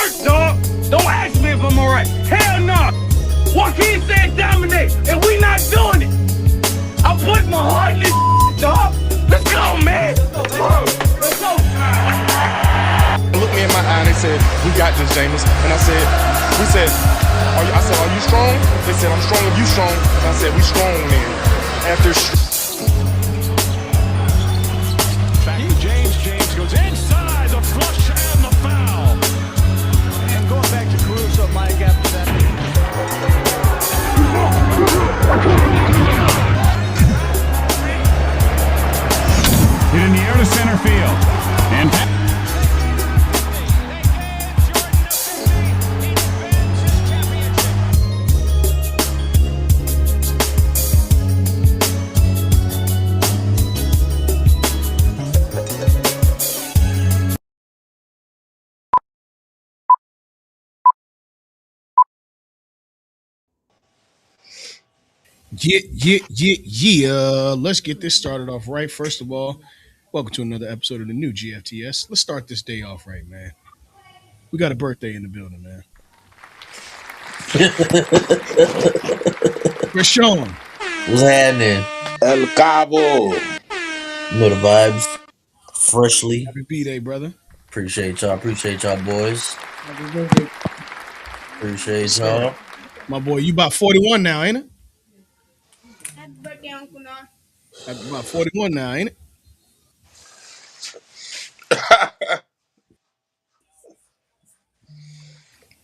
work, dog. Don't ask me if I'm alright. Hell no. Joaquin said dominate, and we not doing it. I put my heart in this dog. Let's go, man. Let's go. Looked me in my eye and they said, "We got this, Jameis." And I said, "Are you strong?" They said, "I'm strong if you strong." And I said, "We strong then." After James goes inside the flush and the foul. And going back to Caruso, Mike, after that. Hit in the air to center field. And Yeah. Let's get this started off right. First of all, welcome to another episode of the new GFTS. Let's start this day off right, man. We got a birthday in the building, man. Rashawn. What's happening? El Cabo. You know the vibes. Freshly. Happy B-Day, brother. Appreciate y'all. Appreciate y'all, boys. Appreciate y'all. My boy, you about 41 now, ain't it? Happy birthday, Uncle Nar. About 41 now, ain't it?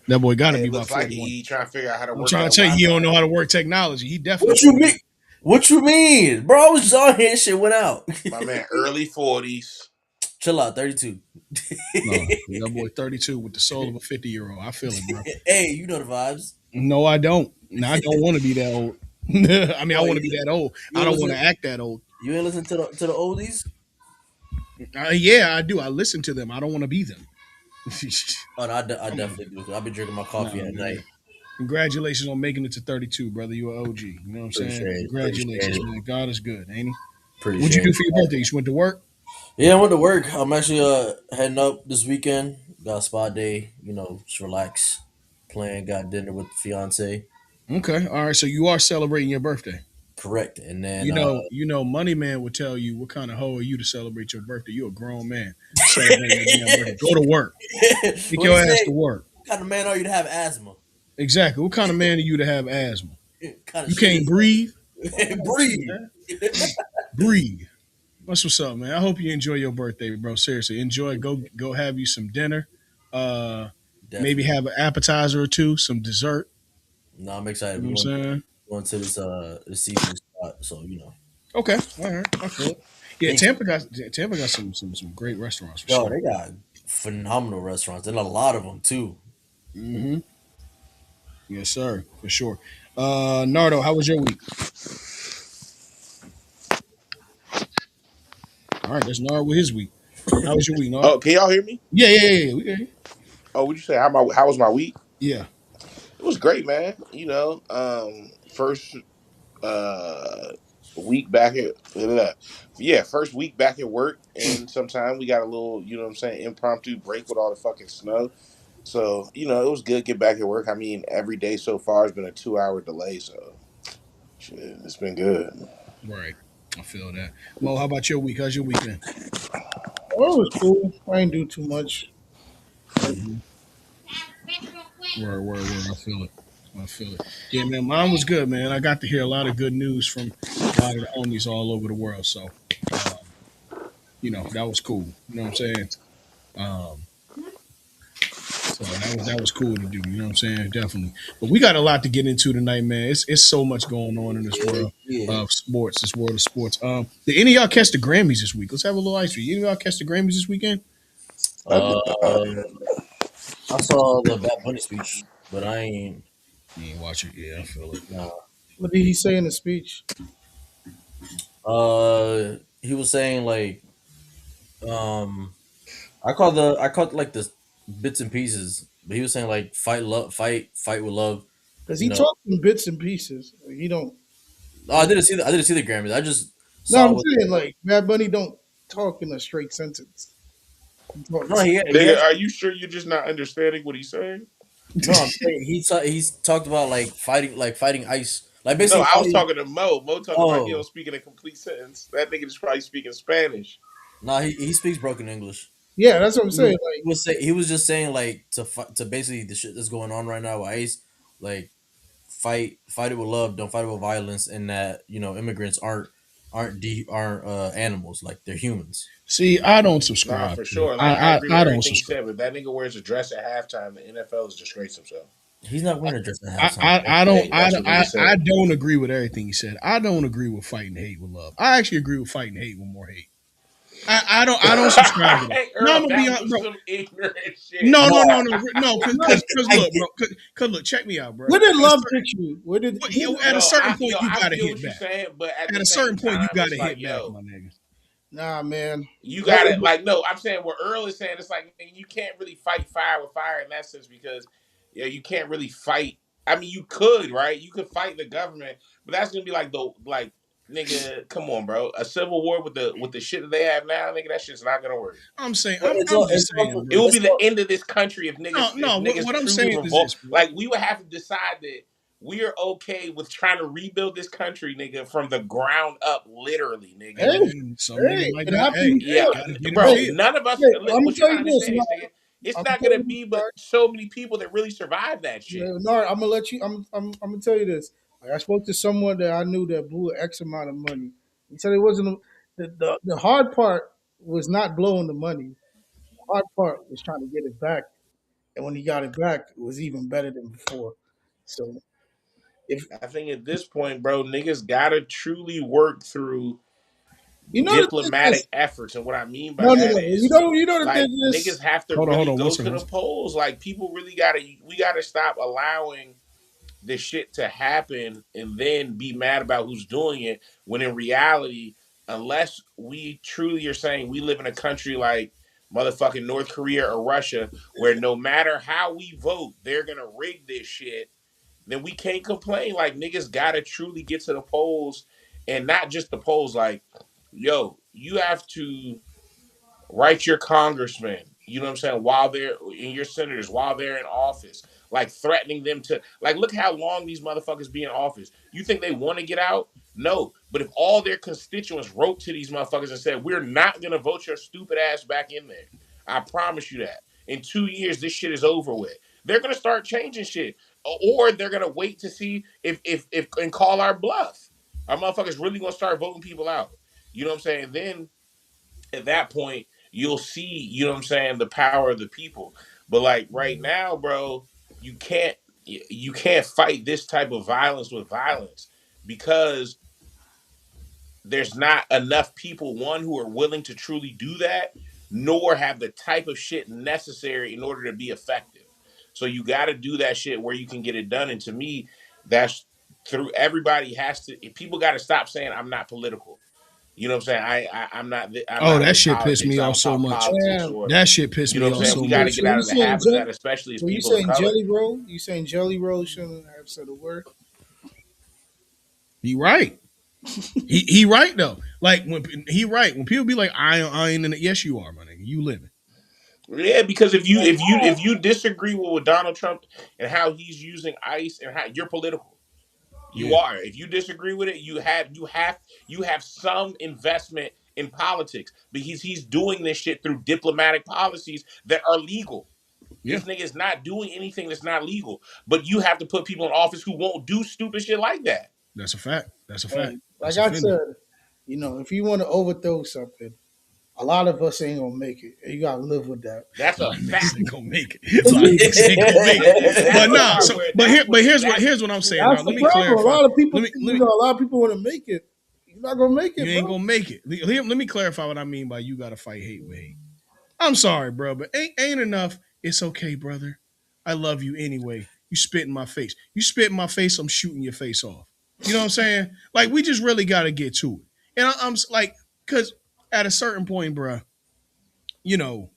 That boy got to be It about looks like 41. he trying to figure out how to I'm work. trying to tell you, he don't know how to work technology. He definitely. What you mean? What you mean? Bro, I was just on here and shit went out. My man, early 40s. Chill out, 32. No, that boy 32 with the soul of a 50-year-old. I feel it, bro. Hey, you know the vibes. No, I don't. No, I don't want to be that old. I mean, I want to be that old. I don't want to act that old. You ain't listen to the oldies? Yeah, I do. I listen to them. I don't want to be them. Oh, no, I definitely do. I've been drinking my coffee at night. Congratulations on making it to 32, brother. You an OG. You know what I'm saying? Congratulations, man. God is good, ain't he? What'd you do for your birthday? You went to work? Yeah, I went to work. I'm actually heading up this weekend. Got a spa day, just relax. Playing, got dinner with the fiance. Okay. All right. So you are celebrating your birthday. Correct. And then Money Man would tell you what kind of hoe are you to celebrate your birthday. You're a grown man. Celebrating your damn birthday. Go to work. Take your ass to work. What kind of man are you to have asthma? Exactly. What kind of man are you to have asthma? You can't breathe. Breathe. Breathe. That's what's up, man. I hope you enjoy your birthday, bro. Seriously, enjoy. Go have you some dinner. Maybe have an appetizer or two, some dessert. No, I'm excited. You know what I'm saying? Going to this seafood spot, so Okay, all right, I feel it. Yeah, Tampa got some great restaurants. Yo, they got phenomenal restaurants and a lot of them too. Mm-hmm. Yes, sir, for sure. Nardo, how was your week? All right, that's Nardo with his week. How was your week, Nardo? Oh, can y'all hear me? Yeah. We can hear you. Oh, what'd you say? How was my week? Yeah. It was great, man. First week back at first week back at work, and sometime we got a little, impromptu break with all the fucking snow. So, it was good to get back at work. I mean, every day so far has been a 2-hour delay, so shit, it's been good. Right. I feel that. Well, how about your week? How's your weekend? Well, it was cool. I didn't do too much. Mm-hmm. Word. I feel it. Yeah, man, mine was good, man. I got to hear a lot of good news from a lot of the homies all over the world. So, that was cool. You know what I'm saying? So that was cool to do. You know what I'm saying? Definitely. But we got a lot to get into tonight, man. It's so much going on in this world of sports. This world of sports. Did any of y'all catch the Grammys this week? Let's have a little ice cream. Any of y'all catch the Grammys this weekend? I saw the Bad Bunny speech, but I ain't. You ain't watch it? Yeah, I feel it. Nah. What did he say in the speech? He was saying like, I caught like the bits and pieces, but he was saying like fight with love. Because he talked in bits and pieces. Like, he don't. Oh, I didn't see the Grammys. I just No, I'm saying like Bad Bunny don't talk in a straight sentence. No, he Nigga, actually, are you sure you're just not understanding what he's saying? no. I'm saying he's talked about like fighting ICE, like No, basically I was fighting. talking to Mo. Mo talking about he don't Oh, speak in a complete sentence. That nigga is probably speaking Spanish. nah, he speaks broken English. Yeah, that's what I'm He was saying. he was say, he was just saying like to basically the shit that's going on right now with ICE, like fight it with love, don't fight it with violence, and that immigrants aren't animals, like they're humans. See, I don't Nah, subscribe for to it. sure. Like I agree with I don't everything he subscribe. said, but if that nigga wears a dress at halftime, the NFL has disgraced himself. He's not wearing a dress at halftime. Hey, that's what niggas I said. don't agree with everything he said. I don't agree with fighting hate with love. I actually agree with fighting hate with more hate. I don't subscribe to that. Hey, No, I'm Earl, gonna be that honest, was bro. some ignorant shit. No, no, No, no, no, no. I, Cause I look, get bro. Cause look, check me out, bro. Where did At a love certain, get you? Where did at a No, certain point, you I gotta feel hit what you're back. saying, but at At the a same certain point, you time, gotta it's like, hit back, yo, my nigga. Nah, man. you got Love, to like no. I'm saying what Earl is saying. It's like man, you can't really fight fire with fire in that sense because you can't really fight. I mean, you could, right? You could fight the government, but that's gonna be like the like nigga. Come on, bro. A civil war with the shit that they have now, nigga. That shit's not gonna work. I'm just saying, It bro. will be the end of this country if No, no. niggas What I'm truly saying is this, revolt. bro. Like we would have to decide that we are okay with trying to rebuild this country, nigga, from the ground up, literally, nigga. hey, Some niggas hey, might it not. happened Hey, Yeah, before. gotta get in bro. Hey, field. None of us. hey, I'm gonna What you tell gotta you this. understand is, nigga, it's I'm gonna not tell gonna you be this. but so many people that really survive that shit. Nard, I'm gonna let you. I'm gonna tell you this. Like, I spoke to someone that I knew that blew X amount of money. He said it wasn't the hard part was not blowing the money. The hard part was trying to get it back, and when he got it back, it was even better than before. So if I think at this point, bro, niggas gotta truly work through you know the thing is, diplomatic efforts, and what I mean by no, no, that no. is You know the thing like niggas is, have to Hold really on. One go to second. the polls. Like people really we gotta stop allowing this shit to happen and then be mad about who's doing it when in reality, unless we truly are saying we live in a country like motherfucking North Korea or Russia, where no matter how we vote, they're gonna rig this shit, then we can't complain. Like niggas gotta truly get to the polls and not just the polls, like, yo, you have to write your congressman, you know what I'm saying, while they're in your senators, while they're in office, like threatening them to like look how long these motherfuckers be in office. You think they want to get out? No. But if all their constituents wrote to these motherfuckers and said, we're not gonna vote your stupid ass back in there, I promise you that. In 2 years, this shit is over with. They're gonna start changing shit. Or they're gonna wait to see if and call our bluff. Our motherfuckers really gonna start voting people out. You know what I'm saying? Then at that point you'll see, you know what I'm saying, the power of the people. But like right now, bro, you can't you can't fight this type of violence with violence because there's not enough people, one, who are willing to truly do that, nor have the type of shit necessary in order to be effective. So you got to do that shit where you can get it done. And to me, that's through everybody has to. People got to stop saying I'm not political. You know what I'm saying? I'm Oh, not that with shit pissed politics. me I off don't so talk much. politics damn. or That shit pissed you know me what I'm off saying? so We got to much. get So out you of the saying habit of that, especially as so you people of saying color. Jelly Roll? You saying Jelly Roll shouldn't have said a word? He right. He right though. Like when he right when people be like, I ain't in it. Yes, you are, my nigga. You living. Yeah, because if you disagree with Donald Trump and how he's using ICE and how you're political, you Yeah, are. If you disagree with it, you have some investment in politics because he's doing this shit through diplomatic policies that are legal. yeah. This nigga is not doing anything that's not legal, but you have to put people in office who won't do stupid shit like that. That's a fact. That's a fact. Hey, like That's I offended. said, if you want to overthrow something, a lot of us ain't gonna make it. And you gotta live with that. That's A a lot of niggas fact. ain't gonna make it. A lot of niggas ain't gonna make it. And But that's the nah. part So, where but that's here, what here's what I'm saying. Now, That's let the me problem. A clarify. lot of people, Let me. a lot of people want to make it. You're not gonna make You it, ain't bro. gonna make it. Let me clarify what I mean by you gotta fight hate with hate. I'm sorry, bro, but ain't enough. It's okay, brother. I love you anyway. You spit in my face. You spit in my face, I'm shooting your face off. You know what I'm saying? Like we just really got to get to it. And I'm like, because at a certain point, bro, you know,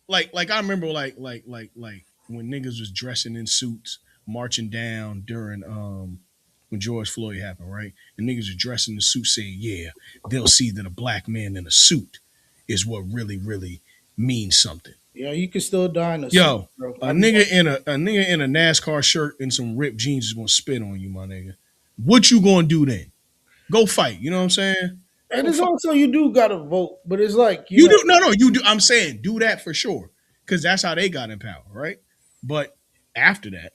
like I remember like when niggas was dressing in suits, marching down during when George Floyd happened, right? And niggas was dressing in suits saying, yeah, they'll see that a black man in a suit is what really, really means something. Yeah, you can still die in a suit, Yo, bro. a nigga in a nigga in a NASCAR shirt and some ripped jeans is gonna spit on you, my nigga. What you gonna do then? Go fight. You know what I'm saying? And Go it's fight. also you do gotta vote, but it's like You do no, no. You do. I'm saying do that for sure, because that's how they got in power, right? But after that,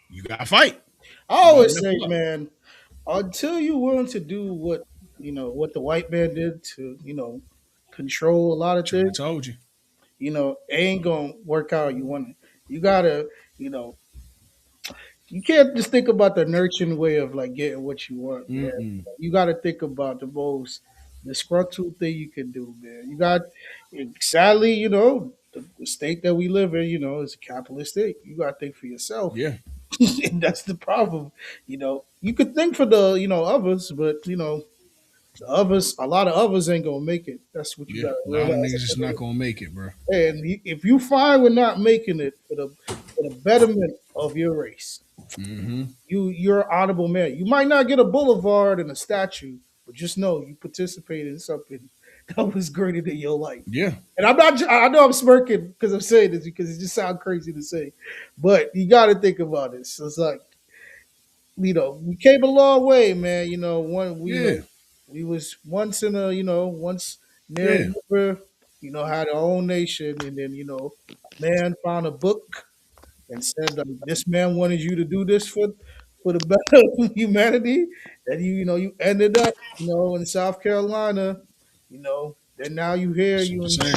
you gotta fight. I You gotta always say, knuckle up. man, until you're willing to do what what the white man did to control a lot of Trying to things, told you. it ain't gonna work out. You want it. You gotta, you know, you can't just think about the nurturing way of like getting what you want, man. Mm-mm. You got to think about the most disgruntled thing you can do, man. You got, sadly, the state that we live in, is a capitalist state. You got to think for yourself, Yeah, and that's the problem. You could think for the others, but the others, a lot of others ain't gonna make it. That's what you yeah. got to A lot of realize. niggas is not gonna make it, bro. And if you find we're not making it for the betterment of your race, Mm-hmm. you're an honorable man. You might not get a boulevard and a statue, but just know you participated in something that was greater than your life. Yeah, And I'm not. I know I'm smirking because I'm saying this because it just sounds crazy to say, but you got to think about it. So it's like we came a long way, man. yeah, We was once once near a yeah, river. Had our own nation, and then a man found a book and said this man wanted you to do this for the better of humanity, and you ended up in South Carolina, then now you here that's what you I'm in saying.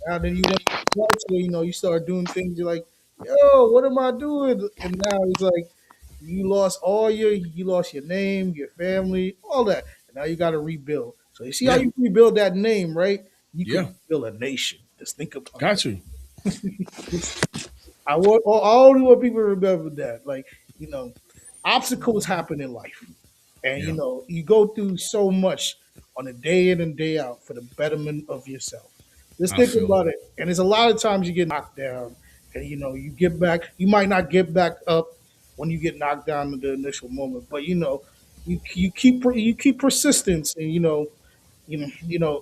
now then you went to Florida, you start doing things you're like, yo, what am I doing? And now it's like you lost your name, your family, all that, and now you got to rebuild. So you see how Yeah, you rebuild that name, right? You could yeah. build a nation. Just think about Got that. to. I only want people to remember that. Like, you know, obstacles happen in life. And Yeah, you go through so much on a day in and day out for the betterment of yourself. Just I think feel it. about it. And there's a lot of times you get knocked down and you get back, you might not get back up when you get knocked down in the initial moment, but you keep persistence and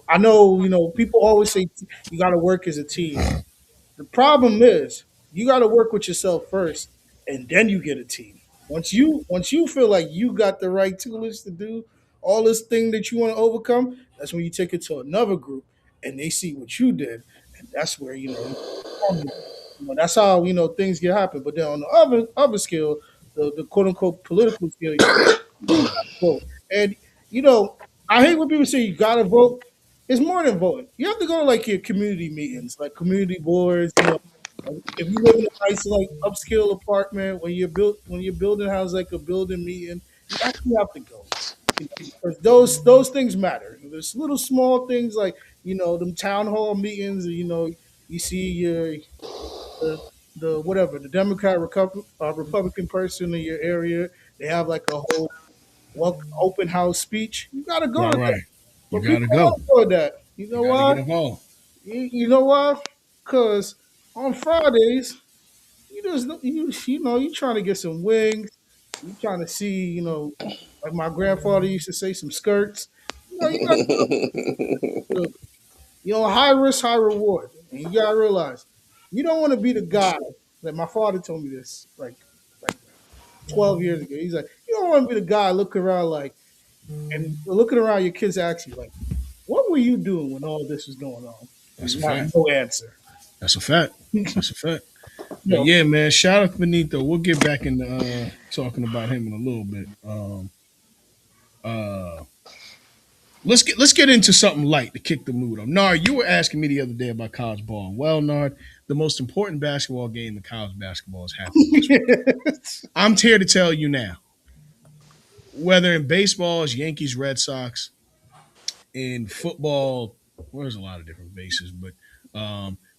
I know, people always say you got to work as a team. The problem is you got to work with yourself first, and then you get a team. Once you feel like you got the right tools to do all this thing that you want to overcome, that's when you take it to another group, and they see what you did, and that's where that's how things get happen. But then on the other skill, the quote unquote political skill, you got to vote. And you know, I hate when people say you gotta vote. It's more than voting. You have to go to like your community meetings, like community boards. If you live in a nice like upscale apartment, when your building has like a building meeting, you actually have to go. 'Cause those things matter. There's little small things like them town hall meetings. You see the whatever the Republican person in your area. They have like a whole open house speech. You got to go Right, to that. right. You But gotta people go. don't go to that. You You know gotta get why? involved. You know why? Because on Fridays, you trying to get some wings. You trying to see, like my grandfather used to say, some skirts. You got to, high risk, high reward. And you got to realize, you don't want to be the guy that my father told me this, like 12 years ago. He's like, you don't want to be the guy looking around like, and looking around, your kids ask you like, "What were you doing when all this was going on?" And That's a you have fact. no answer. That's a fact. That's a fact. You But know, yeah, man, shout out to Benito. We'll get back into talking about him in a little bit. Uh let's get into something light to kick the mood off. Nard, you were asking me the other day about college ball. Well, Nard, the most important basketball game in college basketball is happening this week. I'm here to tell you now. Whether in baseball it's Yankees, Red Sox, in football, well, there's a lot of different bases, but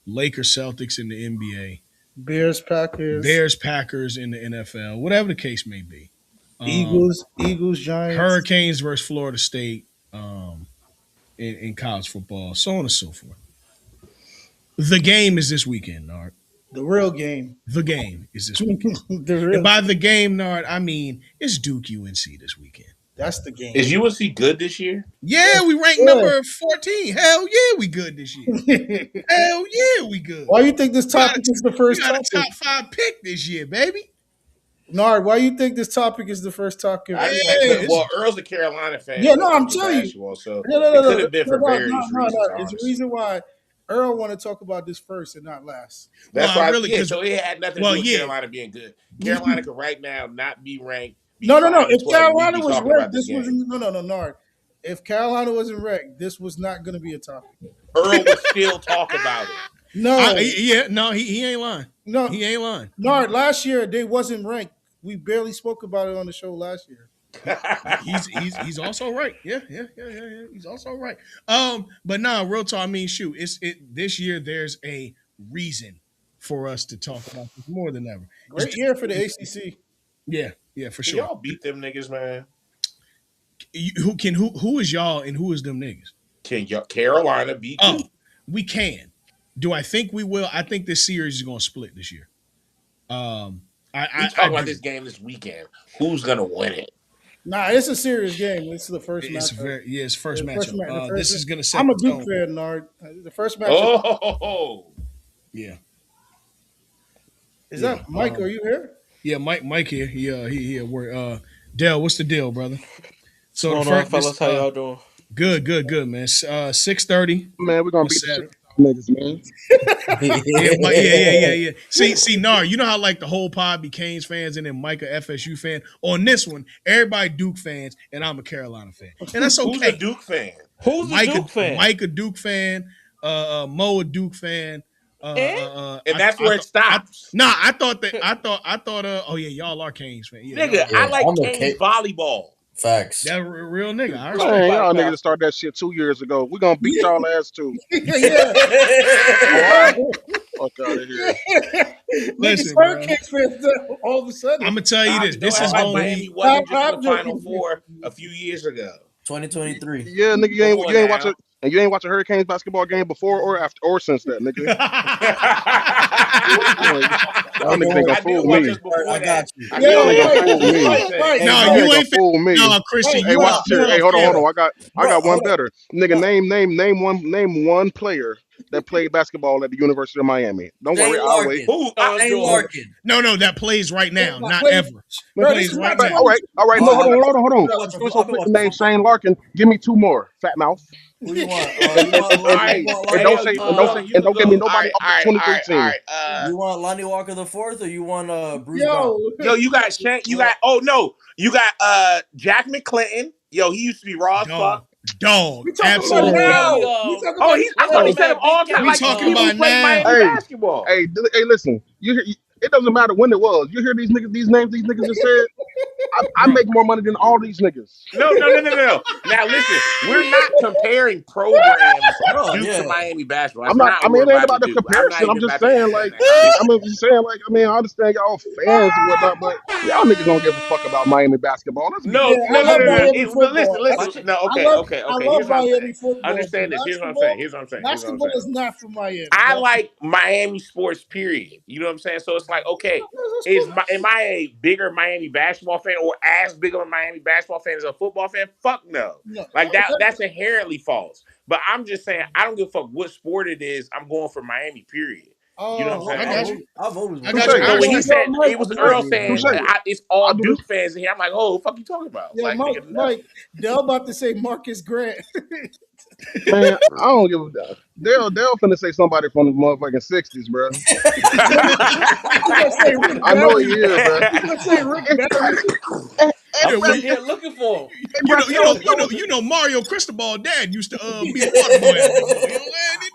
Lakers, Celtics in the NBA, Bears, Packers, Bears, Packers in the NFL, whatever the case may be. Um, Eagles, Giants. Hurricanes versus Florida State in college football, so on and so forth. The game is this weekend, Nard. The real game. The game is this weekend. The And real. by the game, Nard, I mean it's Duke UNC this weekend. That's the game. Is UNC good this year? Yeah, we ranked Yeah. number 14. Hell yeah, we good this year. Hell yeah, we good. Why you think this We got topic a, is the we first got a topic? top 5 pick this year, baby. Nard, why you think this topic is the first topic? I just Yeah, well, Earl's a Carolina fan. Yeah, He no, doesn't I'm do telling you. basketball, so No, it could have been for no, various reasons. It's the Honestly, reason why Earl want to talk about this first and not last. that's Well, why. really, Yeah, 'cause- so it had nothing to well, do with yeah. Carolina being good. Carolina could right now not be ranked, be No. 5-12, If and we'd Carolina be was talking about ranked, this this game. wasn't. No, Nard. If Carolina wasn't ranked, this was not going to be a topic. Earl would still talk about it. No, he ain't lying. no, He ain't lying. Nard. Last year they wasn't ranked. We barely spoke about it on the show last year. He's also right. Yeah. He's also right. But nah, real talk. I mean, shoot, this year there's a reason for us to talk about this more than ever. Great year for the ACC. Yeah, for Can sure. y'all beat them niggas, man? Who is y'all and who is them niggas? Can y'all Carolina beat Oh, Duke? we can. Do I think we will? I think this series is going to split this year. We I talking about do. this game this weekend. Who's gonna win it? Nah, it's a serious game. It's the first It's matchup. it's first The matchup. the first This is going to set I'm a the Duke tone. fan, Nard. The first matchup. Oh, Yeah, Is that Mike? Are you here? yeah. Mike here. He at work. Dale, what's the deal, brother? So What's the going on, first, fellas? How y'all doing? good, man. 6:30. Man, we're gonna beat the shit out of niggas, man. Yeah. See, Nar, you know how like the whole pod be Canes fans and then Mike a FSU fan. On this one, everybody Duke fans, and I'm a Carolina fan, and that's who's a okay. Duke fan? Who's the Duke fan? Mike a Duke fan. Mo a Duke fan. And that's where it stops. I thought. Oh yeah, y'all are Canes fan. Yeah, Nigga, y'all are. I like I'm a Canes K- volleyball. Facts. That real nigga. I respect. Man, y'all niggas started that shit 2 years ago. We gonna beat y'all ass too. Yeah. Fuck out of here. Listen, Niggas bro. Hurricanes fans all of a sudden. I'm gonna tell you this. This Don't is act like going to Miami be. wasn't just in I'm the Final joking. Four a few years ago. 2023. Yeah, nigga, you Come ain't on watch now. it, and you ain't watch a Hurricanes basketball game before or after or since that, nigga. Y'all niggas ain't I gonna did fool watch me. us before I that. got you. I Yeah, did Y'all ain't watch gonna us fool me. before right. that. No, Y'all you ain't ain't gonna fool me. No, Christian, Hey, you watch are. this here. Hey, hold on. I got Bro, one better. Nigga, name one player that played basketball at the University of Miami. Don't worry, Shane I'll wait. Larkin. Who? Shane Larkin. No, that plays right now, not Wait, ever. bro, That this plays is right not now. All right. No, All right, hold on. I've been So watching quick to name football. Shane Larkin. Give me two more, fat mouth. Who you want? And You want All right. don't Hell, say you can go. You can don't give me go. nobody off the 23 team. you want Lonnie Walker the fourth, or you want Bruce Brown? Yo, you got Shane. You got. Oh no, you got Jack McClinton. Yo, he used to be raw as fuck. Dog. We talking about Absolutely. now. Okay, We talking Oh, about I thought he now. said him all time. We Like talking people who about play now. Miami basketball. Hey, listen. It doesn't matter when it was. You hear these niggas, these names these niggas just said. I Bro. make more money than all these niggas. No. Now listen, we're not comparing programs No, Duke to yeah. Miami basketball. I'm That's not. not I what mean, we're it ain't about about to the do. I'm not comparison. I'm even just about to saying, entertain like, that I mean, I understand y'all fans and whatnot, but y'all niggas don't give a fuck about Miami basketball. Let's be No, Yeah, I love Miami But listen, football. Watch it. No, I okay. love Here's what I'm Miami saying. football. Understand this. Basketball, Here's what I'm saying. basketball is not for Miami. I like Miami sports, period. You know what I'm saying? So it's like, okay, am I a bigger Miami basketball fan or as big of a Miami basketball fan as a football fan? Fuck no. No. Like that's inherently false. But I'm just saying, I don't give a fuck what sport it is. I'm going for Miami, period. You know what I'm I saying? got you. I've always I been. got you. So when he I said Mike, it was Mike, Earl saying Touche. it's all I'll do Duke this. fans in here, I'm like, oh, what the fuck you talking about? Yo, Like, nigga, no. Mike, they're about to say Marcus Grant. Man, I don't give a damn. They'll finna say somebody from the motherfucking 60s, bro. You gonna say Rick I know he Barry? is, bro. You gonna say Rick Barry? Yeah, I'm sitting here looking for him. you know, Mario Cristobal dad used to be a water boy out there. You know,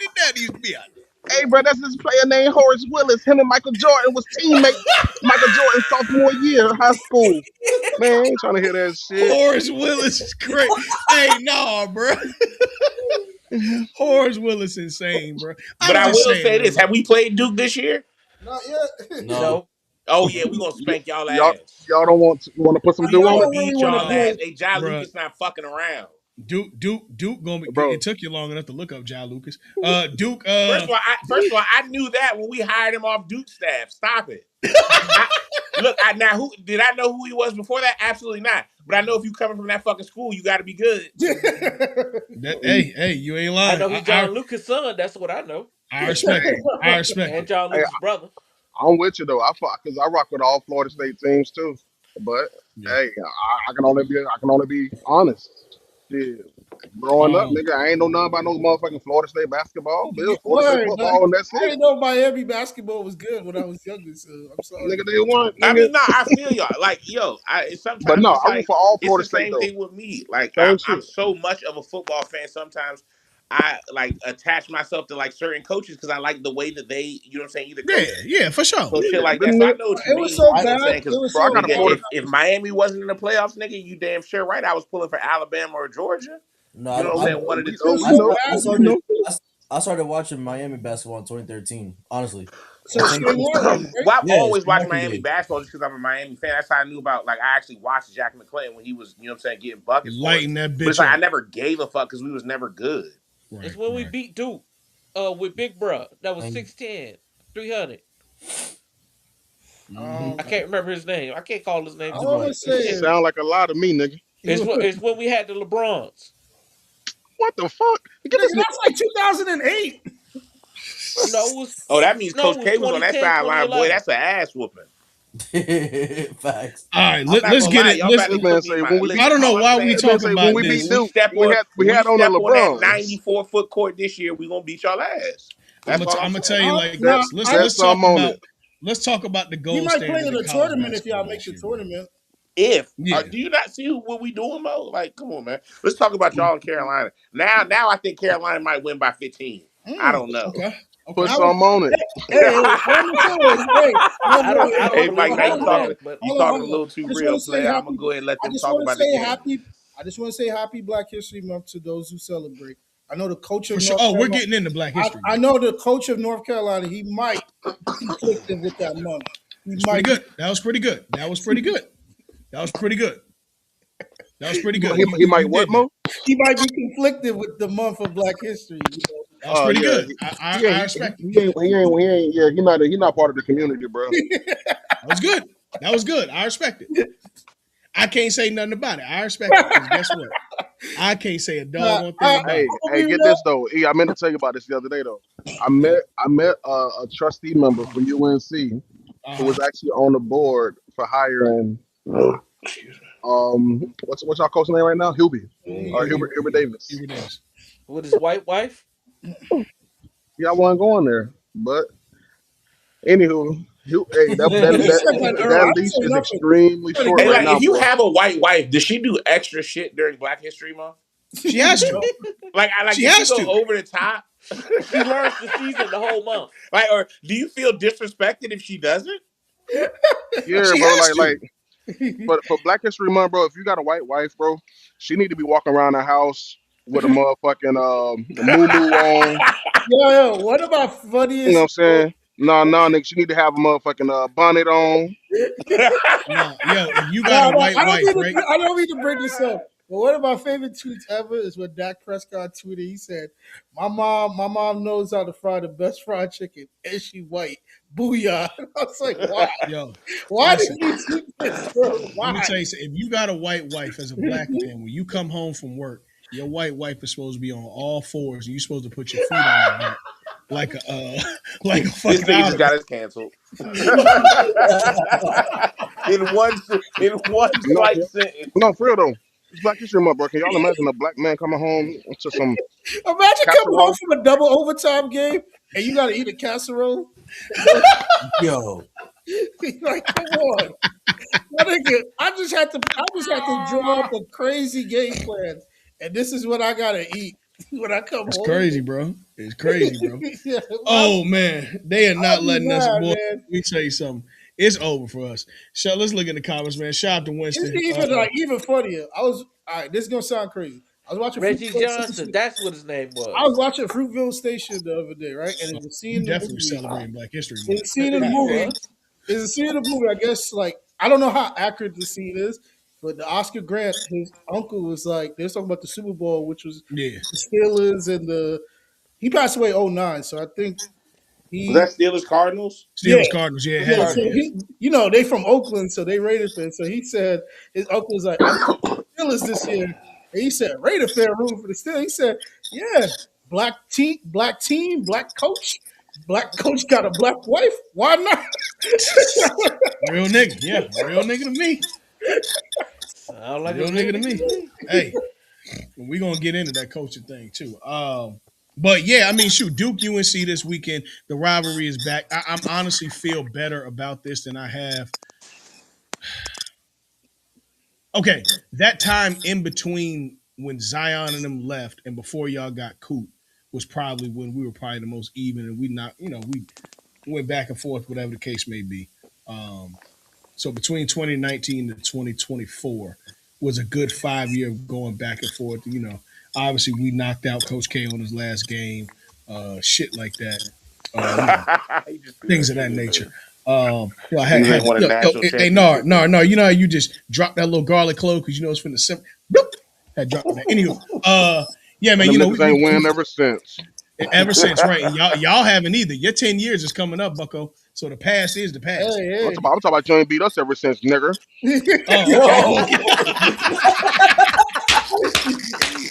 his dad used to be out there. Hey, bro, that's this player named Horace Willis. Him and Michael Jordan was teammates. Michael Jordan's sophomore year in high school. Man, I ain't trying to hear that shit. Horace Willis is great. Hey, nah, bro. Horace Willis insane, bro. But I I'm just will saying, say this: bro. have we played Duke this year? Not yet. No. Oh yeah, we gonna spank y'all Y'all ass. don't want to put some We dew on gonna it, don't really beat wanna y'all play. ass. Hey, John Bruh. Lucas not fucking around. Duke gonna be. bro. It took you long enough to look up Ja Lucas. Duke. First of all, I knew that when we hired him off Duke staff. Stop it. Look, I now who did I know who he was before that? Absolutely not. But I know if you coming from that fucking school, you got to be good. Hey, you ain't I lying. know he's John Lucas' son. That's what I know. I respect it. I respect And it. John Hey, Lucas' brother. I'm with you though. Because I rock with all Florida State teams too. But Yeah. hey, I can only be honest. Shit. Growing up, Um, nigga, I ain't know nothing about no motherfucking Florida State basketball. But it was Florida State Word, football, and that's I it. didn't know Miami basketball was good when I was younger, so I'm sorry. Nigga, they won, I nigga. mean, no, I feel y'all. Like, yo, But sometimes no, it's I root like for all it's Florida the State same though. thing with me. Like, Same I'm shit. so much of a football fan. Sometimes I like attach myself to like certain coaches because I like the way that they, you know what I'm saying, either yeah, coach yeah, for sure. so shit Yeah, like that. them So I nigga, know what you It was mean. so You know what I'm bad. saying? It Because was bro, I so got a nigga, bad. Florida. if Miami wasn't in the playoffs, nigga, you damn sure right. I was pulling for Alabama or Georgia. No, You know what I'm I saying? One of the We It know, was we two. so know, I bad. we started know. I started watching Miami basketball in 2013. Honestly, So like Shane 2015. Larry, right? Well, I've Yeah, always watched Sparky Miami days. basketball just because I'm a Miami fan. That's how I knew about. Like, I actually watched Jack McClinton when he was, you know what I'm saying, getting buckets for us. Lighting that But it's bitch like I up. never gave a fuck because we was never good. It's Right, when we right. beat Duke with Big Bruh. That was And 6'10", 300. Hmm. Um, I can't remember his name. I can't call his name to all I the want to Dubois. say shit. is Sound like a lie to me, nigga. It's when we had the LeBrons. What the fuck? Get nigga, this nigga. that's like 2008. No, it was Oh, that means no, Coach it was K was on that 2010, sideline. Boy, 2011. that's an ass whooping. Facts. All right, I'm not let's gonna get lie. it. Y'all about This to man put me in say my. when we I beat. Listen, don't know all I'm why we saying This man talking say is when about we when beat this. we Duke, step we on had we when we had on the step on that LeBrons. 94 foot court this year, we gonna beat y'all ass. I'm That's gonna all I'm I'm gonna saying. tell you like Set, Now, this. Let's I set let's talk some on about it. the he gold might play standard in in the college tournament if basketball y'all make this the year, bro. tournament. Yeah. Do you not see what we doing, Mo? Like, come on, man. Let's talk about y'all in Carolina. Now I think Carolina might win by 15. I Mm. don't know. Okay. Put Okay. I was, some on it. hey, all I'm gonna say is, hey, I don't Hey, believe Mike, in now none of that, but you hold talking a on. little too I just want real, to say player. I'm gonna happy. go ahead and let I them just talk want to about the say game. happy. I just want to say happy Black History Month to those who celebrate. I know the coach For of sure. North Oh, we're Carolina. getting into Black History I Month. know the coach of North Carolina. He might be conflicted with that month. He It's pretty might be. good. That was pretty good. That was pretty good. That was pretty good. That was pretty He, good. he, he You might what, did that. Mo? He might be conflicted with the month of Black History. You That was pretty Yeah, good. he ain't I he, respect it. he ain't yeah, he not part of the community, bro. That was good. That was good. I respect it. I can't say nothing about it. I respect it because guess what? I can't say a Nah, doggone thing about Hey, it. I'm gonna hey, be get real. this though. I meant to tell you about this the other day though. I Yeah. met I met a trustee member for UNC Uh who huh. was actually on the board for hiring what's y'all coach's name right now? Hubie or Hubert Davis. Hubert Davis. with his white wife, Yeah, I wasn't going there, but anywho, hey, You just said that Earl. I that didn't leash say is nothing. extremely Pretty short Hey, right like, great. now, if you boy. have a white wife, does she do extra shit during Black History Month? She has to. Like, She does she has go to. over the top? she learns the season the whole month. Like, or do you feel disrespected if she doesn't? Yeah, She bro. has Like to. for Black History Month, bro. If you got a white wife, bro, she need to be walking around the house with a motherfucking moo on. Yo, what about You know what I'm funniest? saying? No, nigga. She need to have a motherfucking bonnet on. No, yo, if you got No, a no, white wife, right? I don't mean to bring this up. But one of my favorite tweets ever is when Dak Prescott tweeted. He said, my mom knows how to fry the best fried chicken, and she white. Booyah!" I was like, "Why? Yo, Why did listen. you tweet this, bro? Let me Why?" tell you something. If you got a white wife as a black man, when you come home from work, your white wife is supposed to be on all fours, and you're supposed to put your feet on her back like a like a This fucking nigga just Oliver. got us canceled. In one No, slight sentence. no, for real though. It's Black History Month, bro. Can y'all imagine a black man coming home to some Imagine coming home casserole? from a double overtime game and you got to eat a casserole. Yo, Like, come on. My nigga, I just had to draw up a crazy game plan, and this is what I gotta eat when I come It's home. crazy, bro. It's crazy, bro. Yeah, Oh man, they are I'll not be letting us, mad, boy. man. Let me tell you something. It's over for us. So let's look in the comments, man. Shout out to It's Winston. even funnier. I was all right. This is gonna sound crazy. I was watching Reggie Fruitville Johnson, Station. that's what his name I was was. watching Fruitville Station the other day, right? And there's a scene You in the definitely movie. celebrating Black History There's Month. a scene in the You movie. was. There's a scene in the movie. I guess like I don't know how accurate the scene is, but the Oscar Grant, his uncle was like they're talking about the Super Bowl, which was Yeah. the Steelers and the he passed away '09, so I think Was He that Steelers Cardinals? yeah. Steelers Cardinals. Yeah, it Yeah, had to so be. Cardinals. he, they from Oakland, so they Raider fans. So he said his uncle was like, "I'm Steelers this year," and he said, "Raider fan room for the Steelers." He said, "Yeah, black team, black coach, got a black wife. Why not?" Real nigga. Yeah, real nigga to me. Sound like a Real real nigga to nigga to me. me. Hey, we're gonna get into that coaching thing too. But yeah, I mean, shoot, Duke UNC this weekend. The rivalry is back. I'm honestly feel better about this than I have. Okay, that time in between when Zion and them left and before y'all got Coop was probably when we were probably the most even, and we not, we went back and forth, whatever the case may be. Um, so between 2019 to 2024 was a good 5 year going back and forth. Obviously we knocked out Coach K on his last game, shit like that. He just threw Things that of shit that in nature. there. I had, Niggas ain't had won a yo, national hey, Nar, championship Nar, yet. Nar, you know how you just drop that little garlic clove because it's finna simmer. Bloop, had dropped on that. Anywho, yeah, man, And them niggas ain't win ever since. ever since, right? And y'all haven't either. Your 10 years is coming up, Bucko. So the past is the past. Hey, I'm talking about you ain't beat us ever since, nigga. hey, Oh, okay, okay.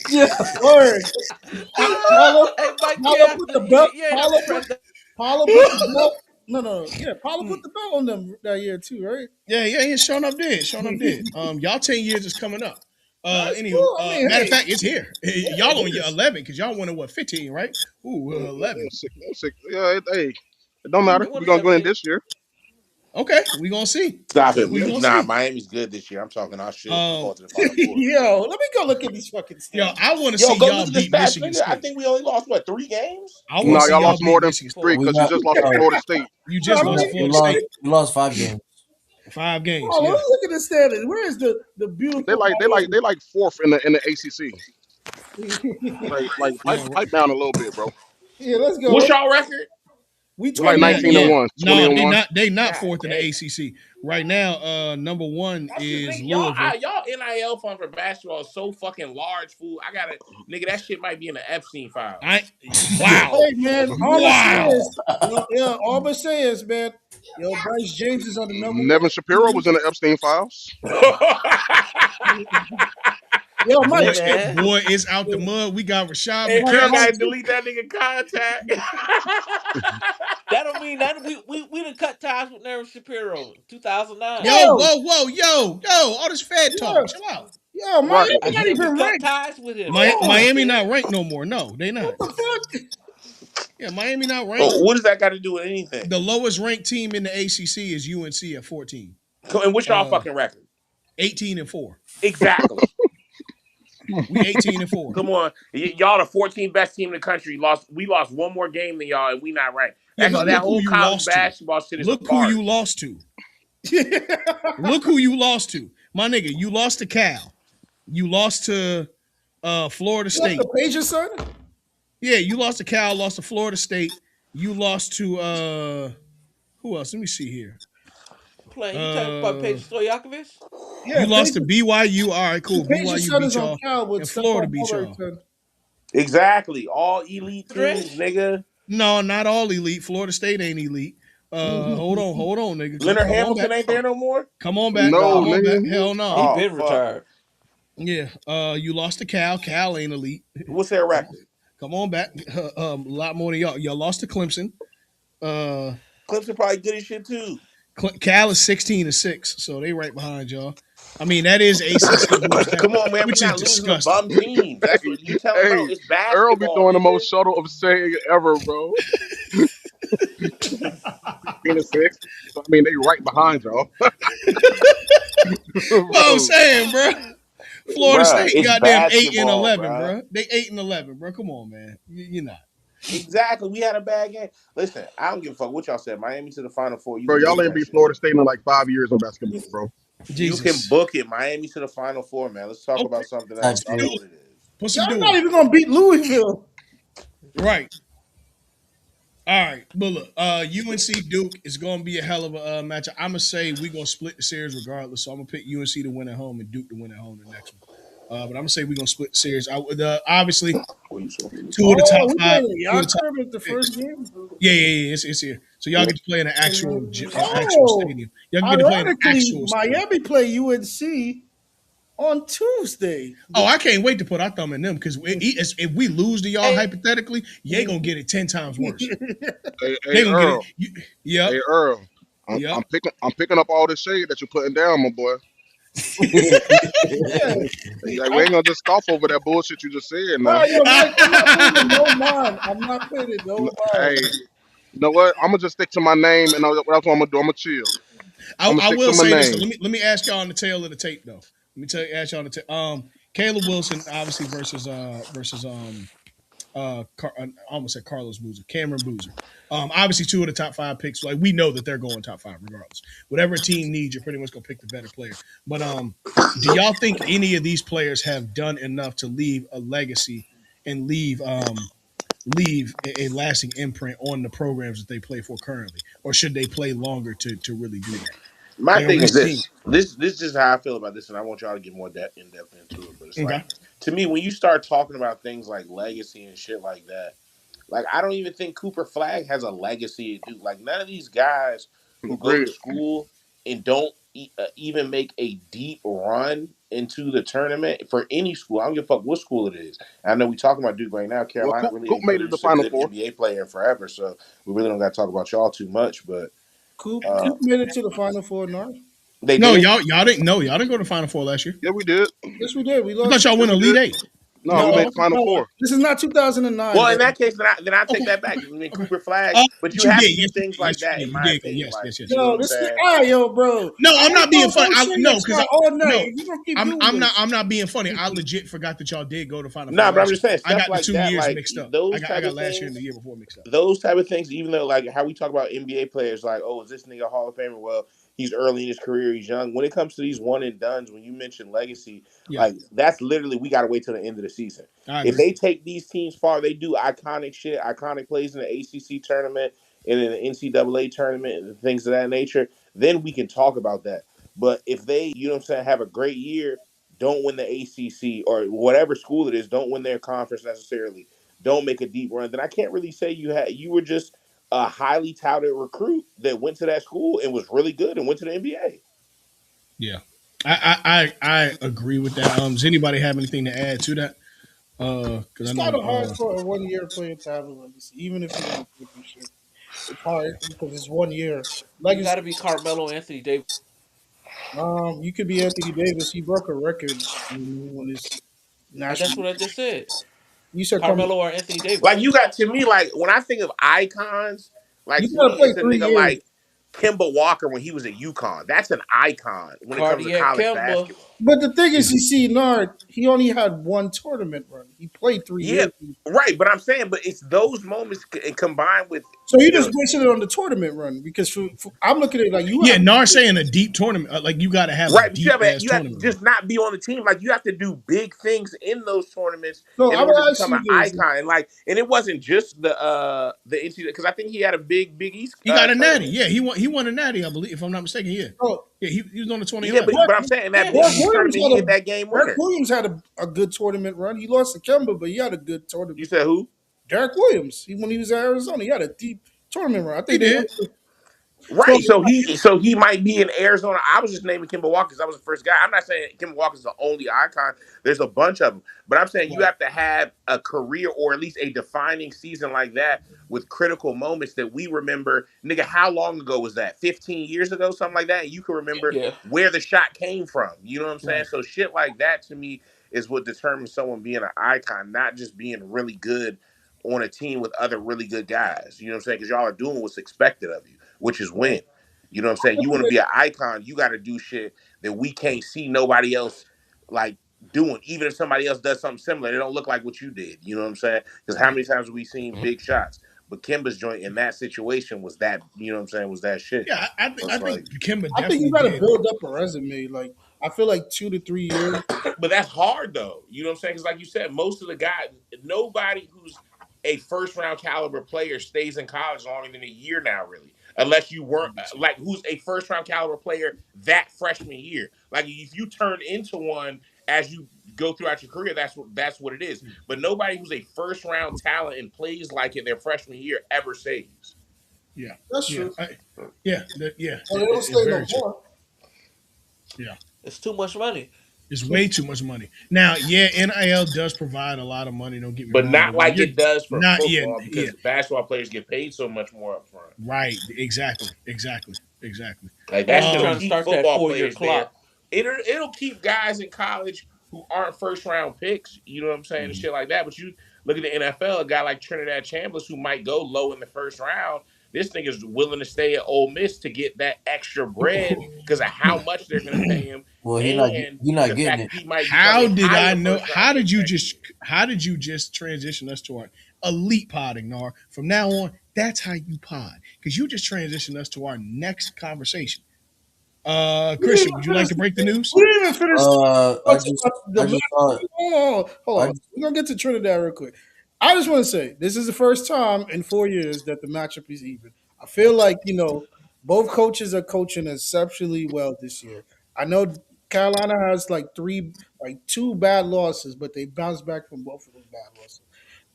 yeah, word. Paula, Hey, Mike, Paula put the belt. you ain't have to press that. Paula put the belt. No. Yeah, Paula put the belt on them that year too, right? Yeah. Showing up did. Showing up did. Y'all 10 years is coming up. That's Anywho, cool. I mean, matter of hey, fact, it's here. Y'all on it year is. 11 because y'all won at what 15, right? Ooh, 11. Yeah, hey, it don't matter. It We're wasn't gonna go 11 in yet. this year. Okay, we gonna see. Stop it. We gonna Nah, see. Miami's good this year. I'm talking our shit. We're Um, going to the Final Four. Yo, let me go look at these fucking yo, stats. I want to Yo, see go y'all look at the beat stats, Michigan nigga. I State. think we only lost, what, 3 games? I want to No, see y'all y'all lost more beat than Michigan State. three We because you got just lost to Florida State. You No, just let lost me, to we Florida lost State. we lost 5 games. 5 games, oh, let yeah. me look at the standings. Where is the They beautiful like they like Miami? they like fourth in the ACC. Like pipe, Yeah, pipe down a little bit, bro. Yeah, let's What's go. y'all record? We We're like 28 19 and now. yeah. one, 20 No, and they one. not God fourth in the damn. ACC right now. Number one That's just, is nigga, y'all, Louisville. y'all NIL fund for basketball is so fucking large, fool. I gotta, nigga, that shit might be in the Epstein files. I wow, Hey man, all I'm saying wow. is, yeah, all I'm saying is, man, yo, Bryce James is on the number Nevin one Shapiro was team. in the Epstein files. Yo, Hey, Mike, man. Boy, it's out the mud. We got Rashad Hey, Mike, Earl Mike, gotta McCaskey. delete that nigga contact. That don't mean that we done cut ties with Nevin Shapiro in 2009. Yo, yo, all this Fed talk. yo, Chill out. yo, Right. Miami I not said we even cut ranked. ties with him. Hold That's what I on, Miami said. not ranked no more. No, they what not. the fuck? Yeah, Miami not ranked. Oh, what does that got to do with anything? The lowest ranked team in the ACC is UNC at 14. And what's y'all Uh, fucking record? 18-4. Exactly. We 18-4. Come on, y'all the 14th best team in the country. We lost one more game than y'all, and we not ranked. Yeah, That look who whole you college lost to. basketball shit is a Look who you farce. lost to. Look who you lost to. My nigga, you lost to Cal. You lost to Florida What's the State. Pager son? Yeah, you lost to Cal, lost to Florida State. You lost to who else? Let me see here. Playing, you talking about Uh Pedro Stojakovic? you Yeah, lost to Pager. BYU. All right, cool. Pager BYU son beat is on y'all. Cal with And Florida Stephon beat Marbury y'all. son. Exactly, all elite teams, Trish? nigga. No, not all elite. Florida State ain't elite. Hold on, nigga. Leonard Come on Hamilton back. ain't there no more. Come on back. No, Come No. on back. nigga. Hell He no. Oh been fuck. retired. Yeah. You lost to Cal. Cal ain't elite. What's their Come record? come on back. A lot more than y'all. Y'all lost to Clemson. Uh Clemson probably good as shit too. Cal is 16-6, so they right behind y'all. I mean, that is ACC hoops, that Come on, man. We which is not losing to disgusting. bum teams. That's Hey, what you telling bro. hey, It's Earl be basketball, doing the most nigga. subtle of saying ever, bro. 16 and 6. So, I mean, they right behind y'all, Well, I'm bro. saying, bro. Florida Bruh, State, it's goddamn 8 and basketball, 11, bruh. bro. They 8 and 11, bro. Come on, man. You're not. Exactly. We had a bad game. Listen, I don't give a fuck what y'all said. Miami to the Final Four. You Bro, can y'all book ain't that beat shit. Florida State in like 5 years in basketball, bro. You can Jesus. book it. Miami to the Final Four, man. Let's talk Okay. about something Type else. I know shit. what it is. Put some Y'all do not in. even gonna beat Louisville. Right. All right. But look, UNC Duke is gonna be a hell of a matchup. I'm gonna say we're gonna split the series regardless. So I'm gonna pick UNC to win at home and Duke to win at home the next one. But I'm gonna say we're gonna split the series. I would obviously What you saw? two of the top Oh, we five, playing the two of yacht the top tournament the picks. first game. Yeah, yeah, yeah. It's here. So y'all get to play in an actual Oh, stadium. Y'all can get to play in an ironically, actual stadium. Miami play UNC on Tuesday. Oh, I can't wait to put our thumb in them because if we lose to y'all Hey, hypothetically, you gonna get it 10 times worse. Hey They gonna get it. Earl, Yep, hey Earl, yep. I'm picking up all the shade that you're putting down, my boy. Yeah, Like, we ain't gonna just scoff over that bullshit you just said no, now. yo, Mike, I'm not paying it no mind. I'm not paying it no mind. Hey, you know what? I'm gonna just stick to my name, and that's what I'm gonna do. I'm gonna chill. I'm gonna I stick to will my say this. So name. let me ask y'all on the tail of the tape though. Let me ask y'all on the tape. Caleb Wilson obviously I almost said Carlos Boozer, Cameron Boozer. Obviously two of the top five picks. Like we know that they're going top five regardless. Whatever a team needs, you're pretty much gonna pick the better player. But do y'all think any of these players have done enough to leave a legacy and leave a lasting imprint on the programs that they play for currently, or should they play longer to really do that? My Like, are thing we is seeing? this. This is how I feel about this, and I want y'all to get more in depth into it. But it's like Okay, to me, when you start talking about things like legacy and shit like that, like I don't even think Cooper Flag has a legacy to do. Like none of these guys who go to Agreed. school and don't even make a deep run into the tournament for any school. I don't give a fuck what school it is. I know we talking about Duke right now. Well, Carolina really Coop ain't made it to produced a Final good Four. NBA player in forever, so we really don't got to talk about y'all too much. But uh, Coop made it to the Final Four, North. they no, did. y'all didn't go to Final Four last year. Yeah, we did. Yes, we did. We I thought lost. y'all Yeah, went we Elite did. Eight. No, we No, made Oh, the okay, Final no, Four. this is not 2009, Well, in bro. that case, then I take okay, that back. okay, I mean, okay. Cooper Flag, but you But you have did. to do things like that, in You my did go. opinion. Yes, Like yes, yes, you yes. know Yo, what I'm this is saying? yo, bro. No, I I'm ain't not being funny. gonna say No, next because guy all night. no, If you gonna keep doing I'm not. this, I'm not being funny. I legit forgot that y'all did go to Final Four No, but I'm last year. just saying I stuff got the like two that, years like mixed up. those I type got of last year and the things. year before mixed up. Those type of things, even though like how we talk about NBA players, like, oh, is this nigga Hall of Famer? Well, he's early in his career, he's young. When it comes to these one and dones, when you mention legacy, Yeah, like that's literally we gotta wait till the end of the season. I If agree. they take these teams far, they do iconic shit, iconic plays in the ACC tournament and in the NCAA tournament and things of that nature, then we can talk about that. But if they, you know what I'm saying, have a great year, don't win the ACC or whatever school it is, don't win their conference necessarily, don't make a deep run, then I can't really say you were just a highly touted recruit that went to that school and was really good and went to the NBA. Yeah, I agree with that. Does anybody have anything to add to that? Because it's I kind know. of hard for a 1 year player to have a legacy, even if you win a championship. It's hard because it's 1 year. you got Legacy. to be Carmelo Anthony Davis, You could be Anthony Davis. He broke a record when his and that's national. what I just said. You said come. Carmelo or Anthony Like Davis. you got to me, like when I think of icons, like You to gotta me, play it's a 3 nigga years. like Kimball Walker when he was at UConn. That's an icon when it comes to Cardiac college Kemba. basketball. But the thing is, Yeah, you see, Nard, he only had one tournament run. He played 3 years. Yeah, right. But I'm saying, but it's those moments combined with So you just the basing it on the tournament run because I'm looking at it like you yeah. have. Nar saying a deep tournament, like you got to have a right, but deep ass you have to tournament run. just not be on the team. Like you have to do big things in those tournaments So in I order to would ask become an you this: icon. And like, and it wasn't just the NCAA because I think he had a Big East He got a natty. tournament. Yeah, he won a natty, I believe, if I'm not mistaken. Yeah, oh, yeah. He was on the Yeah, 2011. but I'm saying in that Yeah, Big Derek East Williams tournament, had he hit a that game Derek winner. Williams had a good tournament run. He lost to Kemba, but he had a good You tournament. said who? Derek Williams, when he was at Arizona, he had a deep tournament run. I He think they did. went to, so Right. So he might be in Arizona. I was just naming Kimball Walker because I was the first guy. I'm not saying Kimball Walker's the only icon. There's a bunch of them. But I'm saying you Right. have to have a career or at least a defining season like that with critical moments that we remember. Nigga, how long ago was that? 15 years ago, something like that. And you can remember yeah. where the shot came from. You know what I'm saying? Right. So shit like that to me is what determines someone being an icon, not just being really good on a team with other really good guys. You know what I'm saying? Because y'all are doing what's expected of you, which is win. You know what I'm saying? You want to be an icon, you got to do shit that we can't see nobody else like doing. Even if somebody else does something similar, they don't look like what you did. You know what I'm saying? Because how Right. many times have we seen big shots? But Kimba's joint in that situation was that, you know what I'm saying, was that shit. Yeah, So I it's think like, Kimba I think you definitely got to did. build up a resume. Like I feel like 2 to 3 years. but that's hard though. You know what I'm saying? Because like you said, most of the guys, nobody who's a first round caliber player stays in college longer than a year now, really. Unless you weren't like who's a first round caliber player that freshman year. Like if you turn into one as you go throughout your career, that's what it is. But nobody who's a first round talent and plays like it their freshman year ever stays. Yeah, That's yeah, true. yeah. Well, they don't It's stay no very true. more. Yeah, It's too much money. it's way too much money. Now, yeah, NIL does provide a lot of money. Don't get me But wrong, not but when like you're it does for not, yeah, football yeah, because basketball players get paid so much more up front. right, exactly. Like They that just shit'll trying to Um, keep start that football 4 year players there. clock. It'll keep guys in college who aren't first round picks. You know what I'm saying and mhm. shit like that. But you look at the NFL, a guy like Trinidad Chambers who might go low in the first round. This nigga's willing to stay at Ole Miss to get that extra bread because of how much they're going to pay him Well, and he not the getting fact it. that he might become How a did I higher know? first round pick next year. How did you just transition us to our elite podding, Nar? From now on, that's how you pod because you just transitioned us to our next conversation. We didn't Christian, even would you like finish. to break the news? We didn't even finish. I just The I just saw it. Hold on, hold I on. just, We're gonna get to Trinidad real quick. I just want to say this is the first time in 4 years that the matchup is even. I feel like both coaches are coaching exceptionally well this year. I know Carolina has like two bad losses, but they bounced back from both of those bad losses.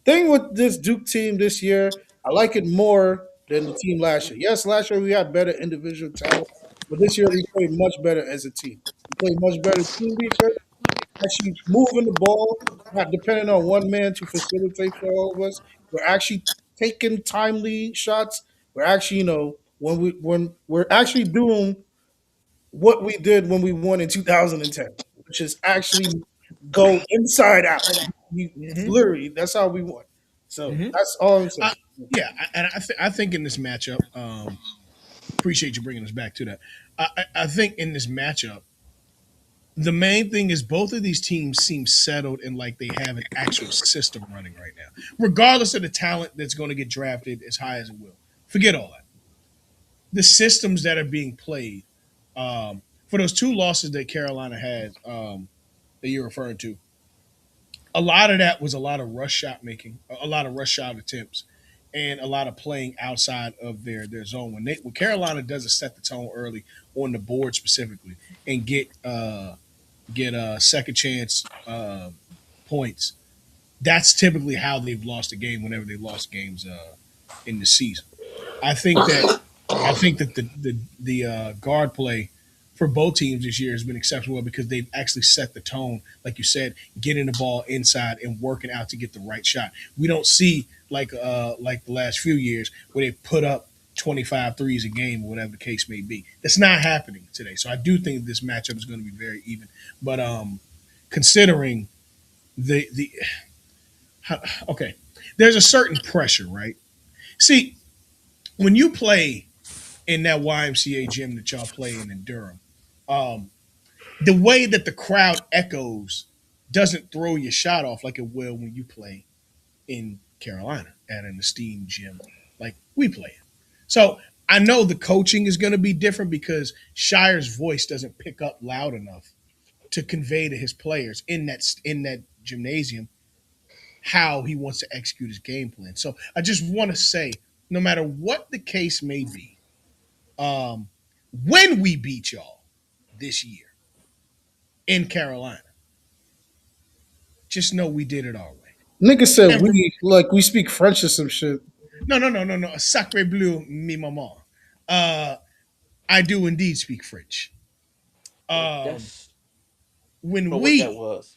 Thing with this Duke team this year, I like it more than the team last year. Yes, last year we had better individual talent, but this year we played much better as a team. We played much better team defense, actually moving the ball, not depending on one man to facilitate for all of us. We're actually taking timely shots. We're actually, when we're actually doing what we did when we won in 2010, which is actually go inside out. Mm-hmm. Literally, that's how we won. So Mm-hmm. that's all I'm saying. Yeah, and I think in this matchup, appreciate you bringing us back to that. I think in this matchup, the main thing is both of these teams seem settled and like they have an actual system running right now, regardless of the talent that's going to get drafted as high as it will. Forget all that. The systems that are being played for those two losses that Carolina had that you're referring to, a lot of that was a lot of rush shot making, a lot of rush shot attempts, and a lot of playing outside of their zone. When Carolina does is set the tone early on the board specifically and get a second chance points, that's typically how they've lost a game whenever they lost games in the season. I think that the guard play for both teams this year has been exceptional well because they've actually set the tone, like you said, getting the ball inside and working out to get the right shot. We don't see like the last few years where they put up 25 threes a game or whatever the case may be. That's not happening today. So I do think this matchup is going to be very even. But considering the okay, there's a certain pressure, right? See, when you play in that YMCA gym that y'all play in Durham, um, the way that the crowd echoes doesn't throw your shot off like it will when you play in Carolina at an esteemed gym like we play in. So I know the coaching is going to be different because Shire's voice doesn't pick up loud enough to convey to his players in that gymnasium how he wants to execute his game plan. So I just want to say, no matter what the case may be, um, when we beat y'all this year in Carolina, just know we did it our way. Nigga said And from we like we speak French or some shit. no, sacre bleu, mi maman. Uh, I do indeed speak French. Um, That's when know what that we, was.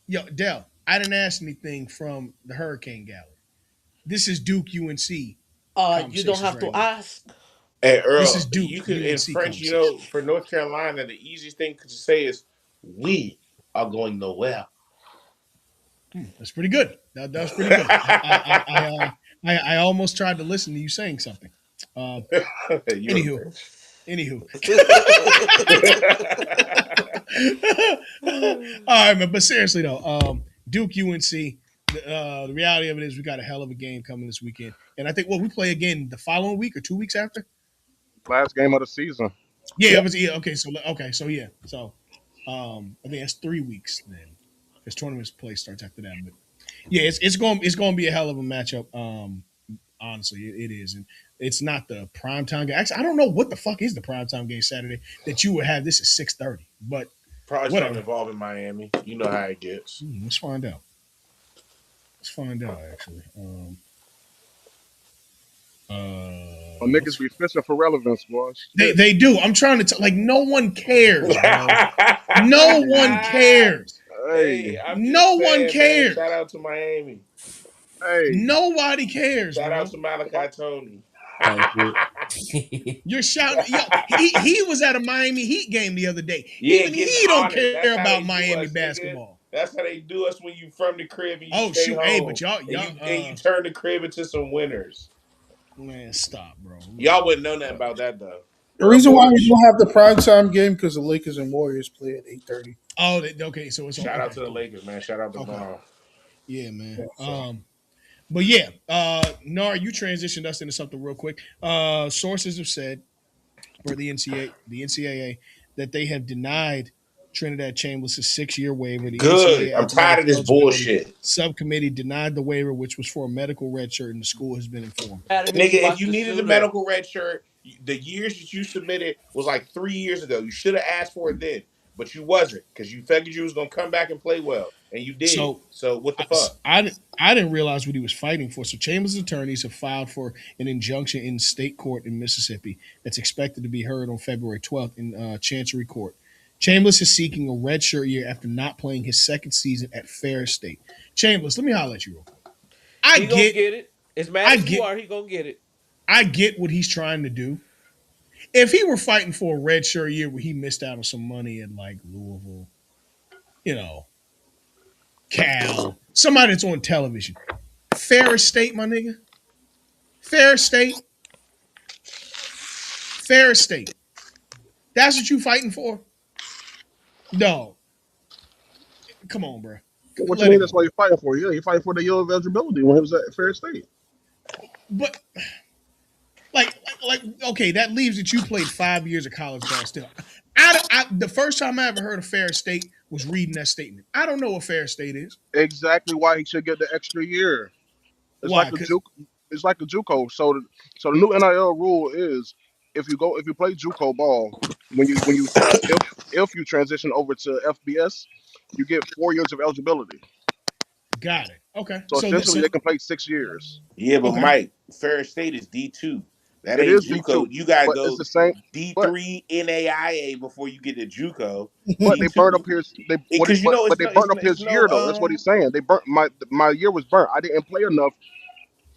yo, Dell, I didn't ask anything from the Hurricane Gallery. This is Duke UNC You don't conversations have right to now. ask. And This Earl, is Duke you could in UNC French, conversations. for North Carolina, the easiest thing to say is "We are going nowhere." That's pretty good. That was pretty good. I almost tried to listen to you saying something. Um, You're a anywho, bitch. anywho. All right, man. But seriously though, Duke UNC. The reality of it is we got a hell of a game coming this weekend, and I think we play again the following week or 2 weeks after. Last game of the season. Yeah, Yeah. it was. Yeah, okay, so yeah, so I think that's 3 weeks then, because tournament play starts after that. But yeah, it's going to be a hell of a matchup. Honestly, it is, and it's not the prime time game. Actually, I don't know what the fuck is the prime time game Saturday that you would have. This is 6:30, but Probably something Whatever. involving Miami. You know how it gets. Let's find out. Let's find out. Actually, Well, niggas let's. be fishing for relevance, boy. They Shit. they do. I'm trying to like. No one cares, bro. No one cares. Hey, Hey, I'm just No one saying, man. Shout cares. out to Miami. hey. Nobody cares, Shout out bro. to Malachi Tony. Type shit. You're shouting. Yo, he was at a Miami Heat game the other day. Yeah, Even getting he don't honored. care That's how about they do Miami us, nigga. basketball. That's how they do us when you from the crib and you Oh stay shoot, hey, home but y'all, and y'all, you turn the crib into some winners. man, stop, bro. Y'all wouldn't know nothing about that though. The reason why we Sh- don't have the primetime game because the Lakers and Warriors play at 8:30. Oh, okay. So it's on. Shout out Okay, to the cool. Lakers, man. Shout out to Okay, Braun. yeah, man. Yeah, so But yeah, Nar, you transitioned us into something real quick. Sources have said for the NCAA, that they have denied Trinidad Chambers' 6-year waiver. The Good. NCAA I'm tired Athletic of this Eligibility bullshit. Subcommittee denied the waiver, which was for a medical red shirt, and the school has been informed. Mad at me, Nigga, he if about you to needed sue a them. medical red shirt, the years that you submitted was like 3 years ago. You should have asked for it then, but you wasn't because you figured you was gonna come back and play well, and you did. So So what the I, fuck? I didn't realize what he was fighting for. So Chambers' attorneys have filed for an injunction in state court in Mississippi that's expected to be heard on February 12th in Chancery Court. Chambers is seeking a redshirt year after not playing his second season at Ferris State. Chambers, let me holler at you real quick. I He gonna get, get it. As mad I as you get, are, he gonna get it. I get what he's trying to do. If he were fighting for a redshirt year where he missed out on some money at like Louisville, you know, Cal, somebody that's on television, Ferris State, my nigga. Ferris State. Ferris State. That's what you fighting for? No. Come on, bro. What you Let mean? it That's go. what you're fighting for. Yeah, you're fighting for the year of eligibility when he was at Fair State. But okay, that leaves that you played 5 years of college ball still. The first time I ever heard of Ferris State was reading that statement. I don't know what Ferris State is. Exactly why he should get the extra year. It's like Why? a Because juke. It's like a JUCO. So the new NIL rule is if you play JUCO ball if you transition over to FBS, you get 4 years of eligibility. got it. Okay. So essentially, So they can play 6 years. Yeah, but okay. Mike, Ferris State is D2. That It ain't is D2, JUCO. You gotta but it's go the same. But D3 NAIA before you get to JUCO. but they burnt up D2, his because you know but it's they no, burnt up it's his no. year though. That's what he's saying. They burnt my year was burnt. I didn't play enough,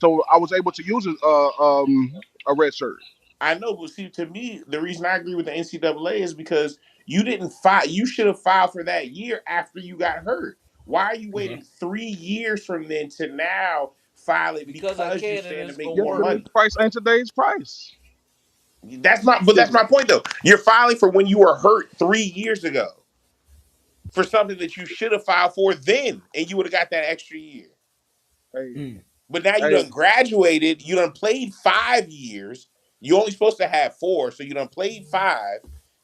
so I was able to use a red shirt. I know, but see, to me, the reason I agree with the NCAA is because you didn't file. You should have filed for that year after you got hurt. Why are you Okay. waiting 3 years from then to now file it Because I because you can and stand to it's make gonna Yeah, more work. today's money? price ain't today's price. But Yeah, that's my point though. You're filing for when you were hurt 3 years ago for something that you should have filed for then, and you would have got that extra year. hey, Mm, But now you hey, done graduated. You done played 5 years. You only supposed to have four, so you done played five,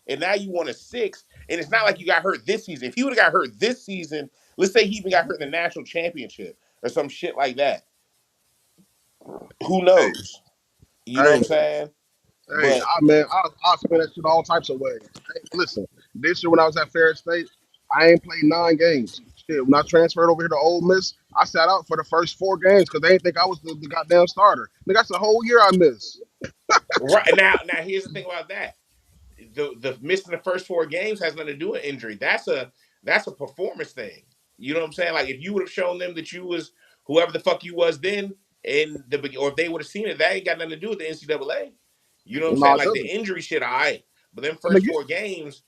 and now you want a six. And it's not like you got hurt this season. If he would have got hurt this season, let's say he even got hurt in the national championship or some shit like that. Who hey, knows? You know what hey, I'm saying? hey, But man, I spend that shit all types of ways. Hey, listen, this year when I was at Ferris State, I ain't played 9 games. Shit, when I transferred over here to Ole Miss, I sat out for the first 4 games because they didn't think I was the goddamn starter. Nigga, that's a whole year I missed. right now here's the thing about that. The missing the first 4 games has nothing to do with injury. That's a performance thing. You know what I'm saying? Like if you would have shown them that you was whoever the fuck you was then, or if they would have seen it, that ain't got nothing to do with the NCAA. You know what I'm No, saying? it Like the doesn't. injury shit, all right. But them I mean, first 4 games,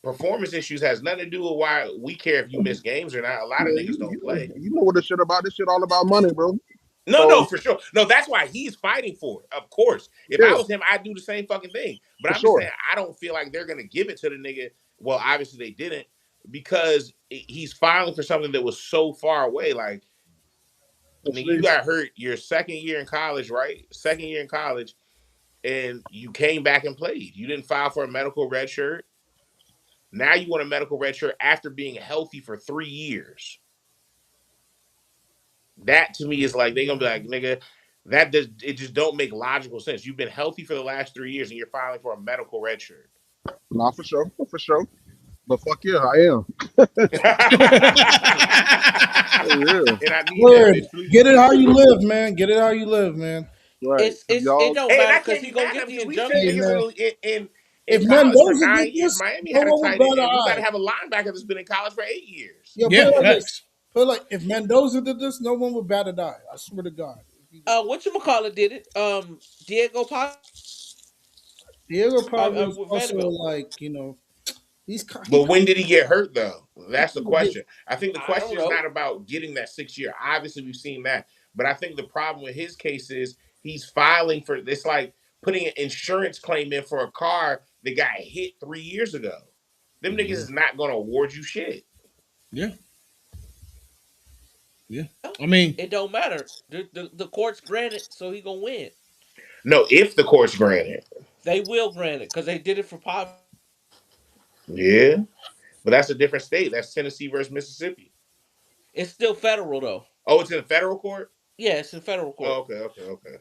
performance issues has nothing to do with why we care if you miss games or not. A lot of man, niggas don't play. you know what this shit about? This shit all about money, bro. No, So for sure. No, that's why he's fighting for it. Of course. If I yeah, was him, I'd do the same fucking thing. But for I'm just sure. saying, I don't feel like they're gonna give it to the nigga. Well, obviously they didn't because he's filing for something that was so far away. Like, nigga, you See, got hurt your second year in college, right? Second year in college, and you came back and played. You didn't file for a medical red shirt. Now you want a medical red shirt after being healthy for 3 years. That to me is like they gonna be like, nigga, that does it just don't make logical sense. You've been healthy for the last 3 years and you're filing for a medical red shirt. nah, for sure, for sure. But fuck yeah, I am. Yeah, And I need that Word. bitch, please. Get it how you live, man. Get it how you live, man. right. Cause It y'all, don't Hey, and matter I because can't he be gonna mad at get him the because we sitting Hey, here injunction. man. in If college for Mendoza did 9 years. this, Miami no had a one would tight bat end, an and we about eye. to have a linebacker that's been in college for 8 years. Yo, put Yeah, it like this. facts. Put it like if Mendoza did this, no one would bat an eye. I swear to God. If he did it. What you call it did it? Diego Paz Diego Pablo is with also Vanderbilt. like, he But kind when did he get hurt, though? That's the of get. question. I think the I don't question is know. not about getting that 6 year. Obviously, we've seen that. But I think the problem with his case is he's filing for it's like putting an insurance claim in for a car that got hit 3 years ago. Them niggas Mhm. is not going to award you shit. Yeah, yeah. Well, I mean, it don't matter. The courts grant it, so he gonna win. No, if the court's granted. They will grant it because they did it for Paz. Yeah. But that's a different state. That's Tennessee versus Mississippi. It's still federal though. Oh, it's in the federal court? Yeah, it's in federal Oh, court. okay, okay, okay.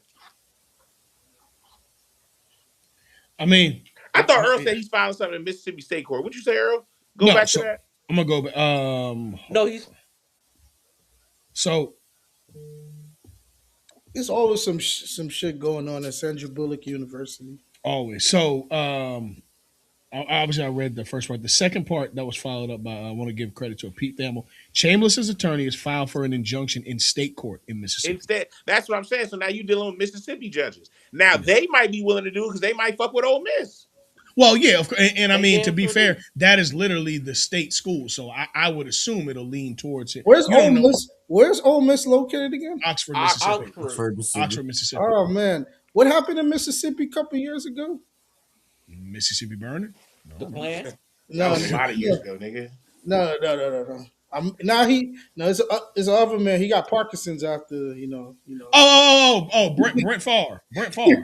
I mean, I thought Earl yeah. said he's filing something in Mississippi State Court. What'd you say, Earl? Go No. back to So that. I'm gonna go back. Hold No, on. he's So There's always some shit going on at Sandra Bullock University. always. So obviously I read the first part. The second part that was followed up by I want to give credit to Pete Thamel. Chambliss's attorney has filed for an injunction in state court in Mississippi. Instead, that's what I'm saying. So now you're dealing with Mississippi judges. Now Yeah. they might be willing to do it because they might fuck with Ole Miss. Well, yeah, of course, and I they mean to damn be sure fair, do. that is literally the state school, so I would assume it'll lean towards it. Where's You Ole don't know Miss? Where's Ole Miss located again? Oxford, Oxford. Mississippi. Oxford, For Mississippi. Oxford, Mississippi. Oh man, what happened in Mississippi a couple years ago? Mississippi burning? the No. Klan. That No, was a lot of years no, ago, nigga. no. Now it's a other man. He got Parkinson's after Brent Favre. Brent Favre.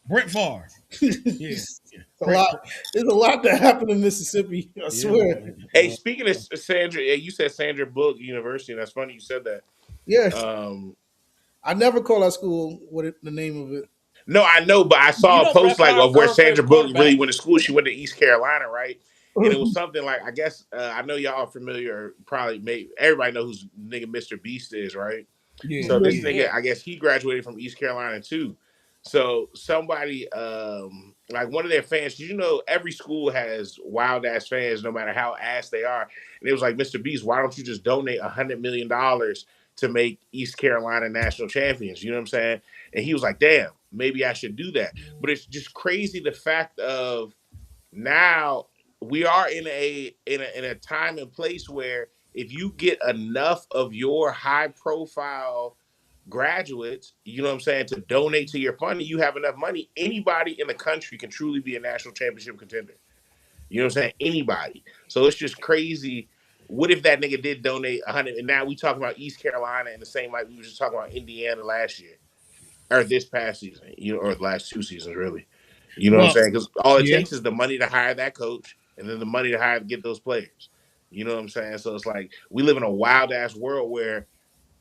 Brent Favre. Yeah. it's Yeah. a lot. There's a lot that happened in Mississippi. I Yeah, swear. man. Hey, speaking of Sandra, you said Sandra Bullock University, and that's funny you said that. Yes, Um, I never call that school the name of it. no, I know, but I You saw a know, post Brett like Favre's of where girl Sandra favorite Bullock really quarterback. went to school. She went to East Carolina, right? And it was something like I guess I know y'all are familiar, or probably maybe everybody know who's nigga Mr. Beast is, right? Yeah, So this yeah. nigga, Yeah, I guess he graduated from East Carolina too. So somebody, like one of their fans, 'cause you know every school has wild ass fans, no matter how ass they are. And it was like, Mr. Beast, why don't you just donate $100 million to make East Carolina national champions? You know what I'm saying? And he was like, damn, maybe I should do that. But it's just crazy the fact of now we are in a time and place where if you get enough of your high profile graduates, you know what I'm saying, to donate to your fund, you have enough money. Anybody in the country can truly be a national championship contender. You know what I'm saying? Anybody. So it's just crazy. What if that nigga did donate 100? And now we talking about East Carolina and the same like we were just talking about Indiana last year or this past season, or the last 2 seasons really. You know what I'm Well, saying? Because all it yeah. takes is the money to hire that coach and then the money to hire to get those players. You know what I'm saying? So it's like we live in a wild ass world where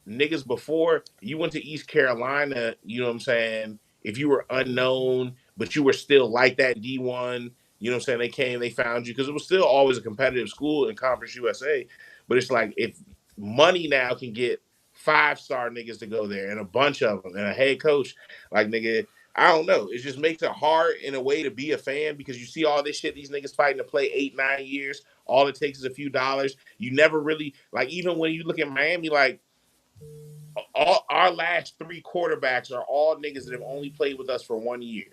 niggas before you went to East Carolina, you know what I'm saying? If you were unknown, but you were still like that D1, you know what I'm saying? They came, they found you because it was still always a competitive school in Conference USA. But it's like if money now can get 5-star niggas to go there and a bunch of them and a head coach, like nigga, I don't know. It just makes it hard in a way to be a fan because you see all this shit these niggas fighting to play 8, 9 years. All it takes is a few dollars. You never really like even when you look at Miami, like all our last 3 quarterbacks are all niggas that have only played with us for 1 year.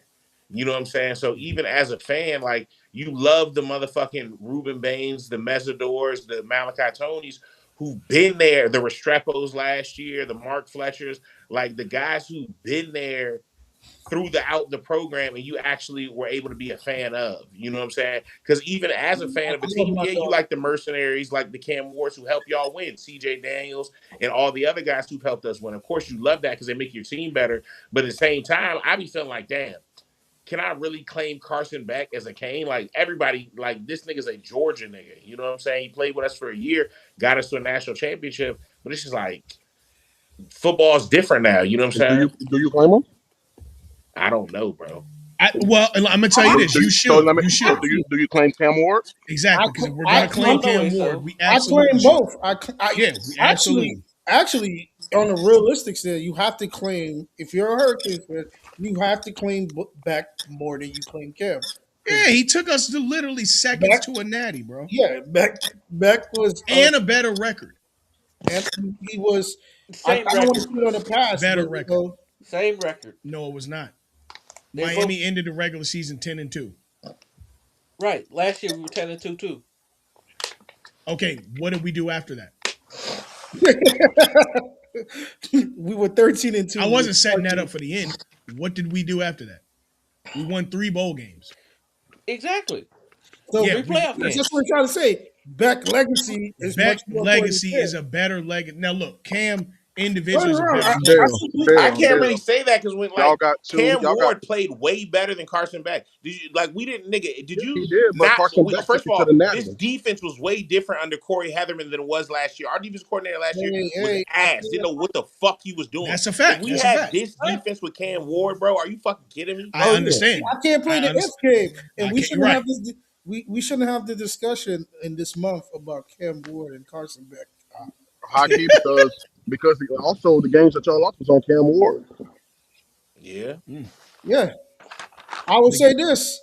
You know what I'm saying? So even as a fan, like you love the motherfucking Ruben Baines, the Mesidors, the Malachi Tonys who've been there, the Restrepos last year, the Mark Fletchers, like the guys who've been there through the program and you actually were able to be a fan of. You know what I'm saying? Because even as a fan of a I love team, my yeah, you dog. like the mercenaries, like the Cam Wards who help y'all win, CJ Daniels, and all the other guys who've helped us win. Of course, you love that because they make your team better. But at the same time, I be feeling like, damn, can I really claim Carson Beck as a Cane? Like everybody, like this nigga's a Georgia nigga. You know what I'm saying? He played with us for a year, got us to a national championship. But it's just like football's different now. You know what I'm do saying? you claim them? I don't know, bro. Well, I'm gonna tell you I this: you So should, let me. you So should do you claim Cam Ward? exactly because if we're I gonna I claim claim don't know Cam if Ward, so. we I absolutely claim should. both. Yeah, we Actually absolutely. actually on the realistic side, you have to claim if you're a Hurricanes fan, you have to claim back more than you claim Kev because Yeah, he took us to literally seconds back to a natty, bro, yeah back was and a better record, and he was I Same don't want to record. put it on the past, but better record. Same record. No, it was not. They both Miami ended the regular season 10-2. right. Last year we were 10-2 too. Okay, what did we do after that? we were 13-2 I with wasn't setting that up 14. for the end. What did we do after that? We won 3 bowl games. Exactly. So Yeah, Three playoff that's just what games. I'm trying to say. Beck legacy is Beck much more important legacy than is Kev. a better legacy. Now look, Cam Don't get individually me is a wrong. better I player. Dale, simply I Dale, can't really Dale. say that because when Y'all like got two. Cam Y'all got. Ward played way better than Carson Beck. Did you like we didn't nigga? Did Yeah, you he did, but not? Carson Beck took First of you to the all, natty. this defense was way different under Corey Heatherman than it was last year. Our defense coordinator last year hey, was hey, ass. Didn't know what the fuck he was doing. That's a If fact. we That's a had fact. this defense with Cam Ward, bro, are you fucking kidding me? I oh yeah, understand. I can't play I the if understand. game, and I we can't. You're shouldn't right. have this. We shouldn't have the discussion in this month about Cam Ward and Carson Beck. Hockey because also the games that y'all lost was on Cam Ward. Yeah. Mm. Yeah, I would The, say this.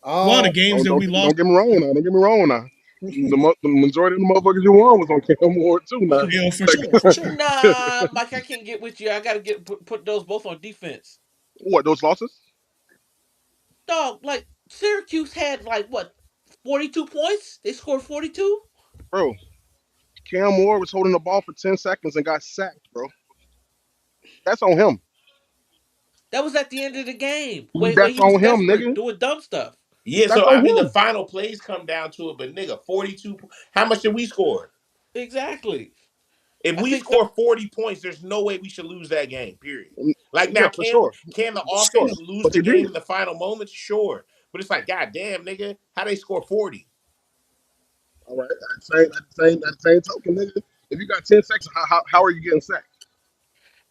well, the Uh, games Don't that don't we lost, don't get me wrong now. Don't get me wrong now. The majority of the motherfuckers you won was on Cam Ward too. Now, you know, for like, sure, for sure. Nah, Mike, I can't get with you. I gotta put those both on defense. what those losses, Dog, like Syracuse had like what 42 points? They scored 42? bro? Cam Ward was holding the ball for 10 seconds and got sacked, bro. That's on him. That was at the end of the game. Where That's he was on him, desperate, nigga. doing dumb stuff. Yeah, That's so on I mean the him. final plays come down to it, but nigga, 42. How much did we score? Exactly. If I we think so. score 40 points, there's no way we should lose that game. Period. Like now, Yeah, for sure, can the for sure. offense lose But the you game did. in the final moments? Sure. But it's like, god damn, nigga, how they score 40? All right. At the same token, nigga. If you got 10 seconds, how are you getting sacked?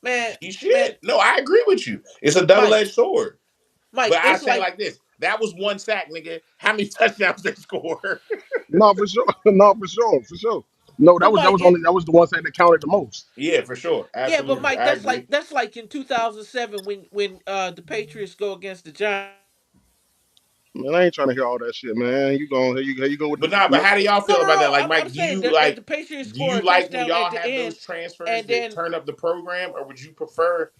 Man, You man, shit. No, I agree with you. It's a Mike, double-edged sword. But Mike, I it's say like like this: that was one sack, nigga. How many touchdowns they score? No, for sure. No, for sure, for sure. No, that but was that Mike, was only that was the one side that counted the most. Yeah, for sure. yeah, but Absolutely, Mike, I agree. that's like in 2007 when the Patriots go against the Giants. Man, I ain't trying to hear all that shit, man. Here you go with But the nah, but how do y'all No, feel no, about that? no. Like, I'm Mike, saying that the Patriots do score you a like when touchdown at y'all the have end, those transfers and that then turn up the program, or would you prefer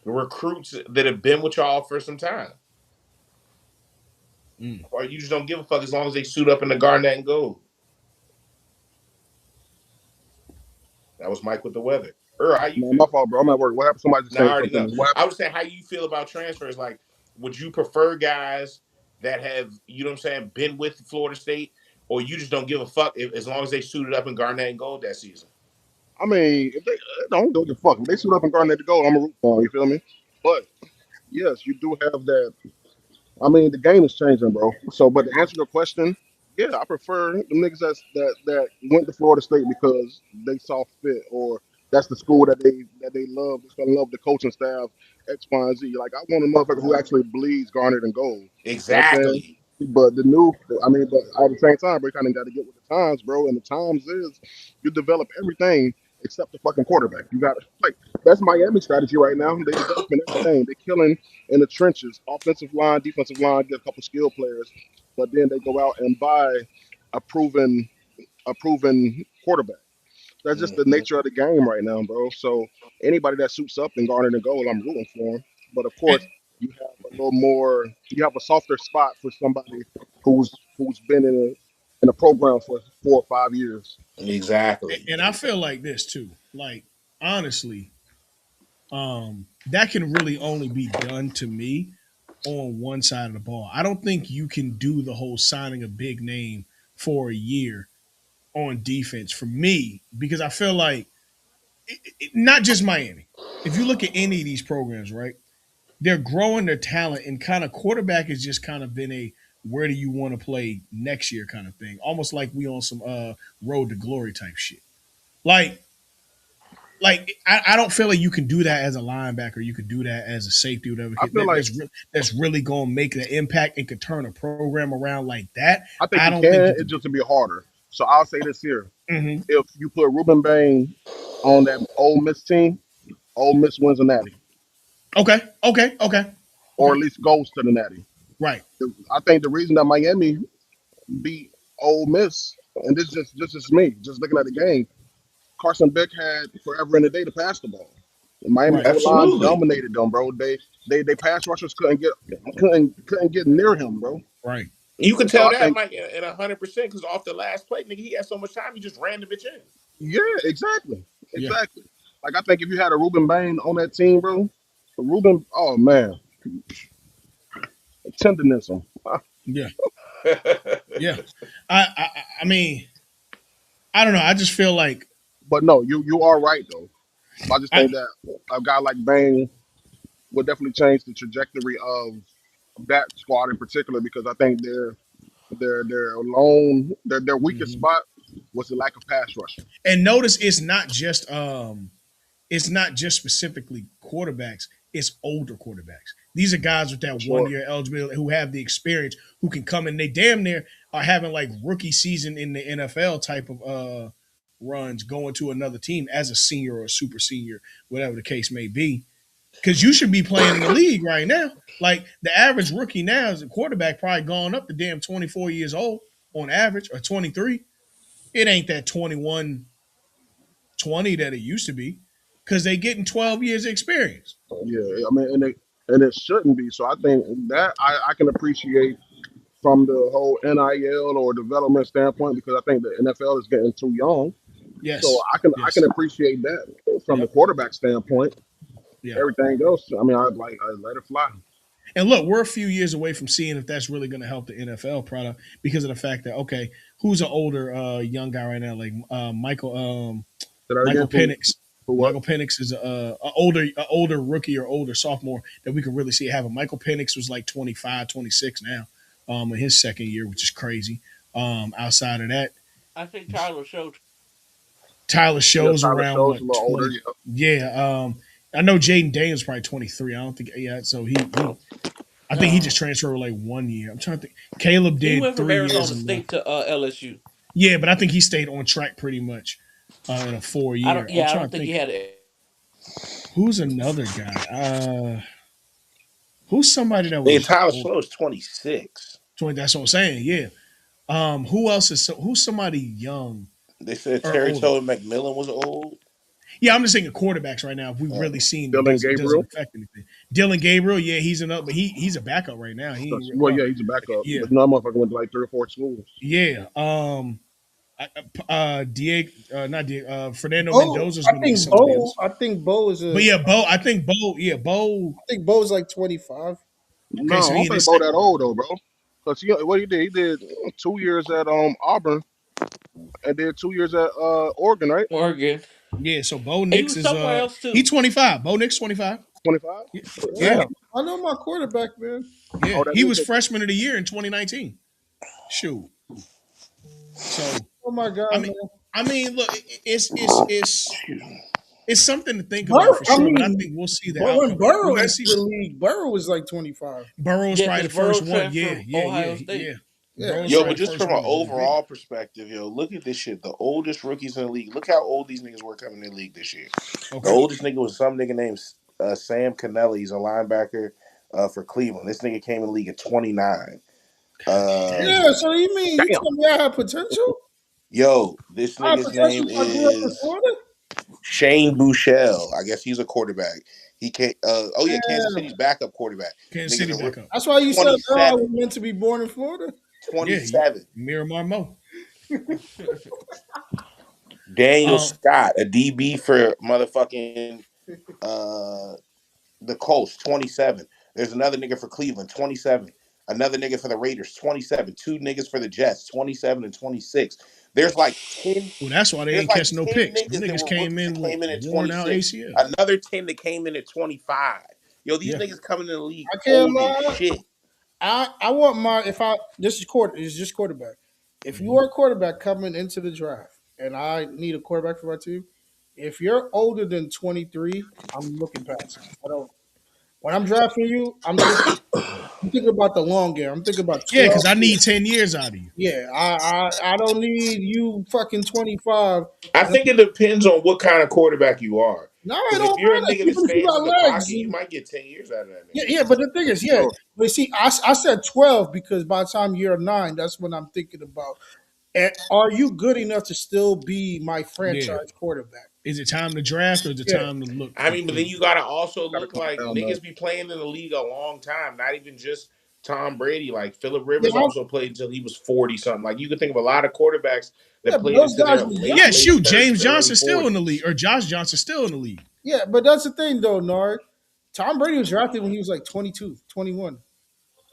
recruits that have been with y'all for some time? Mm. Or you just don't give a fuck as long as they suit up in the garnet and gold? That was Mike with the weather. How you man, my feel? fault, bro. I'm at work. What happened? Somebody just Now I saying already something. know. What I happened? was saying how you feel about transfers. Like, would you prefer guys that have, you know what I'm saying, been with Florida State, or you just don't give a fuck as long as they suited up in garnet and gold that season? I mean, if they don't give a fuck. If they suit up and garnet the goal, I'm a root for 'em, you feel me? But yes, you do have that. I mean, the game is changing, bro. So, but to answer your question, yeah, I prefer the niggas that went to Florida State because they saw fit, or that's the school that they love. They fell in love with the coaching staff, X, Y, and Z. Like I want a motherfucker who actually bleeds garnet and gold. You know what I'm saying? Exactly. But the new, I mean, but at the same time, bro, you kind of got to get with the times, bro. And the times is you develop everything except the fucking quarterback. You got to like that's Miami strategy right now. They developing everything. They killing in the trenches, offensive line, defensive line, get a couple skill players, but then they go out and buy a proven quarterback. That's just the Mhm. nature of the game right now, bro. So anybody that suits up and garnered a goal, I'm rooting for him. But of And, course, you have a little more, you have a softer spot for somebody who's been in a program for 4 or 5 years. Exactly. and I feel like this too. Like honestly, that can really only be done to me on one side of the ball. I don't think you can do the whole signing a big name for a year on defense for me because I feel like not just Miami. If you look at any of these programs, right, they're growing their talent and kind of quarterback has just kind of been a where do you want to play next year kind of thing, almost like we on some road to glory type shit. Like like I don't feel like you can do that as a linebacker. You could do that as a safety, whatever. I feel like That's really going to make an impact and could turn a program around like that. I think I you don't think can. you It's could do. just to be harder. So I'll say this here: Hmm. if you put Ruben Bain on that Ole Miss team, Ole Miss wins a natty, Okay, okay, okay, or okay. at least goes to the natty. Right. I think the reason that Miami beat Ole Miss, and this is just me, just looking at the game, Carson Beck had forever in the day to pass the ball. And Miami Right. O line Absolutely. dominated them, bro. They pass rushers couldn't get near him, bro. Right. You can And so tell I that, think, Mike, in 100% because off the last play, nigga, he had so much time, he just ran the bitch in. yeah, exactly, Yeah. exactly. Like I think if you had a Ruben Bain on that team, bro, Ruben, oh man, tenderness him. Yeah. Yeah. I mean, I don't know. I just feel like But no, you are right though. I just I think that a guy like Bain would definitely change the trajectory of that squad in particular because I think their weakest mhm. spot was the lack of pass rushing. And notice it's not just specifically quarterbacks, it's older quarterbacks. These are guys with For that one sure. year eligibility who have the experience, who can come in. They damn near are having like rookie season in the NFL type of runs going to another team as a senior or a super senior, whatever the case may be. Because you should be playing in the league right now. Like the average rookie now is a quarterback probably gone up to damn 24 years old on average or 23. It ain't that 21, 20 that it used to be because they getting 12 years of experience. Yeah, I mean, and it shouldn't be. So I think that I can appreciate from the whole NIL or development standpoint because I think the NFL is getting too young. So Yes. I can Yes. appreciate that from the Yep. quarterback standpoint. Yeah. Everything else, I mean, I let it fly. And look, we're a few years away from seeing if that's really going to help the NFL product because of the fact that okay, who's an older young guy right now like Did that Michael again Penix. for what? Michael Penix is a older rookie or older sophomore that we can really see having. Michael Penix was like 25, 26 now in his second year, which is crazy. Outside of that, I think Tyler showed. Tyler Yeah, shows Tyler around shows a what little older. 20. Yeah, Yeah, I know Jaden Daniels probably 23. I don't think yeah, so he I think he just transferred like 1 year. I'm trying to think. Caleb He did went from 3 years Arizona and left. State to LSU. Yeah, but I think he stayed on track pretty much in a 4 year. I'm I trying don't to think he think had it. who's another guy. Who's somebody that And was Tyler old? Slow is 26. 20, that's what I'm saying. Yeah. Who else is who's somebody young They said or Terry older? told McMillan was old. Yeah, I'm just thinking quarterbacks right now. If we've really seen it Dylan doesn't Gabriel. affect anything. Dylan Gabriel, yeah, he's another, but he's a backup right now. He ain't Well, well, yeah, he's a backup, yeah, but no motherfucker went to like 3 or 4 schools. yeah. Diego, not Diego, Fernando Bo, Mendoza is going to be somebody Bo, else. I think Bo is But a. yeah, Bo, I think Bo, yeah, Bo. I think Bo is like 25. Okay, No, so I he don't in think his Bo second that year. old though, bro. Cause what he did 2 years at Auburn and did 2 years at Oregon, right? Oregon. Yeah, so Bo And he Nix was is somewhere else he too. 25. Bo Nix 25. 25. Yeah, yeah, Damn, I know my quarterback, man. yeah. Oh, that He is was it. freshman of the year in 2019. Shoot. So Oh my I god, mean, man. look, it's something to think about Burrow, for I sure. But I mean, think we'll see the but when outcome. We're Burrow gonna entered see the league, Burrow was like 25. Burrow's Yeah, probably because the first Burrow one. transferred Yeah, from yeah, Ohio yeah, State. yeah. Yeah, Burrow's Yo, probably but the just first from one an to really get it. overall perspective, yo, look at this shit. The oldest rookies in the league. Look how old these niggas were coming in the league this year. The Okay. oldest nigga was some nigga named Sam Cannelli. He's a linebacker for Cleveland. This nigga came in the league at 29. yeah. Dang. So you mean you Damn. tell me I have potential? Yo, this I have nigga's potential name if I grew up in is Florida. Shane Buechele. I guess he's a quarterback. He can't. Oh yeah, Kansas Damn. City's backup quarterback. Kansas Niggas City are back up. That's why you said I 27. was meant to be born in Florida. Yeah, 27. Miramar Mo. Daniel Um, Scott, a DB for motherfucking uh the Colts, 27. There's another nigga for Cleveland, 27. Another nigga for the Raiders, 27. Two niggas for the Jets, 27 and 26. There's like 10, well, that's why they there's ain't like catch no 10 picks. Them niggas that niggas were came rookies that in with came in at worn out 26. ACL. Another 10 that came in at 25. Yo, these Yeah. niggas coming in the league I can't old as lie. shit. I want my if I this is quarter it's just quarterback. If you Mhm. are a quarterback coming into the draft and I need a quarterback for my team, If you're older than 23, I'm looking past you. I don't. When I'm drafting you, I'm thinking about the long game. I'm thinking about Yeah, because 12 I years. need 10 years out of you. Yeah, I don't need you fucking 25. I And think it depends on what kind of quarterback you are. no, it Because if don't you're a matter. nigga that Even if you stands got in the legs. pocket, you might get 10 years out of that Yeah, nigga. yeah, but the thing is, yeah. Sure. But see, I said 12 because by the time you're 9, that's what I'm thinking about. And are you good enough to still be my Yeah. franchise quarterback? Is it time to draft or is it Yeah. time to look I for mean, but then to you gotta also Gotta look calm like down though. niggas be playing in the league a long time, not even just Tom Brady. Like Philip Yeah, Rivers also played until he was 40 something. Like you could think of a lot of quarterbaks yeah, that but played those into guys their were late, Yeah, young. late shoot, 30s, James early Johnson's still in the 40s. league, or Josh Johnson's still in the league. Yeah, but that's the thing, though, Nard. Tom Brady was drafted when he was like 22, 21.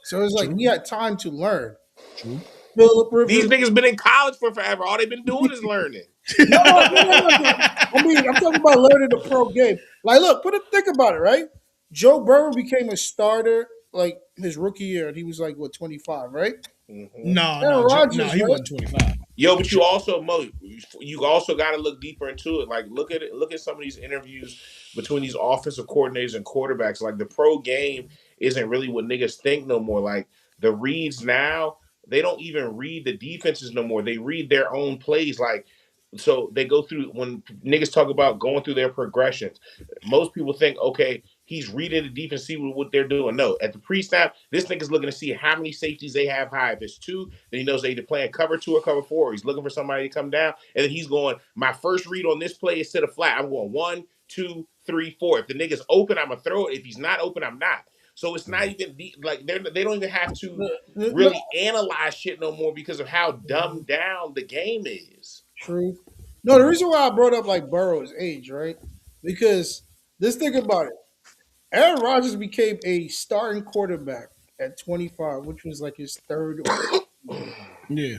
So it's like True, he had time to learn. true. Philip These Rivers. niggas been in college for forever. All they've been doing is learning. No, no. I mean, I'm talking about learning the pro game. Like, look, think about it, right? Joe Burrow became a starter like his rookie year, and he was like what 25, right? Hmm. No, Aaron no, no, Rodgers, he right? wasn't 25. Yo, but you also you also got to look deeper into it. Like look at it, look at some of these interviews between these offensive coordinators and quarterbacks. Like the pro game isn't really what niggas think no more. Like the reads now, they don't even read the defenses no more. They read their own plays. Like so they go through when niggas talk about going through their progressions. Most people think, okay, he's reading the defense, see what they're doing. No, at the pre-snap, this nigga's looking to see how many safeties they have high. If it's two, then he knows they either playing cover two or cover four. He's looking for somebody to come down, and then he's going. My first read on this play is to the flat. I'm going one, two, three, four. If the nigga's open, I'm gonna throw it. If he's not open, I'm not. So it's not even like they don't even have to No, really analyze shit no more because of how dumbed down the game is. true. No, the reason why I brought up like Burrow's age, right? Because let's think about it. Aaron Rodgers became a starting quarterback at 25, which was like his third or fourth year. Yeah.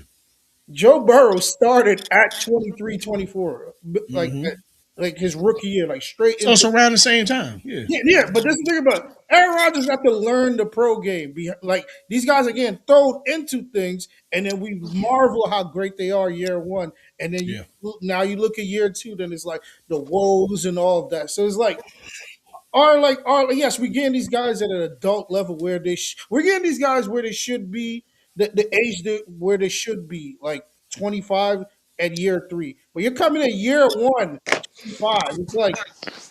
Joe Burrow started at 23, 24, like Mm-hmm. like his rookie year, like straight So it's into. around the same time. Yeah. Yeah, yeah, but this is the thing about it. Aaron Rodgers got to learn the pro game. Like these guys again thrown into things, and then we marvel how great they are year one, and then Yeah. now you look at year two, then it's like the woes and all of that. So it's like are yes, we're getting these guys at an adult level where we're getting these guys where they should be the age where they should be like 25 at year three. But you're coming at year one at 25. It's like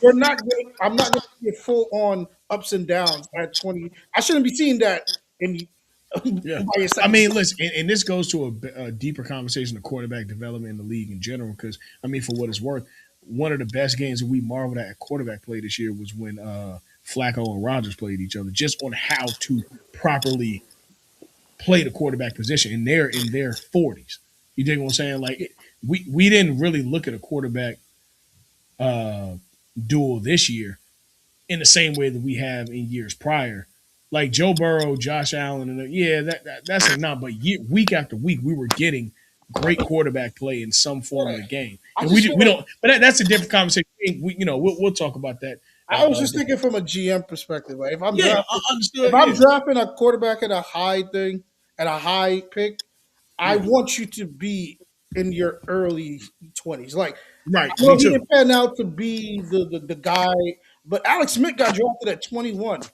you're not going. I'm not going to get full on ups and downs at 20. I shouldn't be seeing that in Yeah. by your I second. mean, listen, and this goes to a deeper conversation of quarterback development in the league in general. Because, I mean, for what it's worth, one of the best games that we marveled at quarterback play this year was when Flacco and Rogers played each other, just on how to properly play the quarterback position. And they're in their 40s. You dig what I'm saying? Like, we didn't really look at a quarterback uh, duel this year in the same way that we have in years prior. Like Joe Burrow, Josh Allen, and yeah, that's enough. But week after week, we were getting great quarterback play in some form of the game, I and just feel we like don't. But that's a different conversation. We'll talk about that. I was just thinking Different. from a GM perspective. Like Yeah, if understood. I'm Yeah, drafting a quarterback at a high pick, I yeah, want you to be in your early 20s. Like right. I Me know he too. didn't pan out to be the guy, but Alex Smith got drafted at 21.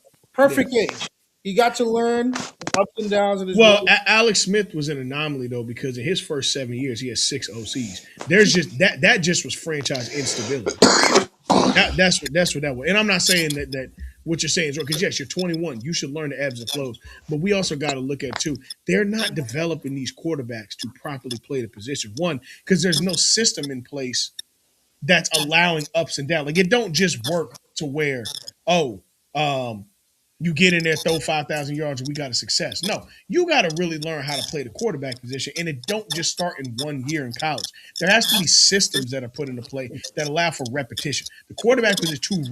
Yeah. Perfect age. He got to learn the ups and downs of his Well, role. Alex Smith was an anomaly though because in his first 7 years, he had 6 OCs. There's just that just was franchise instability. That's what that was. And I'm not saying that what you're saying is wrong because yes, you're 21. You should learn the ebbs and flows. But we also got to look at too. They're not developing these quarterbacks to properly play the position. One, because there's no system in place that's allowing ups and downs. Like it don't just work to where oh um you get in there, throw 5,000 yards, and we got a success. No, you got to really learn how to play the quarterback position, and it don't just start in 1 year in college. There has to be systems that are put into play that allow for repetition. The quarterback position to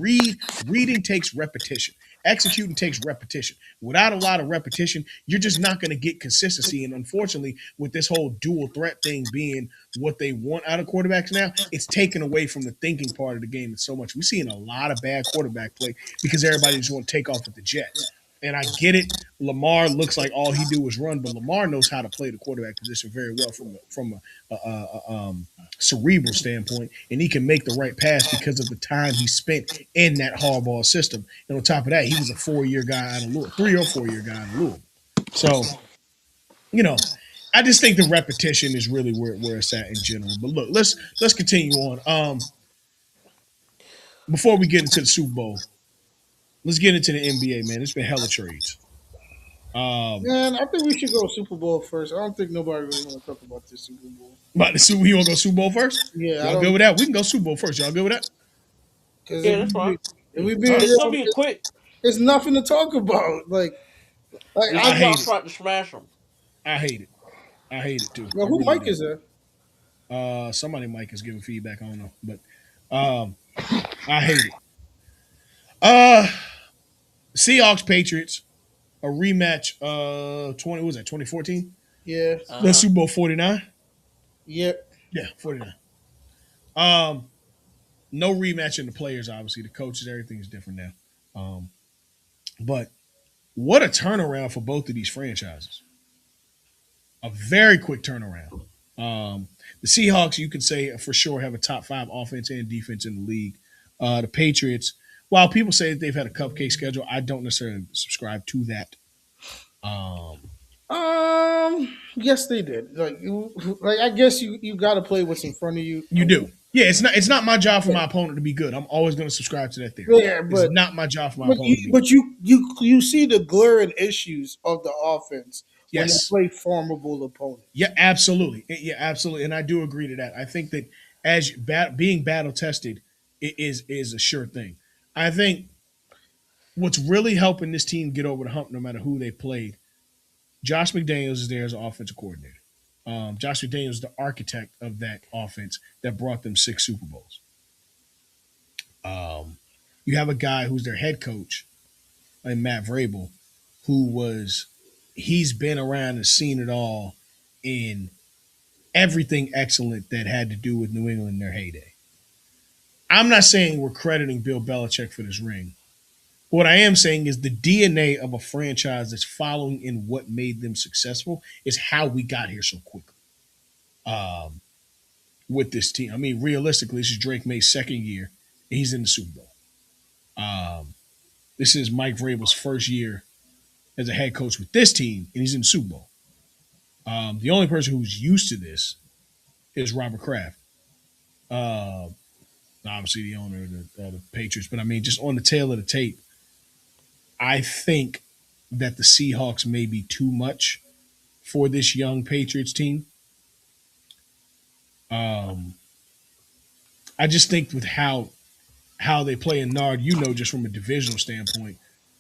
reading takes repetition. Executing takes repetition. Without a lot of repetition, you're just not going to get consistency. And unfortunately, with this whole dual threat thing being what they want out of quarterbacks now, it's taken away from the thinking part of the game so much. We're seeing a lot of bad quarterback play because everybody just want to take off with the Jets. And I get it. Lamar looks like all he do is run, but Lamar knows how to play the quarterback position very well from a cerebral standpoint, and he can make the right pass because of the time he spent in that hardball system. And on top of that, he was a 4 year guy out of Louisville, 3 or 4 year guy out of Louisville. So you know, I just think the repetition is really where it's at in general. But look, let's continue on. Before we get into the Super Bowl, let's get into the NBA, man. It's been hella trades. Um, Man, I think we should go Super Bowl first. I don't think nobody really want to talk about this Super Bowl. but the Super, you want to go Super Bowl first? Yeah, I Y'all good don't with that? We can go Super Bowl first. Y'all good with that? because Yeah, that's fine. if we All being right. It's gonna real, be a quick. it's nothing to talk about. Like The I I hate Seahawks it. about to smash them. I hate it. I hate it too. Well, I who really Mike do. is that? Somebody Mike is giving feedback. I don't know, but I hate it. Uh, Seahawks Patriots a rematch. 20 what was that 2014? Yeah, Uh That's huh. Super Bowl 49. yeah. Yeah, 49. Um, no rematch in the players, obviously. The coaches, everything's different now. But what a turnaround for both of these franchises. A very quick turnaround. The Seahawks, you can say for sure, have a top five offense and defense in the league. The Patriots, while people say that they've had a cupcake schedule, I don't necessarily subscribe to that. Um, Yes, they did. Like I guess you got to play what's in front of you. you do. Yeah, it's not my job for my opponent to be good. I'm always going to subscribe to that theory. Yeah, It's but not my job for my but opponent to you be good. but you see the glaring issues of the offense when they Yes. play formidable opponents. Yeah, absolutely. Yeah, absolutely. And I do agree to that. I think that being battle tested is a sure thing. I think what's really helping this team get over the hump, no matter who they played, Josh McDaniels is there as an offensive coordinator. Josh McDaniels is the architect of that offense that brought them 6 Super Bowls. Um, you have a guy who's their head coach, like Matt Vrabel, who was he's been around and seen it all in everything excellent that had to do with New England in their heyday. I'm not saying we're crediting Bill Belichick for this ring. What I am saying is the DNA of a franchise that's following in what made them successful is how we got here so quickly um, with this team. I mean, realistically, this is Drake May's second year. And he's in the Super Bowl. This is Mike Vrabel's first year as a head coach with this team, and he's in the Super Bowl. The only person who's used to this is Robert Kraft. Uh, Obviously, the owner of the Patriots. But I mean, just on the tail of the tape, I think that the Seahawks may be too much for this young Patriots team. Um, I just think with how they play in Nard, just from a divisional standpoint,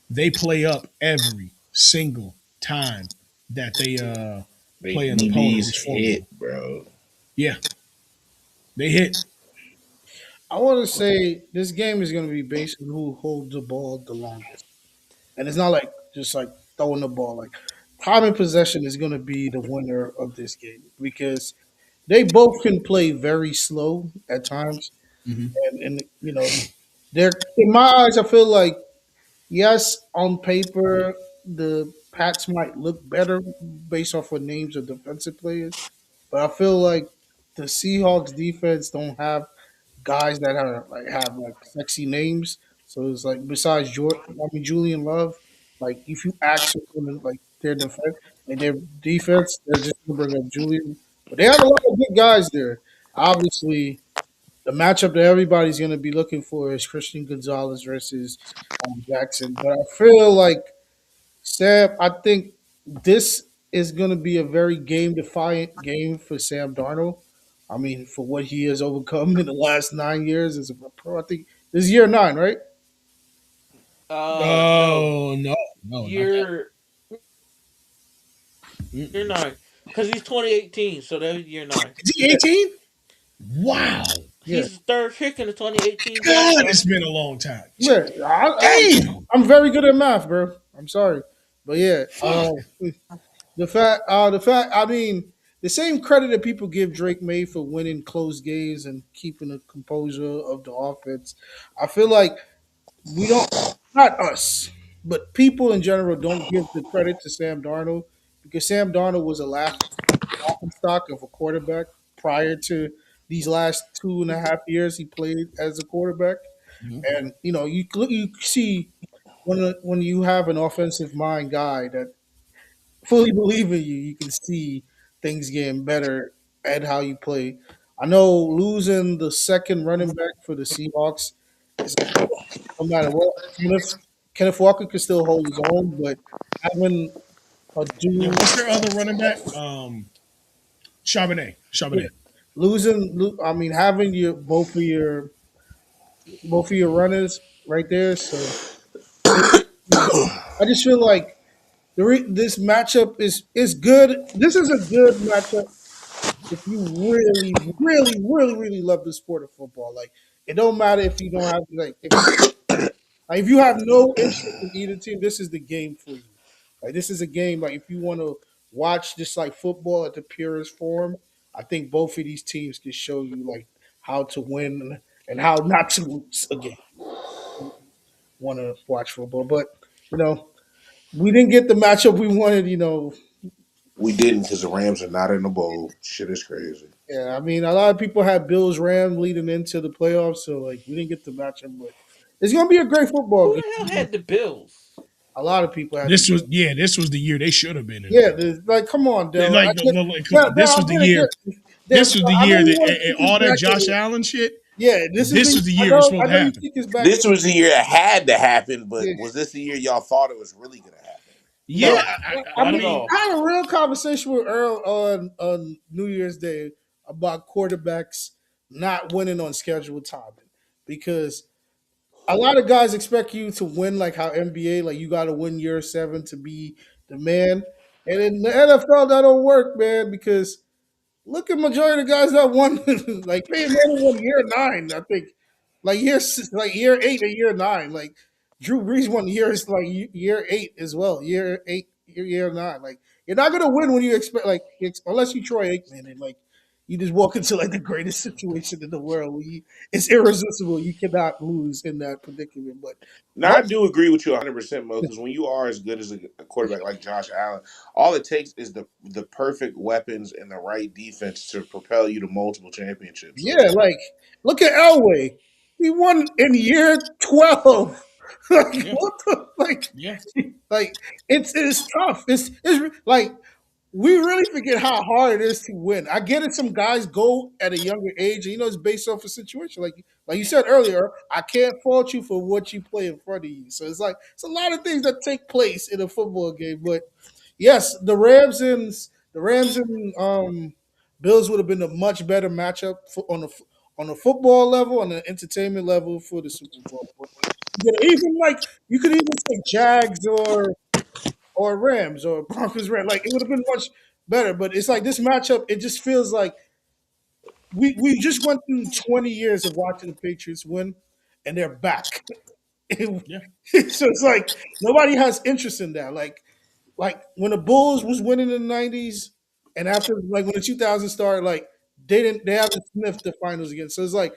they play up every single time that they They play an opponent who's DBs formidable. hit, bro. Yeah, they hit. I want to say this game is going to be based on who holds the ball the longest, and it's not like just like throwing the ball. Like time and possession is going to be the winner of this game because they both can play very slow at times, Mhm. and they're in my eyes. I feel like yes, on paper the Pats might look better based off of names of defensive players, but I feel like the Seahawks defense don't have guys that are like have like sexy names. So it's like besides Julian Love, like if you ask someone like their defense, they're just gonna bring up Julian. But they have a lot of good guys there. Obviously, the matchup that everybody's gonna be looking for is Christian Gonzalez versus Jackson. But I feel like Sam, I think this is going to be a very game defiant game for Sam Darnold. I mean, for what he has overcome in the last 9 years as a pro, I think this is year 9, right? No, Oh no, not that. year year Mm-mm. 9, because he's 2018, so that's year 9. Is he 18? Wow. Yeah, He's the third pick in the 2018 draft, God, bro. it's been a long time. yeah. Damn. I'm very good at math, bro. I'm sorry, but yeah, Fuck. I mean, the same credit that people give Drake May for winning close games and keeping the composure of the offense. I feel like we don't, not us. but people in general don't give the credit to Sam Darnold because Sam Darnold was a laughing stock of a quarterback prior to these last 2.5 years he played as a quarterback. Mhm. And you see when you have an offensive mind guy that fully believe in you, you can see things getting better at how you play. I know losing the second running back for the Seahawks is no matter what. Kenneth Walker could still hold his own, but having a Yeah, dude what's their other running back? Charbonnet. yeah, Charbonnet. I mean, having both of your runners right there. So you know, I just feel like this matchup is good. This is a good matchup if you really, really, really, really love the sport of football. Like it don't matter if you don't have like if you have no interest in either team, this is the game for you. Like this is a game like if you want to watch just like football at the purest form, I think both of these teams can show you like how to win and how not to lose a game. Want to watch football, but you know we didn't get the matchup we wanted. We didn't because the Rams are not in the bowl. Shit is crazy. Yeah, I mean, a lot of people had Bills Rams leading into the playoffs, so like we didn't get the matchup, but it's gonna be a great football Who game. the hell had the Bills? A lot of people had the This was Bills. this was the year they should have been in the Yeah, playoff. like come on, Dell. Like, come on, this I'll was the get it. year. Dell, This was the I know year you that want to kick his all that back Josh in. Allen shit. Yeah, this is This the. was the year it was supposed I to know you happen. kick his back This in. was the year it had to happen, but Yeah. was this the year y'all thought it was really gonna happen? Yeah, No, No, I I mean, mean, no. I had a real conversation with Earl on New Year's Day about quarterbacks not winning on scheduled timing because a lot of guys expect you to win like how NBA, like you got to win year seven to be the man. And in the NFL, that don't work, man, because look at majority of the guys that won, like Peyton Manning won year nine, I think, like year eight or year nine. Like Drew Brees won years like year eight as well, year eight, year nine. Like you're not gonna win when you expect unless you Troy Aikman and like you just walk into like the greatest situation in the world. Where it's irresistible. You cannot lose in that predicament. But Now I most, do agree with you 100%, Mo. Because when you are as good as a quarterback like Josh Allen, all it takes is the perfect weapons and the right defense to propel you to multiple championships. So yeah, like look at Elway. He won in year 12. Like yeah, what the yeah, like it's tough. It's like we really forget how hard it is to win. I get it. Some guys go at a younger age, and it's based off a situation. Like you said earlier, I can't fault you for what you play in front of you. So it's like it's a lot of things that take place in a football game. But yes, the Rams and Bills would have been a much better matchup on the football level, on the entertainment level for the Super Bowl. But you could even say Jags or Rams or Broncos Rams. Like it would have been much better. But it's like this matchup. It just feels like we just went through 20 years of watching the Patriots win, and they're back. so yeah, it's like nobody has interest in that. Like when the Bulls was winning in the '90s, and after like when the 2000s started, like they haven't sniffed the finals again. So it's like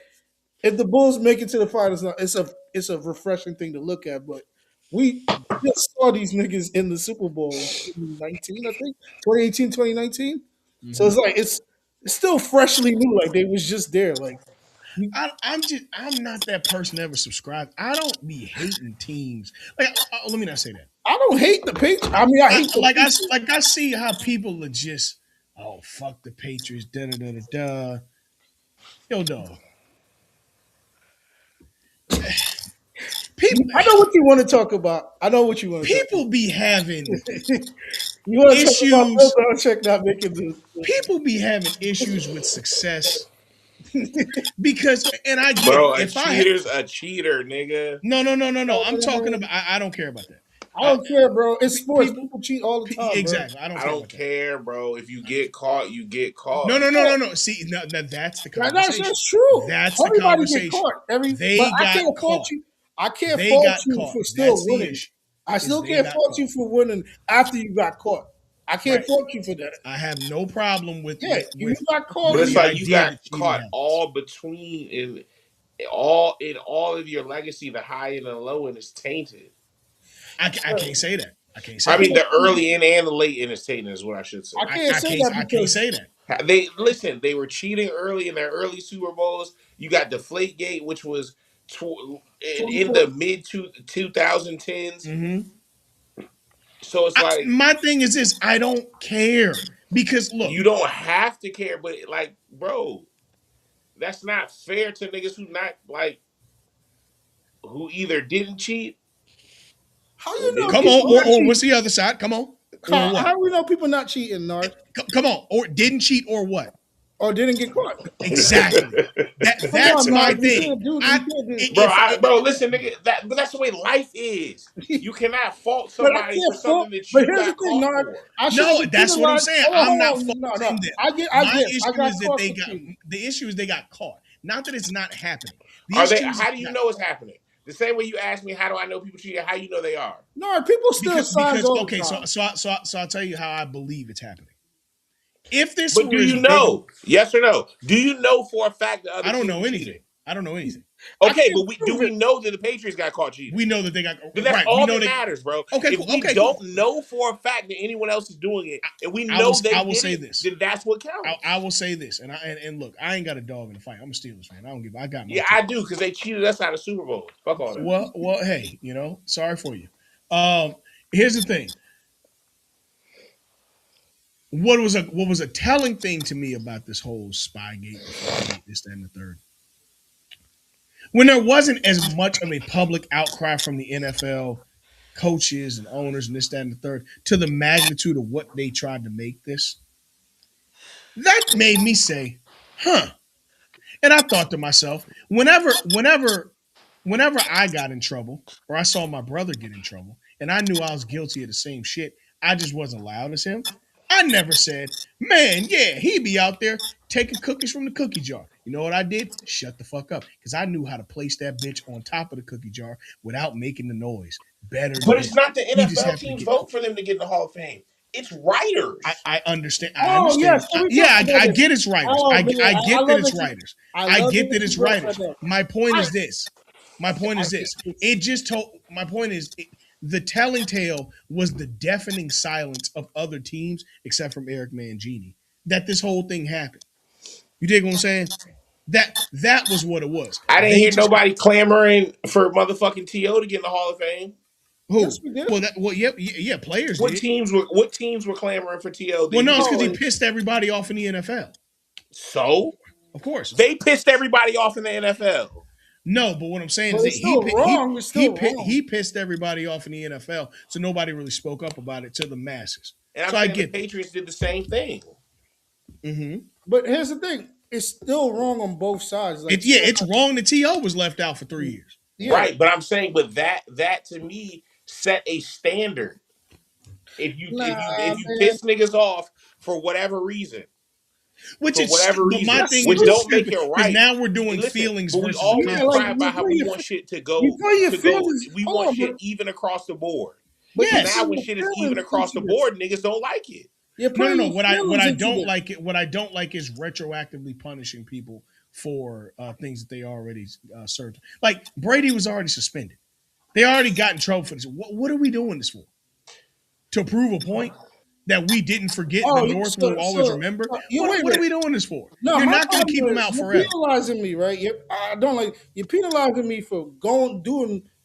if the Bulls make it to the finals now, it's a refreshing thing to look at. But we just saw these niggas in the Super Bowl in 2019, I think 2018, 2019. So hmm it's like it's still freshly new. Like they was just there. Like I'm not that person that ever subscribed. I don't be hating teams. Like, let me not say that. I don't hate the Patriots. I mean, I hate the Patriots. I see how people are just fuck the Patriots. Da da da da da. Yo, dog. People I know what you want to talk about. I know what you want to talk people be having about. You want to talk about Bill issues. Belichick not making People be having issues with success because, and I get it. bro, a If cheater's a cheater, nigga. no. I'm talking the. about. I don't care about that. I I, don't care, bro. It's sports. people, People cheat all the time, bro. exactly. I don't I care don't about that. care, bro. If you get caught, you get No, caught. no, no, no, no. See, now that's the conversation. That's true. That's the Everybody get conversation. caught. But They I got can't fault caught. you. I can't They fault got you caught. for still That's the winning. issue. I Is still they can't got fault caught. you for winning after you got caught. I can't Right. fault you for that. I have no problem Yeah, you got But caught. it's the like you idea got that cheating caught happens. all between in all of your legacy, the high and the low, and it's tainted. I can't say that. I can't I say mean, that. the early and the late in is Tatum is what I should say. I can't say that I can't because say that. They listen. They were cheating early in their early Super Bowls. You got Deflategate, which was in 24. the mid 2010s. Hmm. So it's like My thing is this: I don't care because look, you don't have to care, but like, bro, that's not fair to niggas who not like who either didn't cheat How or you know didn't come get people on, not caught. or what's cheating? the other side? Come on, or How what? do we know people not cheating, Nard, Come on, or didn't cheat, or what? or didn't get caught? Exactly. Come That's on, my Nard. You thing. can't do. I You can't do. if Bro, listen, nigga. But that's the way life is. You cannot fault But I somebody for can't fault. something that But you here's the got thing, caught Nard. for. I shouldn't no, get that's what I'm penalized. saying. I'm Hold not on. No, faulting no. them. I My get. I issue got is that caught they for got cheating. the issue is they got caught. Not that it's not happening. The Are they? issue is that How do they you got know it's caught. happening? The same way you ask me, how do I know people cheating? How you know they are? Nard, people steal signs Because all the okay, time. so I'll tell you how I believe it's happening. If this But do were as you big of know? Yes or no? Do you know for a fact that other I don't teams know are cheating? anything. I don't know anything. I Okay, can't but do prove we it. know that the Patriots got caught cheating? We know that they got Then that's right. We all know that they matters, bro. okay, If cool. we Okay, cool. don't know for a fact that anyone else is doing it, and we know they I will did say it, this. then that's what I counts. will say this, and look, I ain't got a dog in the fight. I'm a Steelers fan. I don't give. I got my Yeah, team. I do because they cheated us out of Super Bowls. Fuck all that. Hey, sorry for you. Um, Here's the thing. What was a telling thing to me about this whole Spygate, Deflategate, this, that, and the third. When there wasn't as much of a public outcry from the NFL coaches and owners and this, that, and the third to the magnitude of what they tried to make this, that made me say, huh. And I thought to myself, whenever I got in trouble or I saw my brother get in trouble and I knew I was guilty of the same shit, I just wasn't loud as him. I never said, man, yeah, he be out there taking cookies from the cookie jar. You know what I did? Shut the fuck up. Because I knew how to place that bitch on top of the cookie jar without making the noise better than But him. it's not the He just NFL happened to teams get vote cookies. for them to get in the Hall of Fame. It's writers. I understand. I Oh yes, understand. can we talk about I this? get it's writers. Oh man, I I get that love it's that. writers. I I love get that that you it's broke that writers. down. My point I, is this. My point is this. it's, It just told. My point is the telling tale was the deafening silence of other teams, except from Eric Mangini, that this whole thing happened. You dig what I'm saying? That was what it was. I didn't They hear just nobody clamoring for motherfucking To to get in the Hall of Fame. yes, who? we did. Yeah, players did. What teams were clamoring for To Well, that no, he it's didn't because he Oh, get? pissed everybody off in the NFL. So Of course. they pissed everybody off in the NFL. No, but what I'm saying but is that it's still wrong. It's still wrong. he pissed everybody off in the NFL, so nobody really spoke up about it to the masses. And I'm So I saying the get that. Patriots did the same thing. Mm-hmm. But here's the thing: it's still wrong on both sides. Like, It's wrong that To was left out for 3 years, yeah, Right, but I'm saying, but that to me set a standard. nah, If you man, piss niggas off for whatever reason, which for is. whatever But my reason, that's thing is which it's stupid. don't make stupid it because right. now we're doing Listen, feelings but we versus always Yeah, like cry accomplishments. about how before we your want shit before your to go. feelings. We Hold want on, shit even across the board. but So you're now Yes. putting when your shit is even feelings across into the this. board, niggas don't like it. You're No, no, putting no. your What feelings I into don't this. like it. What I don't like is retroactively punishing people for things that they already served. Like Brady was already suspended. They already got in trouble for this. What are we doing this for? To prove a point that we didn't forget, the Oh, North will always remember. you wait a What are minute. we doing this for? No, You're my not going to keep problem them is out you're forever. penalizing me, right? I don't like you're penalizing me for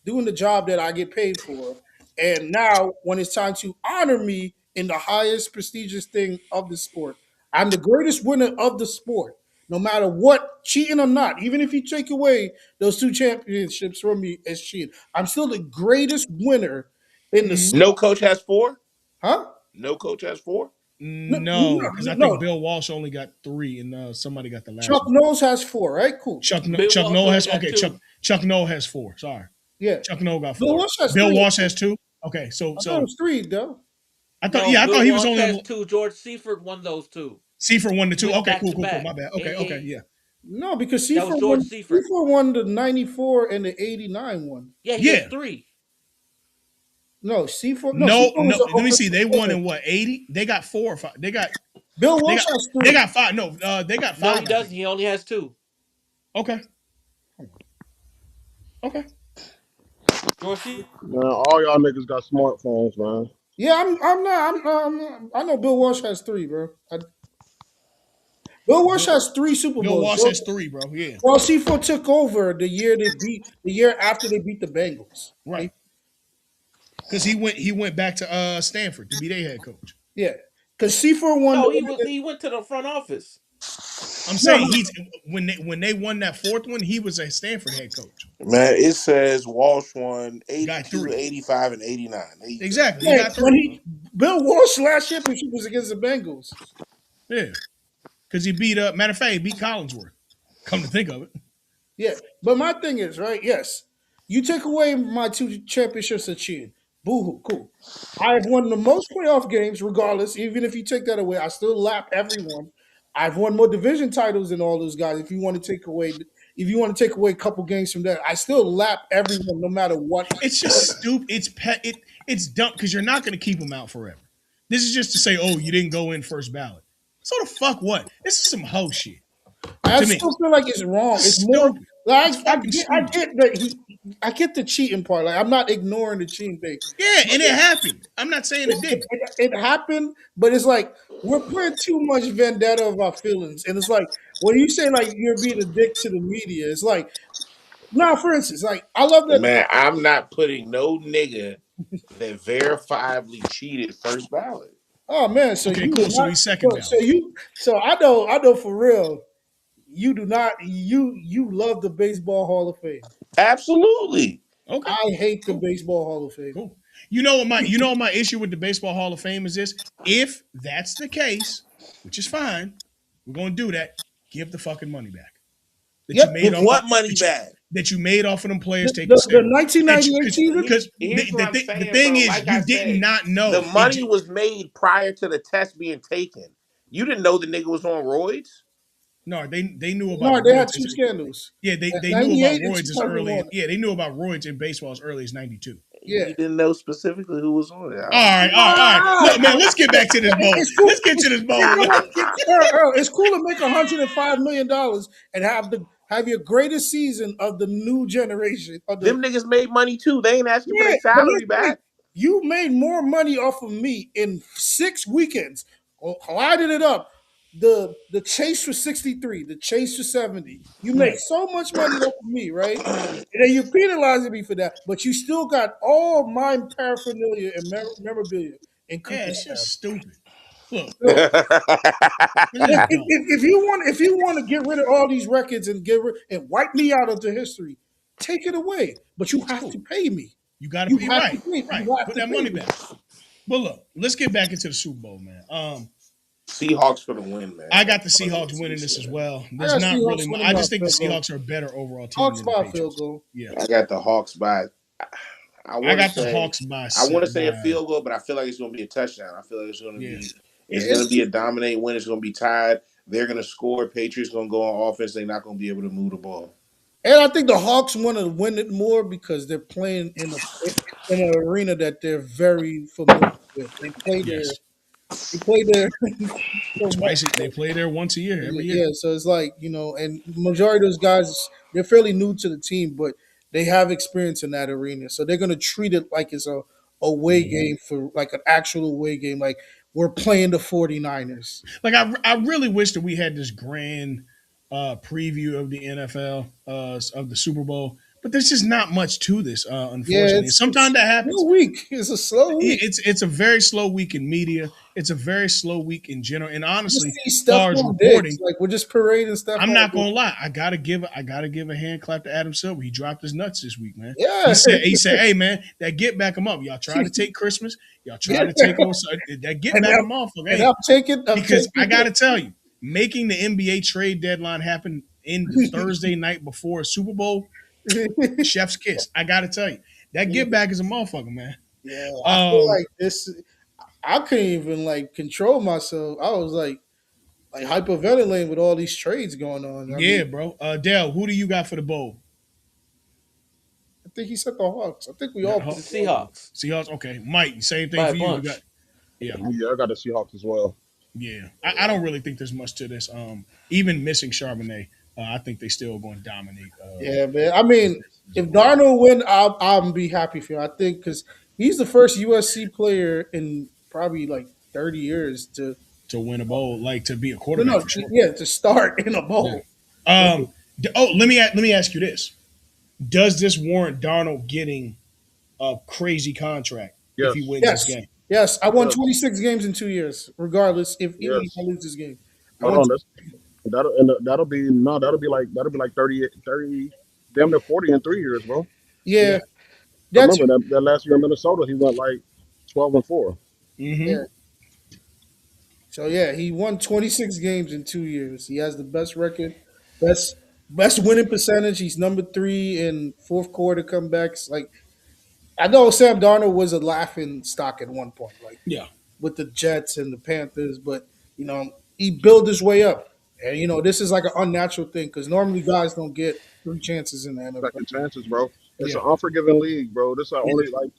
doing the job that I get paid for, and now when it's time to honor me in the highest prestigious thing of the sport, I'm the greatest winner of the sport. No matter what, cheating or not, even if you take away those two championships from me as cheating, I'm still the greatest winner in the Hmm. No sport. coach has four. Huh? No coach has four. No, No, no, because I think no. Bill Walsh only got 3, and somebody got the last Chuck one. Knowles has four, right? Cool. Bill Chuck Walsh Noll only has got okay. two. Chuck Noll has 4. Sorry, Yeah. Chuck Noll got Bill 4. Walsh has Bill three. Walsh has 2. Okay, I thought it was three, though. No, I Bill thought he was Walsh only has on two. George Seifert won those two. C for 1 to He 2. went Okay, back cool, to cool, cool. back. My bad. Yeah, Okay, okay, yeah. yeah. No, because That was George Seifert. C4 won the 94 and the 89 one. Yeah, he has Yeah. three. No, C4 no, No, C4 was no. the Let me see. offensive They won player. in what 80? They got 4 or 5. Bill They Walsh got has they three. got 5. No, they got No, 5. he I doesn't. think. He only has two. Okay. Okay. Dorsey? Man, all y'all niggas got smartphones, man. Yeah, I'm not. I know Bill Walsh has three, bro. Bill Walsh Bill, has three Super Bill Bowls. Walsh has three, bro. Yeah, Well, C4 took over the year after they beat the Bengals. right. Because he went back to Stanford to be their head coach. Yeah, because C4 won. No, he went to the front office. I'm No, saying he's when they won that fourth one, he was a Stanford head coach. Man, it says Walsh won Got 82, three. 85, and 89. There you go. Exactly. He yeah, got when three. Bill Walsh last championship was against the Bengals. Yeah. Because he beat up, matter of fact, he beat Collinsworth. Come to think of it. Yeah, but my thing is right. Yes, you take away my two championships of cheating. Boo hoo, cool. I've won the most playoff games, regardless. Even if you take that away, I still lap everyone. I've won more division titles than all those guys. If you want to take away a couple games from that, I still lap everyone, no matter what. It's just stupid. It's dumb because you're not going to keep him out forever. This is just to say, oh, you didn't go in first ballot. So the fuck what? This is some hoe shit I to me. still feel like it's wrong. It's more Stupid. like It's fucking I stupid. get that I get the cheating part. Like I'm not ignoring the cheating thing. Yeah, and it happened. I'm not saying it didn't. It happened, but it's like we're putting too much vendetta of our feelings, and it's like when you say like you're being a dick to the media, it's like now, for instance, like I love that. Man, I'm not putting no nigga that verifiably cheated first ballot. Oh man, so Okay, you cool. do So not. he's second So ballot. you. So I know for real. You do not. You love the Baseball Hall of Fame. Absolutely. Okay, I hate the cool. Baseball Hall of Fame. Cool. You know what my issue with the Baseball Hall of Fame is this? If that's the case, which is fine, we're gonna do that. Give the fucking money back that you Yep. made Give off of what money that you back? that you made off of them players taking The steroids. That 1998 season. Here's what I'm the saying, thing bro. is Like I you did said, not the know it. money was made prior to the test being taken. You didn't know the nigga was on roids. No, they knew about No, they had roids. two scandals. Yeah, they knew about 98 and roids as early. 2001. Yeah, they knew about roids in baseball as early as '92. Yeah. You didn't know specifically who was on it. I All don't right, know. all right, all right. Look, man, let's get back to this bowl. It's cool. Let's get to this You bowl, know man. what? Earl, it's cool to make $105 million and have your greatest season of the new generation of the. Them niggas made money too. They ain't asking for Yeah, their but salary here's the thing. back. You made more money off of me in 6 weekends. Well, I did it up. The chase was 63, the chase was 70. You made Right. so much money off of me, right? And then you penalizing me for that, but you still got all my paraphernalia and memorabilia in Yeah, it's Cooperstown. just stupid. Look, So this is dumb. if you want to get rid of all these records and and wipe me out of the history, take it away. But you It's have cool. to pay me. You got to You pay have to right, pay. right. You have Put to that pay money me. back. But look, let's get back into the Super Bowl, man. Seahawks for the win, man. I got the That's all there Seahawks is to be winning this as said. well. I There's got not Seahawks really. winning I by just think the field goal. Seahawks are a better overall team Hawks than the by field Patriots. goal. Yeah, I got the Hawks by. I I want to got the say. Hawks by I want to say a by. field goal, but I feel like it's going to be a touchdown. I feel like it's going to Yeah, be. It's going to It's be a dominate win. It's going to be tied. They're going to score. Patriots going to go on offense. They're not going to be able to move the ball. and I think the Hawks want to win it more because they're playing in an arena that they're very familiar with. yes. They play there so Twice much. they play there once a year, every year. Yeah, so it's like and majority of those guys they're fairly new to the team, but they have experience in that arena, so they're gonna treat it like it's a away game for like an actual away game, like we're playing the 49ers. Like I really wish that we had this grand preview of the NFL of the Super Bowl, but there's just not much to this, Yeah, unfortunately. And sometimes that it's happens. slow week. It's a slow week. It's a very slow week in media. It's a very slow week in general. And Just honestly, see as far as Stephon Diggs, reporting, like we're just parading I'm Stephon not Diggs. gonna lie. I gotta give a hand clap to Adam Silver. He dropped his nuts this week, man. Yeah, He said, hey man, that get back him up. Y'all try to take Christmas. Y'all try yeah. to take over. That get And back I'm, him motherfucker. and Hey, I'm because I taking gotta tell you, making the NBA trade deadline happen in the Thursday night before a Super Bowl, it. chef's kiss. I gotta tell you, that get back is a motherfucker, man. Yeah, I feel Um, like this. I couldn't even like control myself. I was like hyperventilating with all these trades going on. I mean, yeah, bro. Dale, who do you got for the bowl? I think he said the Hawks. I think we You got all the put The Hawks. the Hawks. Seahawks Seahawks. Okay, Mike. Same thing by a for you. You got bunch. yeah, Yeah, I got the Seahawks as well. yeah. I don't really think there's much to this. Even missing Charbonnet, I think they still going to dominate. Yeah, man. I This mean, season. if Darnold win, I'll be happy for him. I think because he's the first USC player in probably like 30 years to To win a bowl, like to be a no quarterback no for sure. yeah to start in a Yeah. bowl. Let me ask you this: does this warrant Darnold getting a crazy contract if he Yes, wins this Yes, game? yes. I won yes, 26 games in 2 years, regardless if even if I yes. lose this game. I Hold won. on, that'll be no, that'll be like 30, 30, damn near 40 in 3 years, bro. Yeah, Yeah. I that's remember that last year in Minnesota, he went like 12-4. Mm-hmm. yeah. So yeah, he won 26 games in 2 years. He has the best record, best winning percentage. He's number three in fourth quarter comebacks. Like I know Sam Darnold was a laughing stock at one point, like Yeah. with the Jets and the Panthers, but he built his way up. And this is like an unnatural thing because normally guys don't get three chances in the NFL. Second chances, bro. It's Yeah. an unforgiving league, bro. This is our only like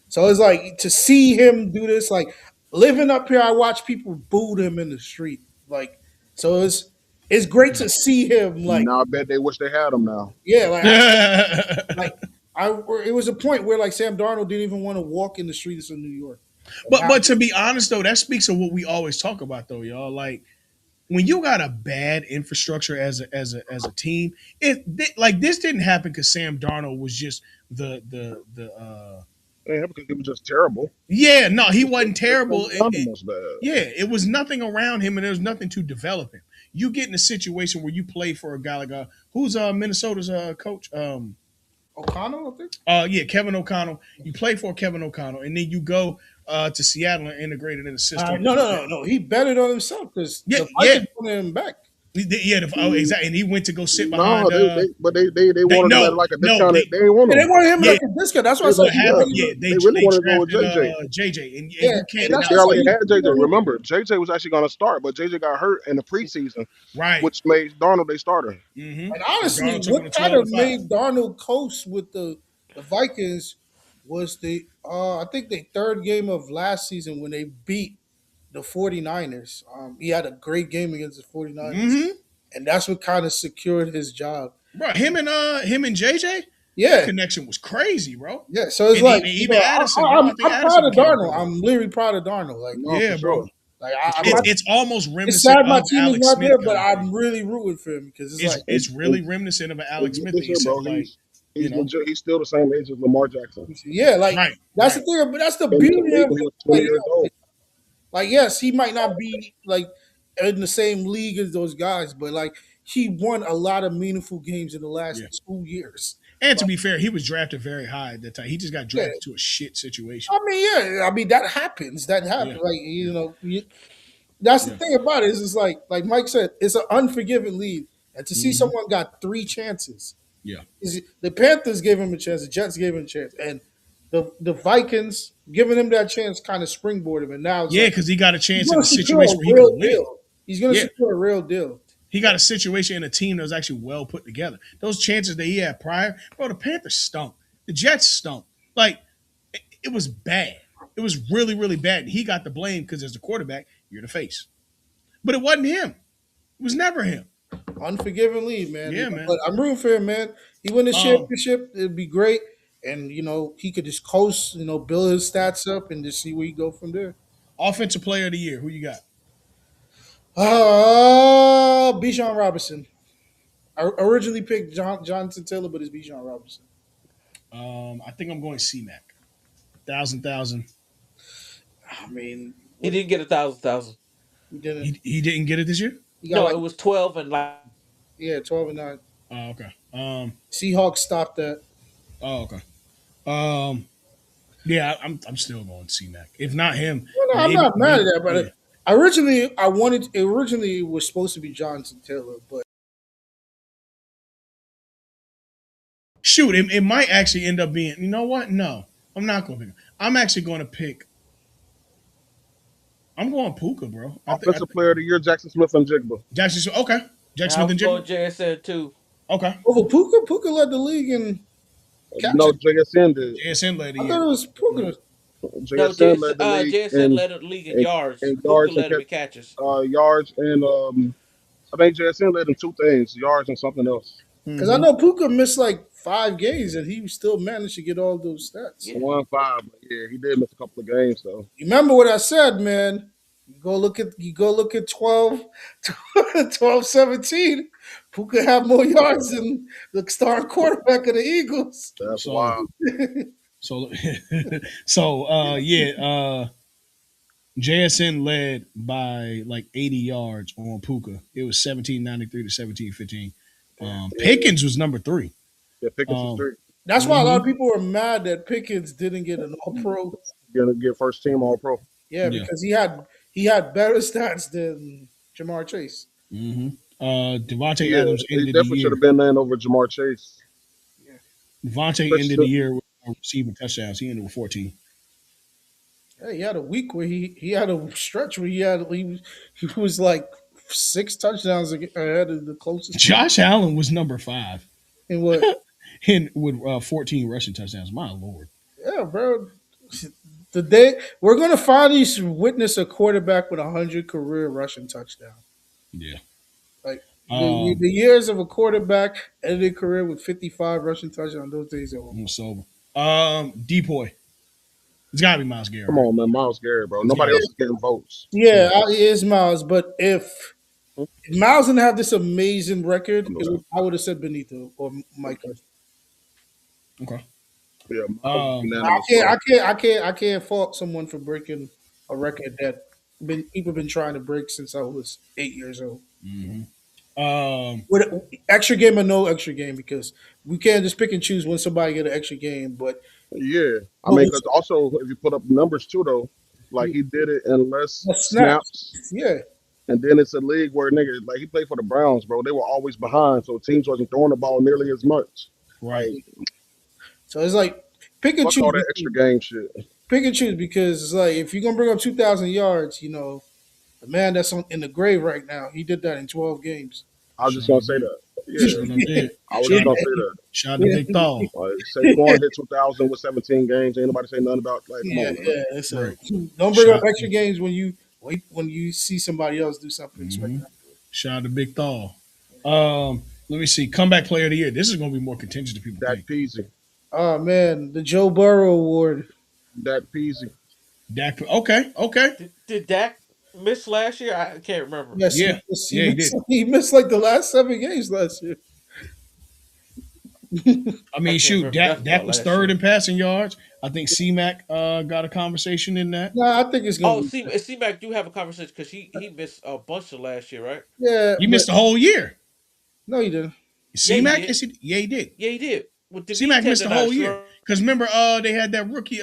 So it's like to see him do this, like living up here, I watch people boo him in the street. Like so it's great to see him like now. I bet they wish they had him now. yeah, like I it was a point where like Sam Darnold didn't even want to walk in the streets of New York. And now, but to be honest though, that speaks of what we always talk about though, y'all. Like when you got a bad infrastructure as a team, like this didn't happen because Sam Darnold was just the Yeah, because he was just terrible. yeah, no, he wasn't Everything terrible. around him was bad. Yeah, it was nothing around him, and there was nothing to develop him. You get in a situation where you play for a guy like who's Minnesota's coach, O'Connell, I think. yeah, Kevin O'Connell. You play for Kevin O'Connell, and then you go to Seattle and integrated in the system. No. He betted on himself because Yeah, the yeah, Vikings wanted him back. yeah. Exactly, and he went to go sit No, behind. they They wanted him at no, like a no, discounted. They didn't want And they him. wanted him yeah. like a discount. That's why I They said like, What he yeah, happened? betted Yeah, on- they really they wanted to go with drafted JJ. JJ, and yeah, you can't and that's They why I deny said already he had JJ. betted on- Remember, JJ was actually going to start, but JJ got hurt in the preseason, right. which made Darnold their starter. Mm-hmm. And honestly, Darnold took him what to kind 12 of to 5. made Darnold coast with the Vikings was the I think the third game of last season when they beat the 49ers. He had a great game against the 49ers. Mm-hmm. And that's what kind of secured his job. Bro, him and JJ, that Yeah. connection was crazy, bro. Yeah. So it's And like, even Addison, bro. I think I'm proud Addison of became a Darnold. brother. I'm literally proud of Darnold. Like, No, for Yeah, bro. sure. I'm For not, sure. It's almost it's reminiscent sad my of team is Alex not Smith there, kind but of I'm thing. really rooting for him because it's like, It's really And, reminiscent of an Alex and Smith thing, listen, bro, except like he's legit. He's still the same age as Lamar Jackson. yeah, like right, that's the right. thing. But that's the Been in the beauty league of when he it. was 20 Like, years old. like yes, he might not be like in the same league as those guys, but like he won a lot of meaningful games in the Yeah. last 2 years. And to be fair, he was drafted very high at that time. He just got Yeah, drafted to a shit situation. I mean, yeah, I mean that happens. That Yeah, happens. Like that's the yeah, thing about it. Is it's like Mike said, it's an unforgiving lead, and to see hmm someone got three chances. yeah, The Panthers gave him a chance, the Jets gave him a chance, and the Vikings giving him that chance kind of springboarded him. And now it's yeah. like Because he got a he's chance in going a to secure a situation where he real could win. deal. He's going to Yeah, secure a real deal. he got a situation in a team that was actually well put together. Those chances that he had prior, bro, the Panthers stunk. The Jets stunk. Like, it was bad. It was really, really bad. And he got the blame because as the quarterback, you're the face. But it wasn't him. It was never him. Unforgiving lead, man. Yeah, man. But I'm rooting for him, man. He win the Um, championship, it'd be great. And he could just coast, build his stats up and just see where he go from there. Offensive player of the year. Who you got? Bijan Robinson. I originally picked Jonathan Taylor, but it's Bijan Robinson. I think I'm going C-Mac. Thousand. I mean, He what didn't get 1,000. he didn't. He didn't get it this year? He got No, like it was 12 and like 12-9. Oh, okay. Seahawks stopped that. Oh, okay. Um, yeah, I'm still going C-Mac. If not him, Well, no, I'm maybe, not mad at that, but yeah. originally it was supposed to be Jonathan Taylor, but Shoot, it might actually end up being. You know what? No, I'm not going to pick. I'm actually going to pick. I'm going Puka, bro. I Offensive think player of the year, Jackson Smith and Jigba. Jackson. Okay, Jackson I Smith was and going Jigba. JSN too. Okay, over Puka led the league in No, catches. JSN did. JSN led the I year. thought it was Puka. No, JSN led the league JSN in, led the league in in, yards. in Puka yards and led him in catches. yards and I think JSN led in two things: yards and something else. Because I Hmm. know Puka missed like 5 games and he still managed to get all those stats. Yeah. 1-5, but yeah, he did miss a couple of games though. You remember what I said, man? You go look at 12, 17. Puka have more yards than the starting quarterback of the Eagles. That's So wild. so yeah. JSN led by like 80 yards on Puka. It was 1793 to 1715. Yeah, Pickens was number three. yeah, Pickens was Um, three. That's why a lot of mhm. people were mad that Pickens didn't get an All Pro. Gonna get first team All Pro. Yeah, Yeah. because he had better stats than Jamar Chase. Hmm. Devontae Yeah, Adams he ended the definitely should year. have been in over Jamar Chase. Yeah, Devontae ended the Especially, year with receiving touchdowns. He ended with 14. yeah, he had a week where he had a stretch where he was like 6 touchdowns ahead of the closest person. Josh Allen was number five And what? and with 14 rushing touchdowns. My lord. Yeah, bro. The day we're gonna finally witness a quarterback with 100 career rushing touchdowns. Yeah. Like Um, the years of a quarterback ended career with 55 rushing touchdowns. Those days are over. so Depoy. It's gotta be Miles Garrett, come right? on, man, Miles Garrett, bro. It's Nobody gotta else be. is getting votes. Yeah, Yeah. it is Miles. But if Miles didn't have this amazing record, I would have said Benito or Micah. Okay. Yeah, Miles is Um, I unanimous, can't, bro. I can't, I can't, I can't fault someone for breaking a record that people been trying to break since I was 8 years old. mhm. um, With extra game or no extra game, because we can't just pick and choose when somebody get an extra game. But Yeah, I but mean, with because also if you put up numbers too, though, like he did it in less the snaps, snaps, yeah. and then it's a league where niggas like he played for the Browns, bro. They were always behind, so teams wasn't throwing the ball nearly as much. right. Like So it's like pick and fuck all choose. that extra game shit. Pick and choose because it's like if you're gonna bring up 2,000 yards, the man that's in the grave right now, he did that in 12 games. I was Sure just gonna enough say did. that. Sure Yeah, enough did. I was Shout just out gonna to, say that. shout out to Yeah, Big Thal. Like Saquon did 2,000 with 17 games. Ain't nobody say nothing about like, come yeah, on, man. yeah. So Right. don't bring up Shot. extra games when you see somebody else do something Mm-hmm. spectacular. Shout out to Big Thal. Let me see. Comeback player of the year. This is gonna be more contentious than people Dak think. Peasy, Oh man, the Joe Burrow Award. Dak Peasy. Dak. Okay. Okay. Did Dak miss last year? I can't remember. Yes, he Yeah. missed, he Yeah, he missed, did. he missed like the last 7 games last year. I I mean, can't shoot, remember Dak, nothing about Dak was last third year. in passing yards. I think C-Mac got a conversation in that. No, I think it's gonna Oh, be see, Mac do have a conversation because he missed a bunch of last year, right? yeah, He but missed the whole year. no, he didn't. Yeah, he C-Mac, did. yes, yeah, he did. Yeah, he did. With the knee C-Mac missed the whole tendonitis, year. Because remember, they had that rookie,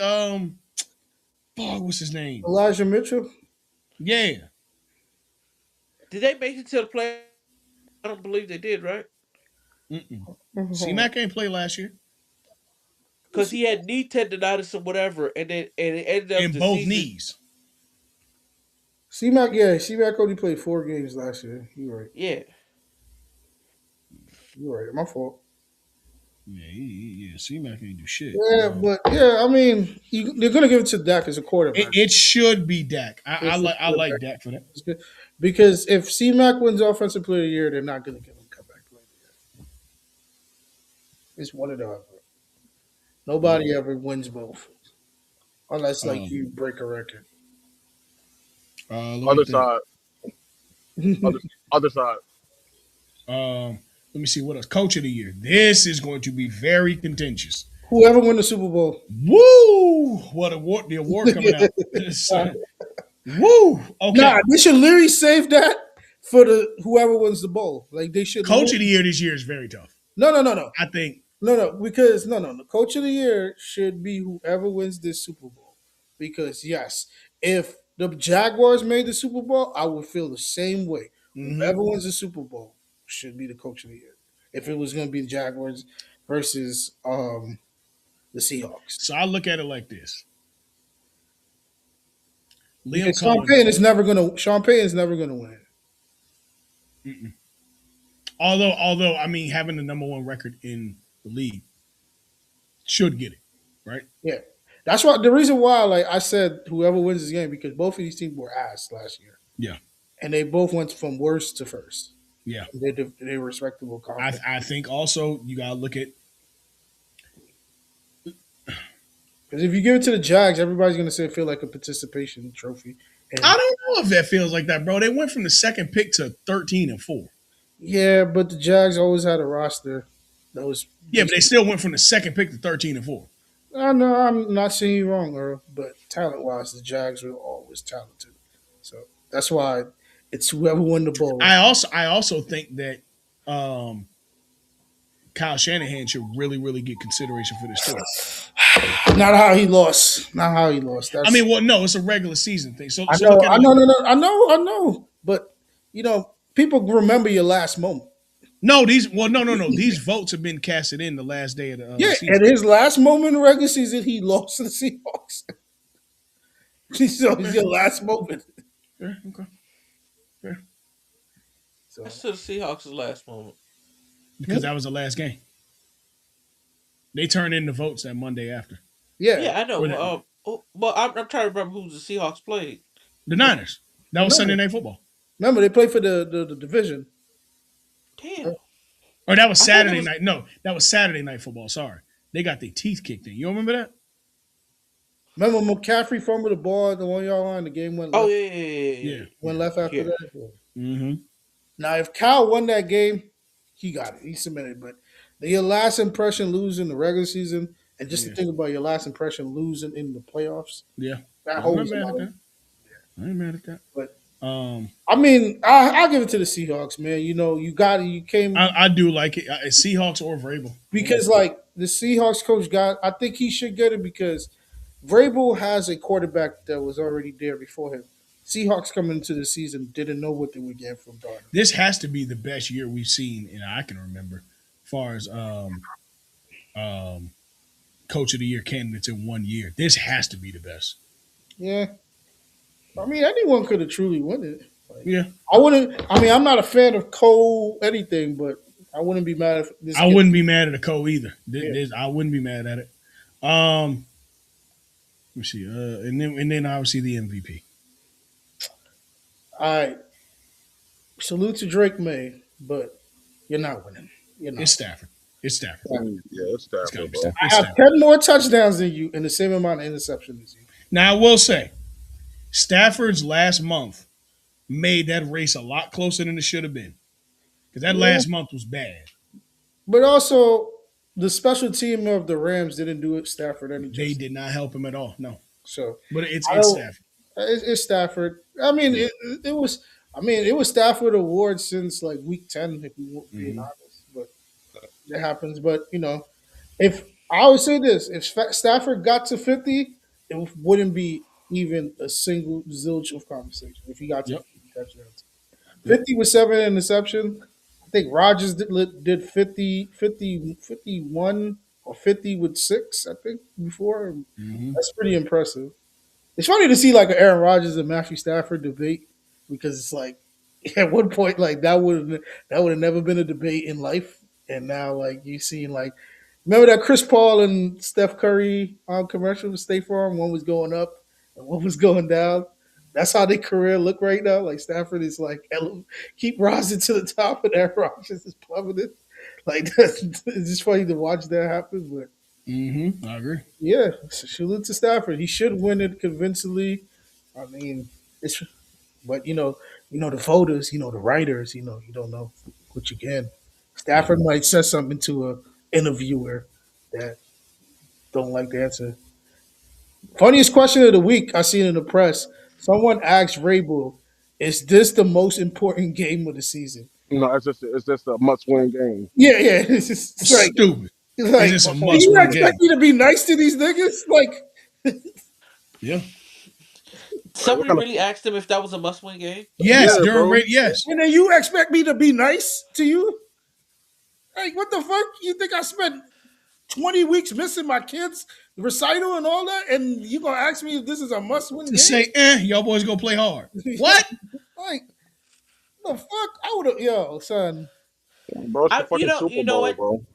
what's his name? Elijah Mitchell. Yeah. did they make it to the play? I don't believe they did, right? Mm-mm. Mhm. C-Mac ain't play last year. Because he had knee tendonitis or whatever, and it ended up In the both season. knees. C-Mac only played 4 games last year. You're right. Yeah, You're right. My fault. Yeah, yeah. C-Mac ain't do shit. Yeah, but yeah, I mean, they're gonna give it to Dak as a It, quarterback. it should be Dak. It's a I like quarterback. Dak for that. It's good. Because if C-Mac wins Offensive Player of the Year, they're not gonna give him comeback player of the year. It's one or the other. Nobody ever wins both unless like Um, you break a record. let me Other think. side, other other side. Let me see what else. Coach of the year. This is going to be very contentious. Whoever won the Super Bowl. Woo! What award? The award coming out. Woo! Nah, Okay. they should literally save that for the whoever wins the bowl. Like they should. Coach of the year this year is very tough. No, no, no, no, I think. no. Because no. The Coach of the Year should be whoever wins this Super Bowl. Because yes, if the Jaguars made the Super Bowl, I would feel the same way. Mhm. Whoever wins the Super Bowl should be the Coach of the Year. If it was going to be the Jaguars versus the Seahawks, So I look at it like this. Liam because Collins. Sean Payton is never gonna win. Mm-mm. Although I mean having the number one record in the league should get it, right? Yeah, that's why the reason why like I said whoever wins this game because both of these teams were ass last year, Yeah. and they both went from worst to first. Yeah. They're respectable conference. I think also you gotta look at. Because if you give it to the Jags, everybody's gonna say it feel like a participation trophy. I And don't know if that feels like that, bro. They went from the second pick to 13-4. yeah, but the Jags always had a roster that was Yeah, but they decent. still went from the second pick to 13-4. I know I'm not saying you wrong, Earl, but talent wise, the Jags were always talented. So that's why it's whoever won the bowl. I also think that um, Kyle Shanahan should really, really get consideration for this too. Not how he lost. Not how he lost. I That's mean, well, no, it's a regular season thing. So, I so know. look at I it know. like No, this. no. I know. But people remember your last moment. No, these. Well, no, no, no. These votes have been casted in the last day of the Yeah, season. at his last moment in the regular season, he lost to the Seahawks. So it's Fair, your last moment. fair, okay, fair. That's So to the Seahawks' last moment. Because that was the last game. They turned in the votes that Monday after. yeah, Yeah, I Or know. But I'm trying to remember who the Seahawks played. the Niners. That the was Sunday numbers. Night Football. Remember, they played for the division. Damn. Or that was I thought it Saturday was. night. No, that was Saturday Night Football. Sorry. They got their teeth kicked in. You remember that? Remember McCaffrey fumbled the ball at the 1 yard line. The game went Oh left. yeah, yeah, yeah, yeah. Yeah. Went left Yeah. after Yeah. that. Mm-hmm. Now, if Cal won that game, he got it. He submitted. But your last impression losing the regular season, and just to Yeah. think about your last impression losing in the playoffs, Yeah. that I'm not holds a mad lot at of. that. I ain't mad at that. But Um, I mean, I'll give it to the Seahawks, man. You got it. You came I do like it. Seahawks or Vrabel. because like the Seahawks coach got. I think he should get it because Vrabel has a quarterback that was already there before him. Seahawks coming into the season didn't know what they were getting from Darnold. This has to be the best year we've seen, and I can remember, as far as um, coach of the year candidates in 1 year. This has to be the best. Yeah, I mean anyone could have truly won it. Like, Yeah, I wouldn't. I mean, I'm not a fan of Cole anything, but I wouldn't be mad if this. I wouldn't be mad at a co either. Yeah. I wouldn't be mad at it. Let me see. And then obviously the MVP. All right. Salute to Drake May, but you're not winning. You're not. It's Stafford. It's Stafford. Yeah, it's It's got to Stafford, be bro. Stafford. I It's have Stafford. 10 more touchdowns than you and the same amount of interceptions as you. Now I will say, Stafford's last month made that race a lot closer than it should have been. Because that Yeah. last month was bad. But also, the special team of the Rams didn't do it Stafford any They justice. did not help him at all. No. So But it's I it's don't. Stafford. It's Stafford. I mean, it was. I mean, it was Stafford award since like week 10, if we were being honest. But it happens. But if I would say this, if Stafford got to 50, it wouldn't be even a single zilch of conversation if he got to Yep. 50 touchdowns. Yep. 50 with 7 interception. I think Rogers did 51 or 50 with 6, I think, before. Mm-hmm. That's pretty impressive. It's funny to see like an Aaron Rodgers and Matthew Stafford debate because it's like at one point like that would have never been a debate in life, and now like you see like remember that Chris Paul and Steph Curry commercial with State Farm? One was going up and one was going down. That's how their career look right now. Like Stafford is like keep rising to the top, and Aaron Rodgers is plummeting. Like it's just funny to watch that happen, but Mm-hmm. I agree. yeah, salute to Stafford. He should win it convincingly. I mean, it's but the voters, the writers, you don't know what you can. Stafford might say something to a interviewer that don't like the answer. Funniest question of the week I seen in the press. Someone asked Rabel, "Is this the most important game of the season?" No, it's just a must-win game. Yeah, yeah. It's like, Stupid. it's Is like, this a do you must-win expect game? me to be nice to these niggas? Like, Yeah. Like, what Somebody kind of really asked him if that was a must-win game. Yes, yeah, during bro? radio. Yes. and then you expect me to be nice to you? Like, what the fuck? You think I spent 20 weeks missing my kids' recital and all that? And you gonna ask me if this is a must win To game? say, y'all boys go play hard. What? Like, the fuck? I would have, yo, son. Bro, it's the I, you fucking know, Super you know Bowl, what, bro.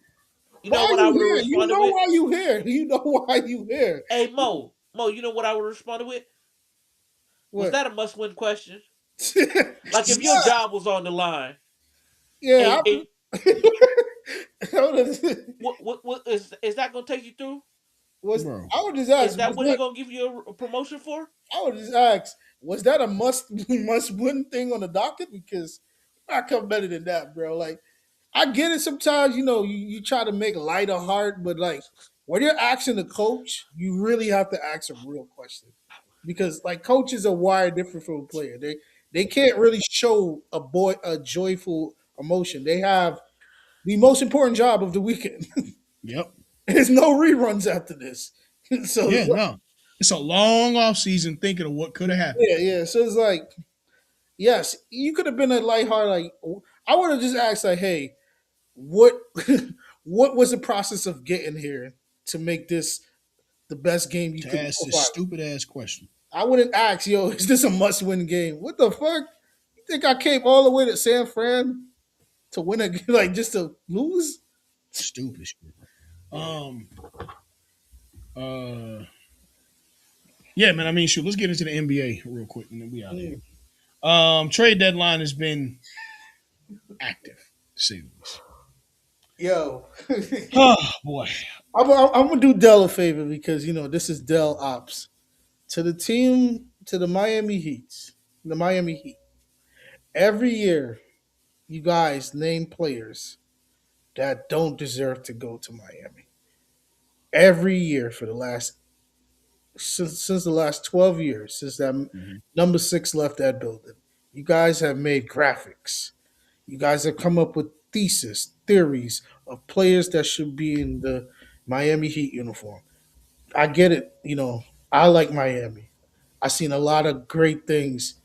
you know Why what I you would have here? You responded know with. why you here. You know why you here. Hey Mo, you know what I would have responded with? Was What? that a must-win question? Like if your Yeah, job was on the line, Yeah, And, and I what is that gonna take you through? was bro. I would just Is ask, that was what he that gonna give you a promotion for? I would just ask, was that a must win thing on the docket? Because I come better than that, bro. Like I get it sometimes, you try to make light of heart, but like when you're asking the coach, you really have to ask a real question. Because like coaches are wired different from a player. They can't really show a joyful emotion. They have the most important job of the weekend. Yep. There's no reruns after this. So Yeah, it's like, no. It's a long off season thinking of what could have happened. yeah, yeah. So it's like, yes, you could have been a lighthearted. Like I would have just asked, like, hey, what what was the process of getting here to make this the best game you To could ask this provide? stupid ass question. I wouldn't ask, yo, is this a must win game? What the fuck? You think I came all the way to San Fran to win a like just to lose? Stupid shit. Yeah. Um uh yeah, man. I mean, shoot, let's get into the NBA real quick and then we out of here. Mm. Trade deadline has been active, to say the least. Yo, Oh boy. I'm gonna do Dell a favor because this is Dell Ops to the team to the Miami Heat. Every year, you guys name players that don't deserve to go to Miami. Every year for the last since the last 12 years, since that Mhm. number six left that building, you guys have made graphics. You guys have come up with theories of players that should be in the Miami Heat uniform. I get it. I like Miami. I've seen a lot of great things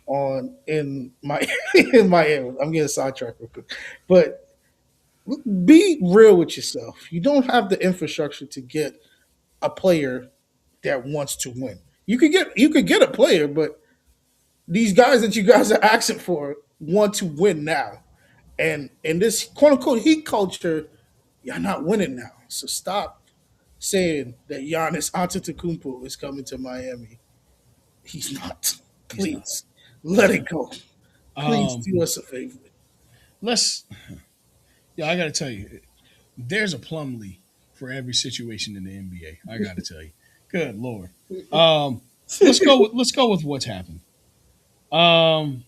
on in my in Miami. I'm getting sidetracked real quick, but be real with yourself. You don't have the infrastructure to get a player that wants to win. You could get a player, but these guys that you guys are asking for want to win now. And in this quote unquote heat culture, you're not winning now. So stop saying that Giannis Antetokounmpo is coming to Miami. He's not. He's not. Please He's let it not. go. Please Um do us a favor. let's yeah, I gotta tell you, there's a Plumlee for every situation in the NBA. I gotta tell you. Good lord. Um let's go with what's happened. Um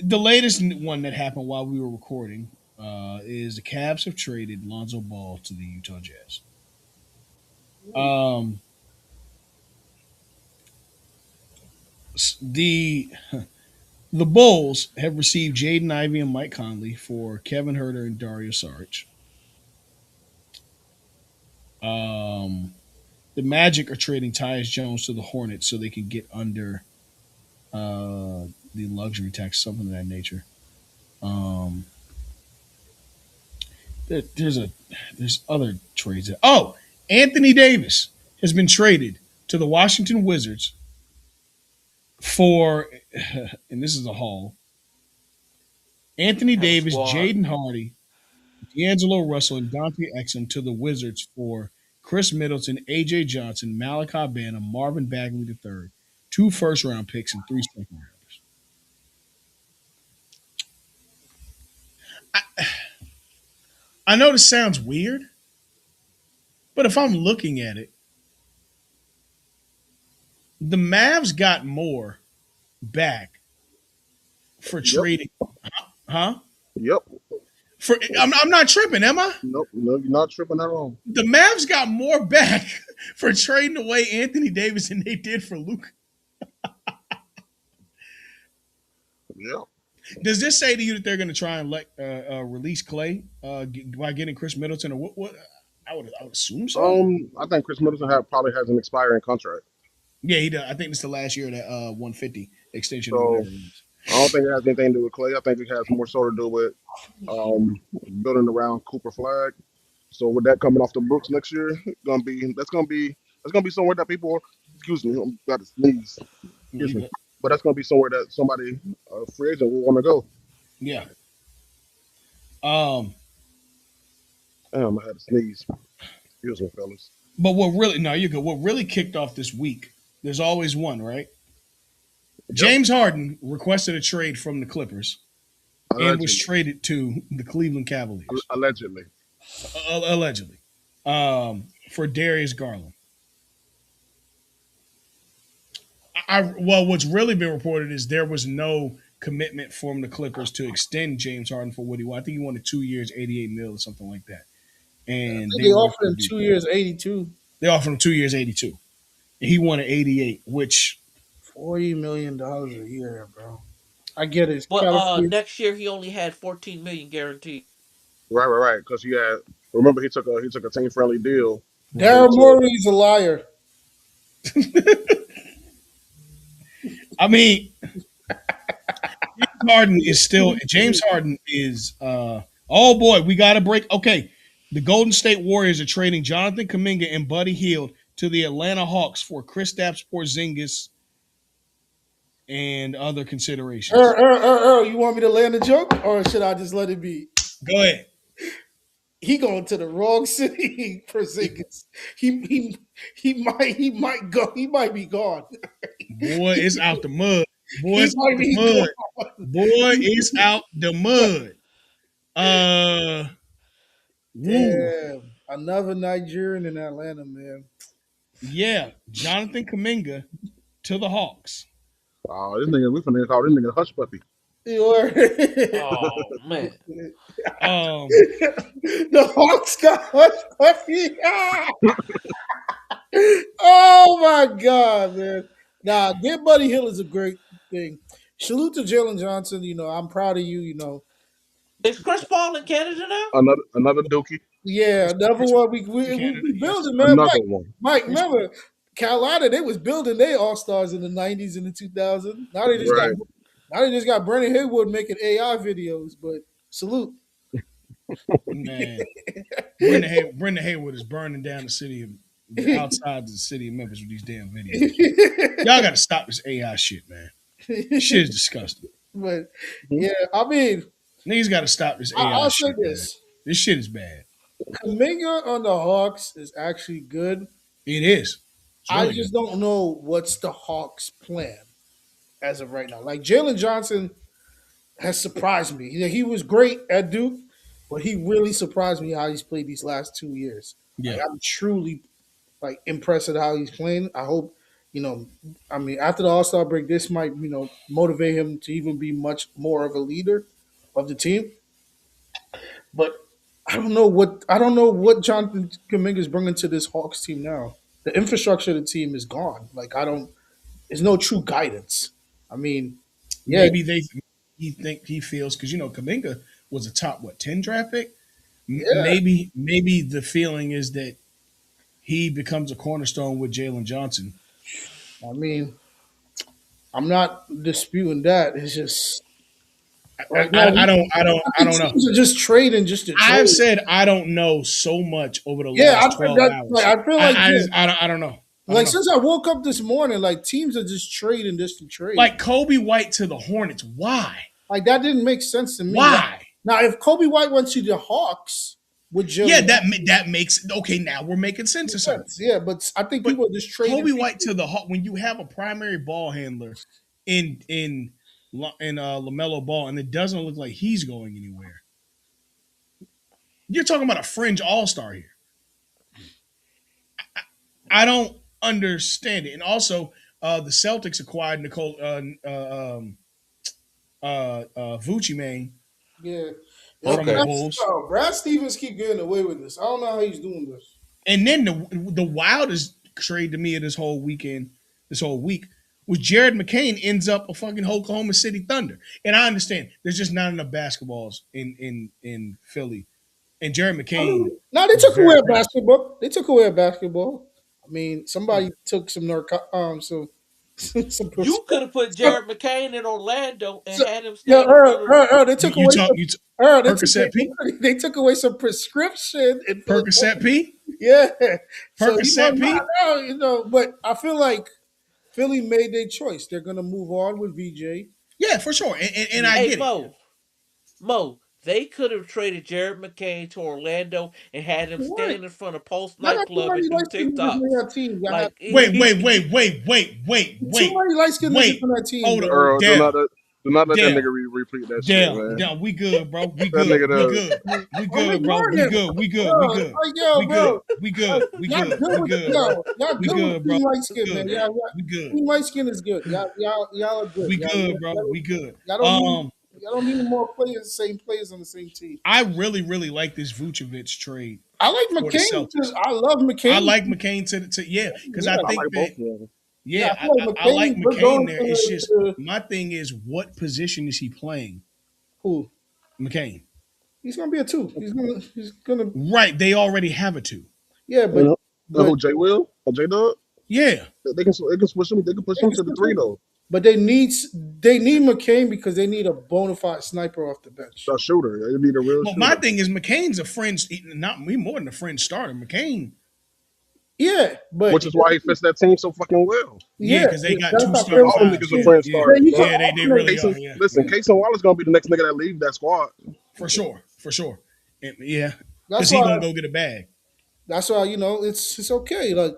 the latest one that happened while we were recording is the Cavs have traded Lonzo Ball to the Utah Jazz. Um, the the Bulls have received Jaden Ivey and Mike Conley for Kevin Herter and Dario Saric. Um, the Magic are trading Tyus Jones to the Hornets so they can get under the luxury tax, something of that nature. Um, there, there's other trades. Oh, Anthony Davis has been traded to the Washington Wizards for, and this is a haul. Anthony Have a Davis, squad. Jaden Hardy, D'Angelo Russell, and Dante Exum to the Wizards for Chris Middleton, AJ Johnson, Malachi Bana, Marvin Bagley III, two first round picks, and three second rounders. I know this sounds weird, but if I'm looking at it, the Mavs got more back for Yep. trading, huh? Yep. For I'm not tripping, am I? Nope. No, you're not tripping at all. The Mavs got more back for trading away Anthony Davis than they did for Luke. Yep. Does this say to you that they're going to try and release Clay by getting Chris Middleton or what? I would assume so. I think Chris Middleton probably has an expiring contract, Yeah, he does. I think it's the last year of that 150 extension or so whatever it is. I don't think it has anything to do with Clay. I think it has more so to do with um, building around Cooper Flag. So with that coming off the books next year, that's gonna be somewhere that people, excuse me, I'm about to sneeze, excuse me, but that's gonna be somewhere that somebody free agent will want to go. Yeah. Um. Damn, I had to sneeze. Excuse me, fellas. But what really? No, you're good. What really kicked off this week? There's always one, right? Yep. James Harden requested a trade from the Clippers, and was Allegedly. traded to the Cleveland Cavaliers, Allegedly. allegedly, for Darius Garland. Well, what's really been reported is there was no commitment from the Clippers to extend James Harden for what he wanted. I think he wanted 2 years, 88 mil or something like that, I and think they they weren't offered going him to do. 2 years, 82, They offered him 2 years, 82. And he wanted 88, which $40 million a year, bro. I get it. It's But California. next year he only had 14 million guaranteed. Right. Because he had. Remember, he took a team friendly deal. right. Daryl To Morey's a liar. I mean, Harden is still James Harden is oh boy, we got to break. Okay, the Golden State Warriors are trading Jonathan Kuminga and Buddy Hield to the Atlanta Hawks for Kristaps Porzingis and other considerations. You want me to land a joke or should I just let it be? Go ahead. He going to the wrong city for Zingis. He might go. He might be gone. Boy, it's out the mud. Boy, He it's out might the be mud. gone. Boy, it's out the mud. Uh woo. Damn, another Nigerian in Atlanta, man. Yeah, Jonathan Kuminga to the Hawks. oh, this nigga, we finna call this nigga Hush Puppy. You are- Oh man. Um the Hawks got hush puppy. Ah! Oh my god, man! Nah, get Buddy Hill is a great thing. Salute to Jalen Johnson. I'm proud of you. Is Chris Paul in Canada now? Another Dookie. Yeah, Chris, another Chris one we Canada, we yes. building, man. Another Mike, one. Mike, Chris, remember Carolina? They was building their all stars in the '90s and the 2000s. Right. Now they just got Brandon Haywood making AI videos. But salute. man. Brendan Haywood is burning down the city of the outside the city of Memphis with these damn videos. Y'all gotta stop this AI shit, man. Shit is disgusting. But Mhm. yeah, I mean, Niggas gotta stop this I'll AI say shit, man. this: This shit is bad. Kaminga on the Hawks is actually good. It is. It's I really just good. don't know what's the Hawks' plan as of right now. Like Jalen Johnson has surprised me. He was great at Duke, but he really surprised me how he's played these last 2 years. Like Yeah. I'm truly like impressed at how he's playing. I hope I mean, after the All Star break, this might motivate him to even be much more of a leader of the team. But I don't know what Jonathan Kuminga is bringing to this Hawks team now. The infrastructure of the team is gone. Like I don't. There's no true guidance. I mean, yeah, Maybe he feels because Kaminga was a top 10 draft pick. yeah. Maybe the feeling is that he becomes a cornerstone with Jalen Johnson. I mean, I'm not disputing that. It's just right now. I I think don't know. teams are just trading just to trade. I've said I don't know so much over the Yeah, last 12 hours. I feel like I don't know. like since I woke up this morning, like teams are just trading just to trade. Like Kobe White to the Hornets. Why? Like that didn't make sense to me. Why? Now, if Kobe White went to the Hawks with Jalen, Yeah, that makes okay. Now we're making sense of something. yeah, but I think But people are just trading. Kobe White to the Hawks when you have a primary ball handler in LaMelo Ball and it doesn't look like he's going anywhere. You're talking about a fringe all-star here. I don't understand it. And also, the Celtics acquired Nicole Vucci Mane Yeah. from the Okay. Bulls. Brad Stevens keep getting away with this. I don't know how he's doing this. And then the wildest trade to me of this whole week, was Jared McCain ends up a fucking Oklahoma City Thunder. And I understand there's just not enough basketballs in Philly. And Jared McCain. No, they was took very away a proud. basketball. They took away a basketball. I mean, somebody took some some You could have put Jared McCain in Orlando and had him yeah, stay in front of the. Earl, they took You away talk some, you t- Earl, Percocet P? they took away some prescription in Philadelphia. Percocet P? Yeah. So Percocet P? but I feel like Philly made their choice. They're gonna move on with VJ. Yeah, for sure. And I Hey get it. Mo, they could have traded Jared McCain to Orlando and had him What? stand in front of Post Y'all got too nightclub many and do light skinned niggas on TikToks. that team. Y'all have Like Wait. too many light skinned niggas Wait. on that team, Hold bro. up. Earl, Dell. Do not let that Dale, nigga repeat that shit, Dale, man. Dale, we good, bro. We That good. nigga We does. good. We I'm good, bro. ignoring We him, good. We good. We bro. good. Like, yo, We good. bro. We Like, good. We y'all good. good We with good, bro. yo. Y'all We good with good, bro. team white We skin, man. good. We good. Team white skin is good. Y'all are good. We good, bro. We good. Y'all don't need y'all don't need more players, same players on the same team. I really, really like this Vucevic trade I like for the McCain because Celtics. I love I McCain. like McCain to yeah, because I Yeah, I like think both that of them. yeah. yeah, I feel like I like McCain. We're McCain going there. It's to, just my thing is what position is he playing? who? McCain. He's gonna be a two. He's gonna. Right. They already have a two. Yeah, And but who J Will or J Dub? Yeah. They can switch him. They can push they him can to the switch three him. though. But they need McCain because they need a bona fide sniper off the bench. A shooter. They need a real Well, my shooter. thing is McCain's a friend, not me more than a friend starter. McCain, Yeah, but Which is why he fits that team so fucking well. yeah, yeah, because they got that's two how Because starting all them Prince. fives. niggas are Yeah, friend yeah, Yeah, starters, you can bro. yeah. They really alternate. are. Casey, Yeah, listen, yeah, Casey Wallace gonna be the next nigga that leave that squad. for sure, for sure. And, yeah, because That's he why. gonna go get a bag. That's why it's okay. Like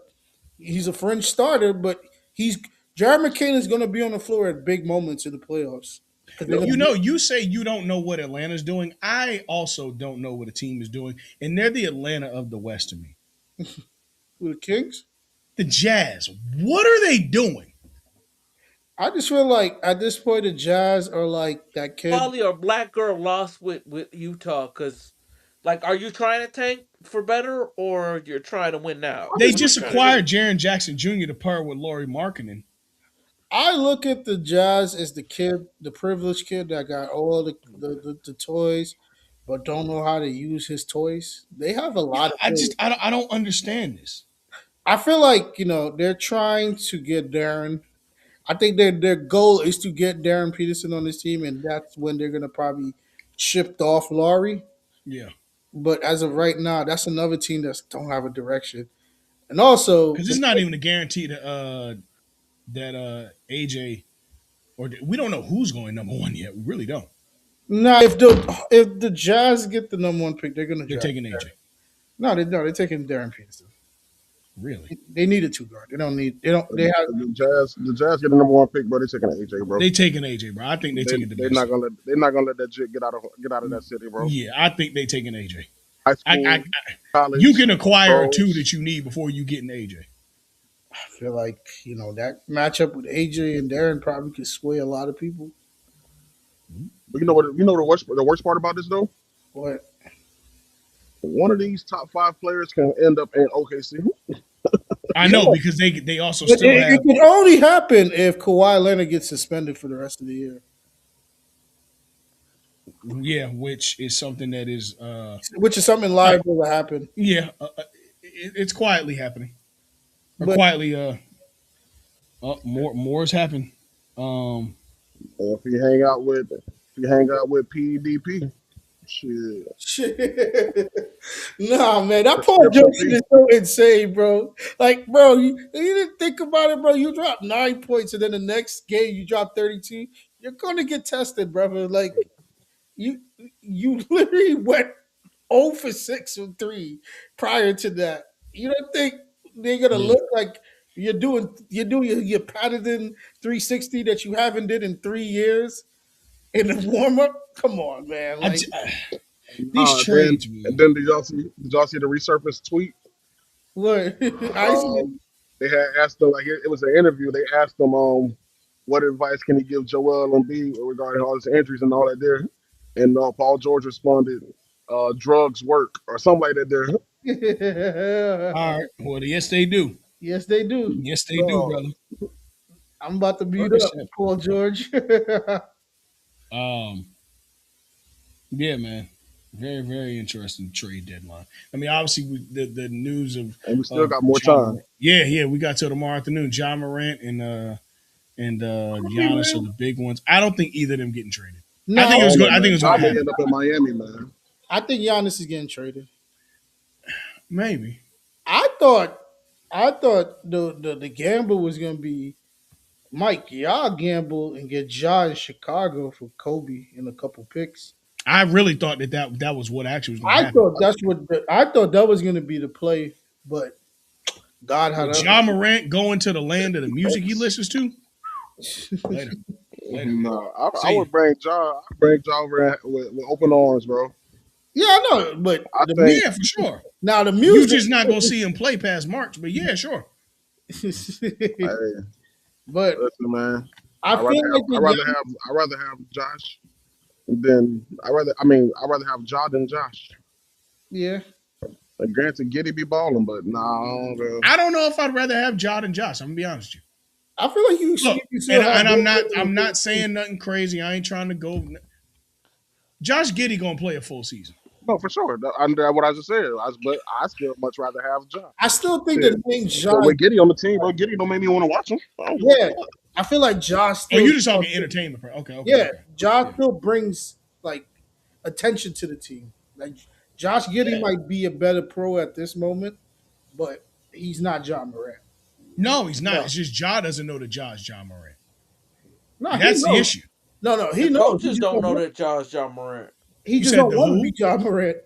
he's a French starter, but he's Jared McCain is going to be on the floor at big moments in the playoffs because they're going You to know, be you say you don't know what Atlanta's doing. I also don't know what a team is doing, and they're the Atlanta of the West to me. with the Kings. The Jazz, what are they doing? I just feel like at this point the Jazz are like that kid. Probably a black girl lost with Utah because, like, are you trying to tank for better or you're trying to win now? They What are you just trying to do? acquired Jaron Jackson Jr. to pair with Laurie Markkinen. I look at the Jazz as the kid, the privileged kid that got all the toys, but don't know how to use his toys. They have a Yeah, lot of toys. I don't understand this. I feel like they're trying to get Darren. I think their goal is to get Darren Peterson on this team, and that's when they're gonna probably shipped off Laurie. Yeah, But as of right now, that's another team that don't have a direction. And also, because it's not even a guarantee that AJ or we don't know who's going number one yet. We really don't. nah, if the Jazz get the number one pick, they're gonna They're draft. taking AJ. No, they're taking Darren Peterson. Really? They need a two guard. They don't need. They don't. They have. The Jazz get the number one pick, bro. They taking AJ, bro. They taking AJ, bro. I think they taking the They're best. not gonna let that shit get out of that city, bro. Yeah, I think they taking AJ. High I, school, college, you can acquire a two pros. that you need before you get an AJ. I feel like that matchup with AJ and Darren probably could sway a lot of people. But you know what? You know the worst part about this though. But One of these top five players can end up in OKC. I know because they also But still it have can only happen if Kawhi Leonard gets suspended for the rest of the year, yeah, which is something that is which is something like liable to happen. yeah, it's quietly happening or But quietly more has happened. If you hang out with PDP, shit, shit, nah, man, that Paul George Prescription shit P. is so insane, bro. Like, bro, you didn't think about it, bro. You dropped 9 points, and then the next game you drop 32. You're gonna get tested, brother. Like you, you literally went 0 for 6 from three prior to that. You don't think they're gonna Yeah. look like you're doing your patented 360 that you haven't did in 3 years in the warm up? Come on, man. I, Like j- these Nah, then trades, and man. then did y'all see the resurface tweet? what? I see it. They had asked him like it was an interview. They asked him what advice can he give Joel Embiid regarding all his injuries and all that there, and Paul George responded, "Drugs work" or something like that there. All right. Well, yes, they do. Yes, they do. Yes, they do, Dog. brother. I'm about to mute up, 100%. Paul George. Um, yeah, man. Very, very interesting trade deadline. I mean, obviously, the news And we still of got more John time. Morant. Yeah, we got till tomorrow afternoon. John Morant and Giannis are the big ones. I don't think either of them getting traded. no, I think it I was don't good. know, I think it man. was going John to may happen. end up in Miami, man. I think Giannis is getting traded. Maybe. I thought the gamble was gonna be Mike, y'all gamble and get Ja in Chicago for Kobe in a couple picks. I really thought that was what actually was going to I happen. thought I thought that was going to be the play, but God had With other. John Morant going to the land of the music he listens to, later. Later. No, I See you. would bring Ja. I bring Ja over with open arms, bro. Yeah, I know, but I the think, Yeah, for sure. now the You music. just not gonna see him play past March, but yeah, sure. hey, But listen, man. I feel like the young. I rather have Josh than I rather have Ja than Josh. Yeah, Like, granted, Giddy be balling, but nah, bro. I don't know if I'd rather have Jod and Josh. I'm gonna be honest with I feel like you. Look, you still and have and both of them. I'm not saying nothing crazy. I ain't trying to go. Josh Giddey gonna play a full season. No, for sure. Under what I just said, but I still much rather have Ja. I still think Shit. the name But Josh. with Giddy on the team, bro, Giddy don't make me want to watch him. I don't give a Yeah, fuck. I feel like Josh Oh, still. you just talking entertainment? Okay, okay, Yeah, okay. Josh Yeah, still brings like attention to the team. Like Josh Giddey yeah. might be a better pro at this moment, but he's not John Morant. No, he's not. No, It's just Ja doesn't know the Josh John Morant. no, he That's the knows. issue. No, The he knows. coaches don't know that Josh John Morant. He You just said don't the want to be who? John Morant.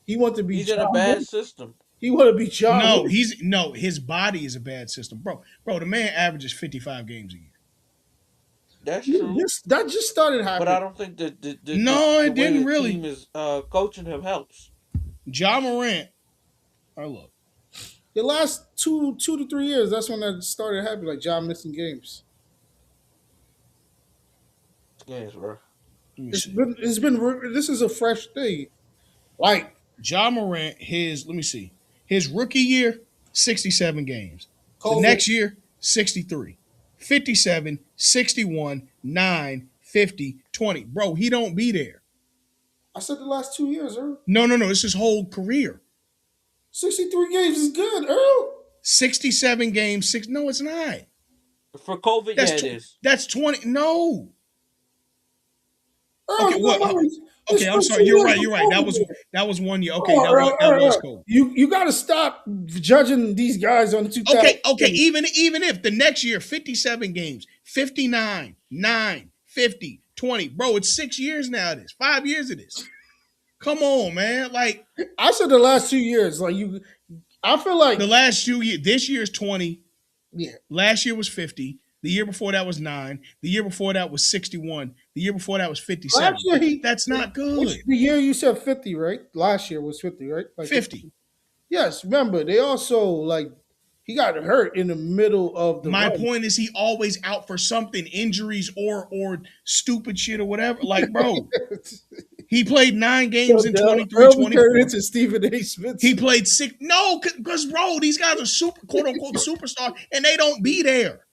He wants to be He's in a John bad Morant. system. He want to be John No, Morant. he's no. His body is a bad system, bro. Bro, the man averages 55 games a year. That's true. That just started But happening. I don't think that No, the it way didn't the team really. is coaching him helps. John Morant. Oh look, The last two to 3 years, that's when that started happening. Like John missing games. Games, bro. let me see. It's been this is a fresh thing. Like John Morant, let me see. His rookie year, 67 games. The COVID. next year, 63. 57, 61, 9, 50, 20. Bro, he don't be there. I said the last 2 years, Earl. No. It's his whole career. 63 games is good, Earl. 67 games, six. No, it's not. For COVID, That's yeah, it tw- is. that's 20. No. Earl, Okay, you what? know his Okay, I'm first sorry. 2 You're years right. was You're right. COVID. That was 1 year. Okay, Oh, that was Earl. cool. You got to stop judging these guys on 2000. Okay. Even if the next year, 57 games, 59, 9, 50, 20. Bro, it's 6 years now. It is 5 years. It is. Come on, man. Like I said the last 2 years. Like you, I feel like the last 2 years. This year's 20. yeah. Last year was 50. The year before that was 9. The year before that was 61. The year before that was Last 57. year he, That's not which good. the year you said 50, right? Last year was 50, right? Like 50. yes. Remember, they also like he got hurt in the middle of the My run. point is he always out for something, injuries or stupid shit or whatever. Like, bro, he played 9 games in 23, Earl be turning 24. into Stephen A. Smith. He played 6. No, because bro, these guys are super quote unquote superstar, and they don't be there.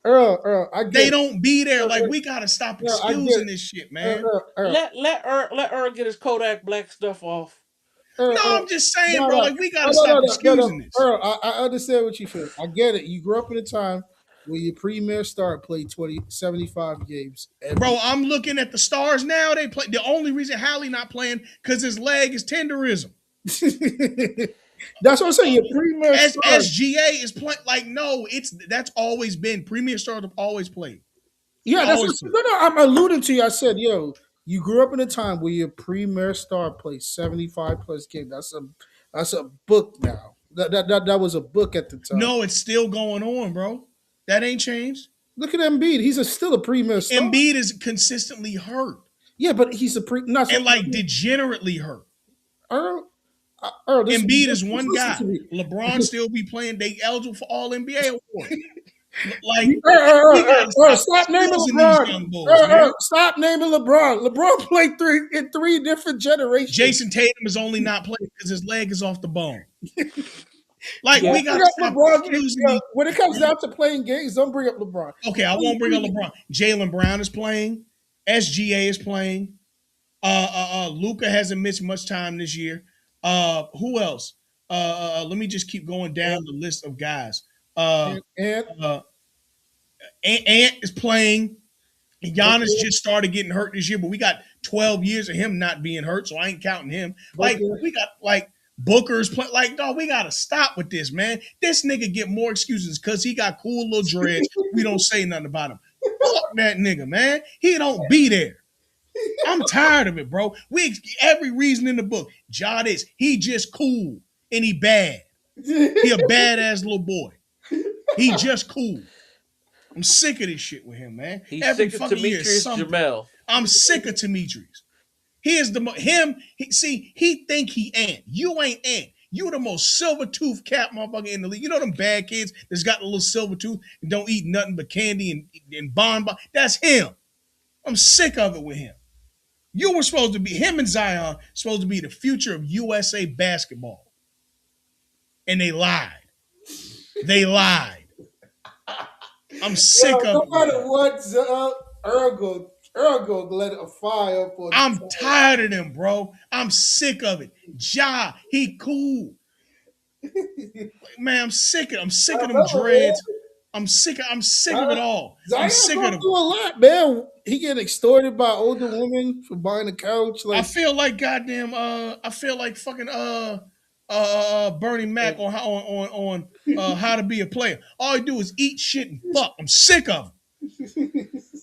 Earl, I They get it. don't be there. Like, Earl, we gotta stop I get excusing it. this shit, Earl, man. Earl, Earl, Let Earl get his Kodak Black stuff off. No, Earl. I'm just saying, No, bro. no, Like, we gotta no, no, stop no, no, excusing no. this. Earl, I understand what you feel. I get it. You grew up in a time where your premier star played 75 games every. Bro, I'm looking at the stars now. They play. The only reason Hallie not playing because his leg is tenderism. That's what I'm saying. Your premier star. SGA is playing. Like, no, that's always been premier stars have always played. Yeah, that's Always what played. no, I'm alluding to you. I said, yo, you grew up in a time where your premier star played 75 plus games. That's a book now. That was a book at the time. No, it's still going on, bro. That ain't changed. Look at Embiid. Still a premier star. Embiid is consistently hurt Yeah, but he's a not so. and like degenerately hurt. Earl, Embiid is one listen guy. to me. LeBron still be playing. They eligible for all NBA awards. Like we Earl, gotta stop stop naming excusing these LeBron. young bulls, man. Stop naming LeBron. LeBron played in three different generations. Jason Tatum is only not playing because his leg is off the bone. Like Yeah. we Bring gotta up stop LeBron. excusing these. When it comes down to playing games, don't bring up LeBron. Okay, I won't bring up LeBron. Jalen Brown is playing. SGA is playing. Luca hasn't missed much time this year. Who else? Let me just keep going down the list of guys. And Uh, Ant is playing. Giannis just started getting hurt this year, but we got 12 years of him not being hurt, so I ain't counting him. Like we got like Booker's play. Like, dog, we gotta stop with this, man. This nigga get more excuses because he got cool little dreads. We don't say nothing about him. Fuck that nigga, man. He don't be there. I'm tired of it, bro. We every reason in the book. Ja is he just cool and he bad. He a badass little boy. He just cool. I'm sick of this shit with him, man. He's Every sick of fucking year is Demetrius something. Jamel. I'm sick of Demetrius. He is the him. He think he Ant. You ain't Ant. You the most silver tooth cat motherfucker in the league. You know them bad kids that's got a little silver tooth and don't eat nothing but candy and bonbon. That's him. I'm sick of it with him. You were supposed to be him and Zion supposed to be the future of USA basketball, and they lied. They lied. I'm sick Yo, of no it with matter him. what, Earl go let a fire up on I'm the tired of them, bro. I'm sick of it. Ja, he cool. Man, I'm sick of them remember, man. dreads. I'm sick of it all. I'm Zion sick of going them. through a lot, man. He getting extorted by older women for buying a couch. I Like, feel like goddamn I feel like fucking Bernie Mac on how to be a player. All he do is eat shit and fuck. I'm sick of him.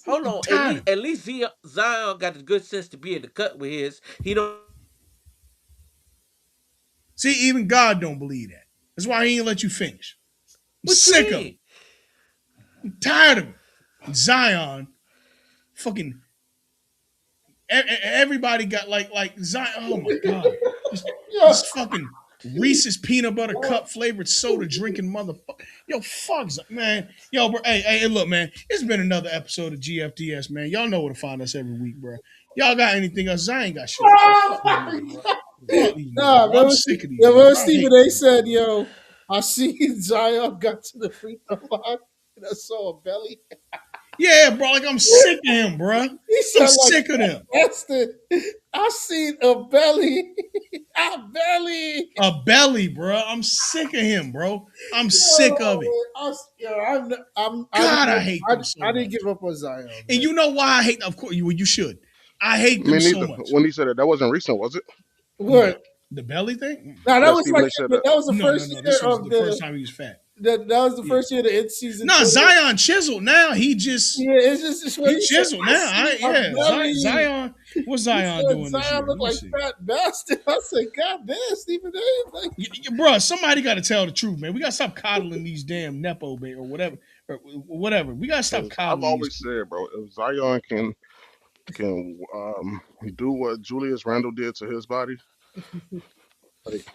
Hold I'm on, tired of him. at least Zion got the good sense to be in the cut with his. He don't. See, even God don't believe that. That's why he ain't let you finish. I'm What you sick of him. mean? I'm tired of him. Zion, fucking everybody got like Zion. Oh my god, yo, this fucking Reese's peanut butter cup flavored soda drinking motherfucker. Yo, fuck man. Yo, bro. Hey, look, man. It's been another episode of GFTS, man. Y'all know where to find us every week, bro. Y'all got anything else? I ain't got shit to say. Fuck these niggas, bro. Fuck these niggas, nah, bro. I'm remember, sick of these niggas, remember bro. I Stephen hate A. them. said, "Yo, I see Zion got to the free throw line and I saw a belly." Yeah, bro. Like I'm sick of him, bro. He I'm said, "Like sick of them. Bastard, I seen a belly, a belly." A belly, bro. I'm sick of him, bro. I'm sick of it. Yo, I God, I didn't, hate them so I didn't much. give up on Zion, And man. you know why I hate? Of course, you should. I hate them Me so neither. much. When he said it, that wasn't recent, was it? What? The belly thing? Now that That was Stephen like A. said that. that was the No, no, first no. year This was of the first time he was fat. that was the Yeah. first year of the in season. No, Zion chiseled. Now Yeah, it's what he he said. chiseled. I Now see a belly. Zion. What's He Zion said doing this Zion year? Let looked me like see. fat bastard. I said, God damn, Stephen A. Like, Bro, somebody got to tell the truth, man. We got to stop coddling these damn nepo or whatever, or whatever. We got to stop 'Cause I've coddling these always people. said, bro, if Zion can do what Julius Randle did to his body, like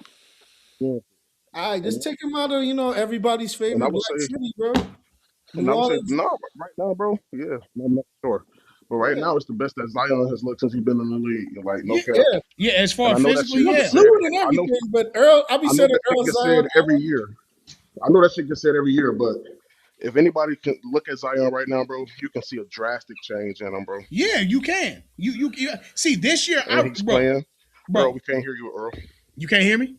yeah, all right, just and, take him out of everybody's and I favorite would black say, city, bro. and New I would say, Orleans. no, right now, bro, yeah, I'm not sure, but right Yeah, now it's the best that Zion has looked since he's been in the league, like no Yeah, cap. yeah. yeah. As far And I as know that physically, shit gets yeah. said. Fluid and I know, everything, but Earl, I'll be I know saying that shit Earl gets Zion. said every year. I know that shit gets said every year, but if anybody can look at Zion right now, bro, you can see a drastic change in him, bro. Yeah, you can. You see this year, And he's bro, playing. Earl, bro. we can't hear you, Earl. You can't hear me?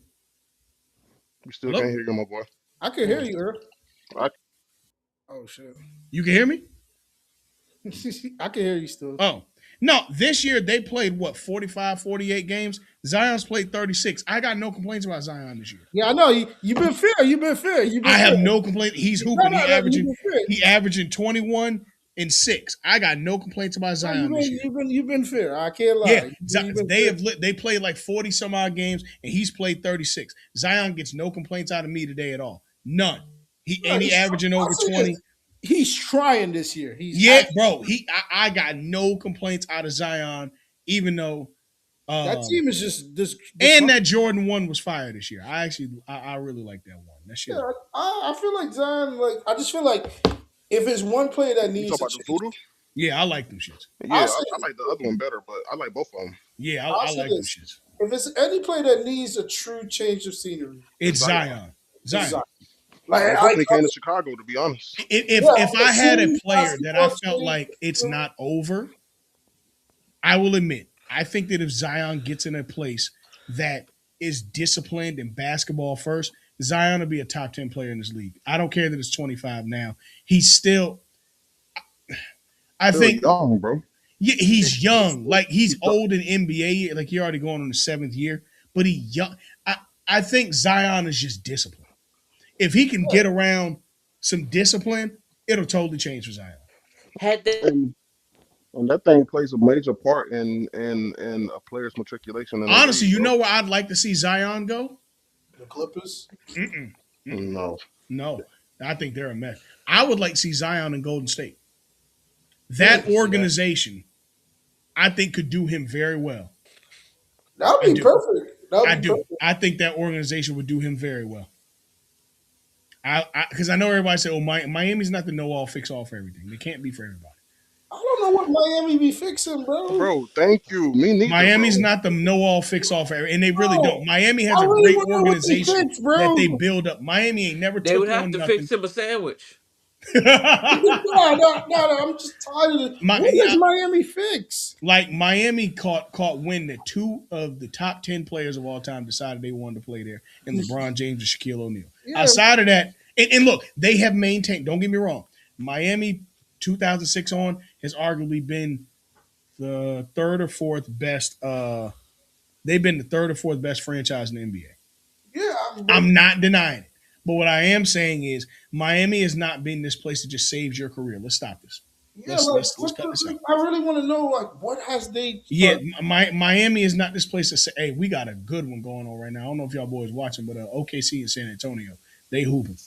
We still can't Hello? hear you, my boy. I can hear you, Earl. I, Oh shit. You can hear me? I can hear you still. Oh. No, this year they played what, 45, 48 games? Zion's played 36. I got no complaints about Zion this year. Yeah, I know. You've been fair. You've been fair. You've been I have fair. no complaint. He's No, hooping. no, no. You've been fair. He averaging 21 and 6. I got no complaints about No, Zion this year. you've been fair. I can't Yeah, lie. You've been fair. they played like 40 some odd games and he's played 36. Zion gets no complaints out of me today at all. None. No, He averaging I'll over say this. 20. He's trying this year. He's Yeah, actually, bro. I got no complaints out of Zion, even though that team is just this. and that Jordan 1 was fired this year. I really like that one. That shit. Yeah, I feel like Zion. Like I just feel like if it's one player that you needs talk to about the change, voodoo? Yeah, I like them shits. I'll Yeah, say I like the other one better, but I like both of them. Yeah, I'll I say like them this. shits. If it's any player that needs a true change of scenery, It's It's Zion. Zion. it's Zion. Zion. Like I was I hoping he came to Chicago, to be honest. If yeah, I had a see player that I basketball felt change. like it's not over, I will admit, I think that if Zion gets in a place that is disciplined in basketball first, Zion will be a top 10 player in this league. I don't care that it's 25 now. He's still, I Still think, young, bro. yeah, he's young. Like he's He's old in NBA. Like he already going on his 7th year, but he young. I think Zion is just disciplined. If he can get around some discipline, it'll totally change for Zion. Had they and that thing plays a major part in a player's matriculation in the Honestly, league, you bro. know where I'd like to see Zion go? The Clippers. Mm-mm, mm-mm. No. No. I think they're a mess. I would like to see Zion in Golden State. Yeah, I That can see that. organization, I think, could do him very well. That I would be do. perfect. That I would be do. perfect. I think that organization would do him very well. Because I know everybody say, "Oh, Miami's not the know-all, fix-all for everything." They can't be for everybody. I don't know what Miami be fixing, bro. Bro, thank you. Me neither, Miami's bro. not the know-all, fix-all for everything, and they really No, don't. Miami has I a really great want to know what they organization fix, bro. that they build up. Miami ain't never They would took have on to nothing. fix him a sandwich. No. I'm just tired of it. What does Miami fix? Like Miami caught wind that 2 of the top 10 players of all time decided they wanted to play there, and LeBron James and Shaquille O'Neal. Yeah. Outside of that, and look, they have maintained. Don't get me wrong, Miami 2006 on has arguably been the third or fourth best. They've been the third or fourth best franchise in the NBA. Yeah, I'm not denying it, but what I am saying is Miami has not been this place that just saves your career. Let's stop this. yeah. Let's cut this out. I really want to know, like, what has they? Yeah, Miami is not this place to say, "Hey, we got a good one going on right now." I don't know if y'all boys watching, but OKC and San Antonio, they hooping.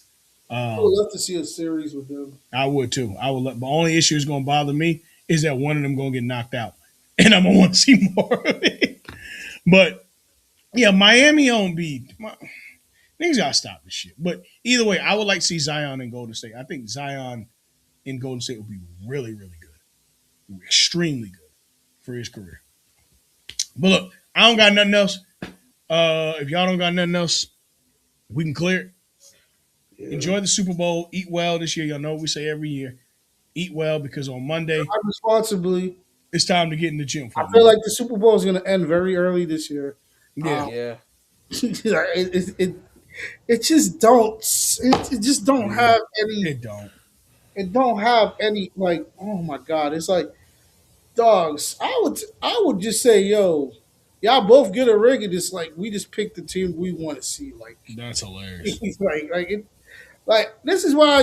I would love to see a series with them. I would too. I would. The only issue is going to bother me is that one of them going to get knocked out, and I'm gonna want to see more of it. But yeah, Miami on beat. Niggas gotta stop this shit. But either way, I would like to see Zion in Golden State. I think Zion in Golden State would be really, really good, extremely good for his career. But look, I don't got nothing else. If y'all don't got nothing else, we can clear it. Yeah. Enjoy the Super Bowl. Eat well this year. Y'all know what we say every year. Eat well because on Monday, responsibly, it's time to get in the gym. I feel like the Super Bowl is going to end very early this year. Yeah. It just don't. It just don't have any. It don't. It don't have any, like, oh my God. It's like, dogs. I would just say, yo, y'all both get a ring and it's like we just pick the team we want to see. Like, that's hilarious. like this is why,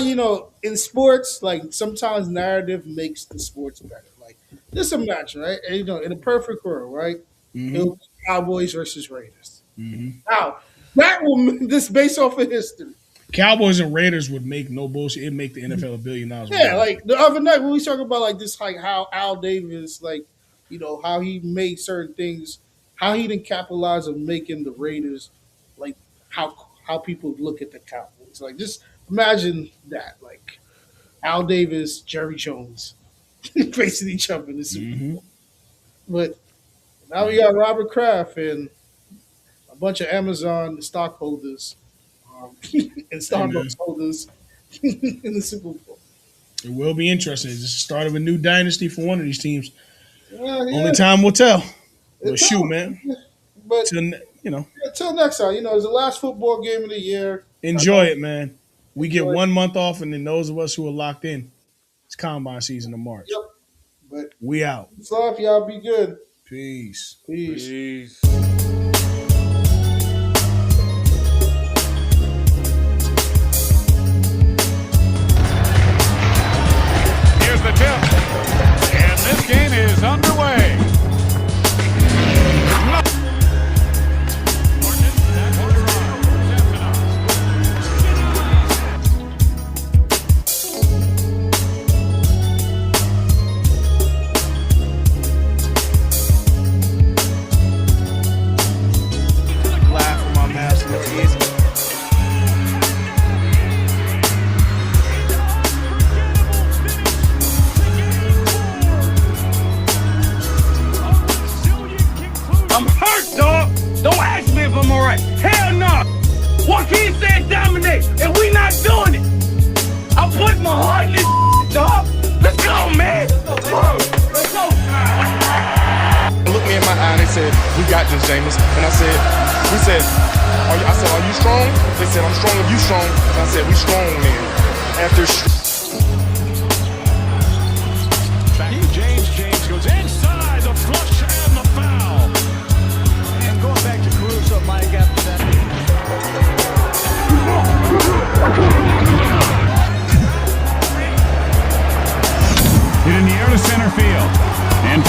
in sports, like sometimes narrative makes the sports better. Like this a match, right? And, in a perfect world, right? Mm-hmm. It'll be Cowboys versus Raiders. Mm-hmm. Now that will this based off of history. Cowboys and Raiders would make no bullshit. It'd make the NFL $1 billion. Yeah, like the other night when we talk about like this, like how Al Davis, like, how he made certain things, how he didn't capitalize on making the Raiders, like how people look at the Cowboys. Like just imagine that, like Al Davis, Jerry Jones, facing each other in the Super Bowl. But now we got Robert Kraft and a bunch of Amazon stockholders. And Starbucks holders in the Super Bowl. It will be interesting. It's the start of a new dynasty for one of these teams. Yeah. Only time will tell. But shoot, man. But until next time, it's the last football game of the year. Enjoy it, man. We get 1 month off, and then those of us who are locked in, it's combine season in March. Yep. But we out. It's off, y'all. Be good. Peace. Peace. The tip, and this game is underway. Laugh at my master. It's easy. I'm hurt, dog. Don't ask me if I'm alright. Hell no. Joaquin said dominate, and we not doing it. I put my heart in this dog. Let's go, man. Let's go. Looked me in my eye and they said, "We got this, James." And I said, "Are you strong?" They said, "I'm strong if you strong." And I said, "We strong then." After James goes inside the flush and the foul. And going back to Caruso, Mike, after that. Hit in the air to center field. And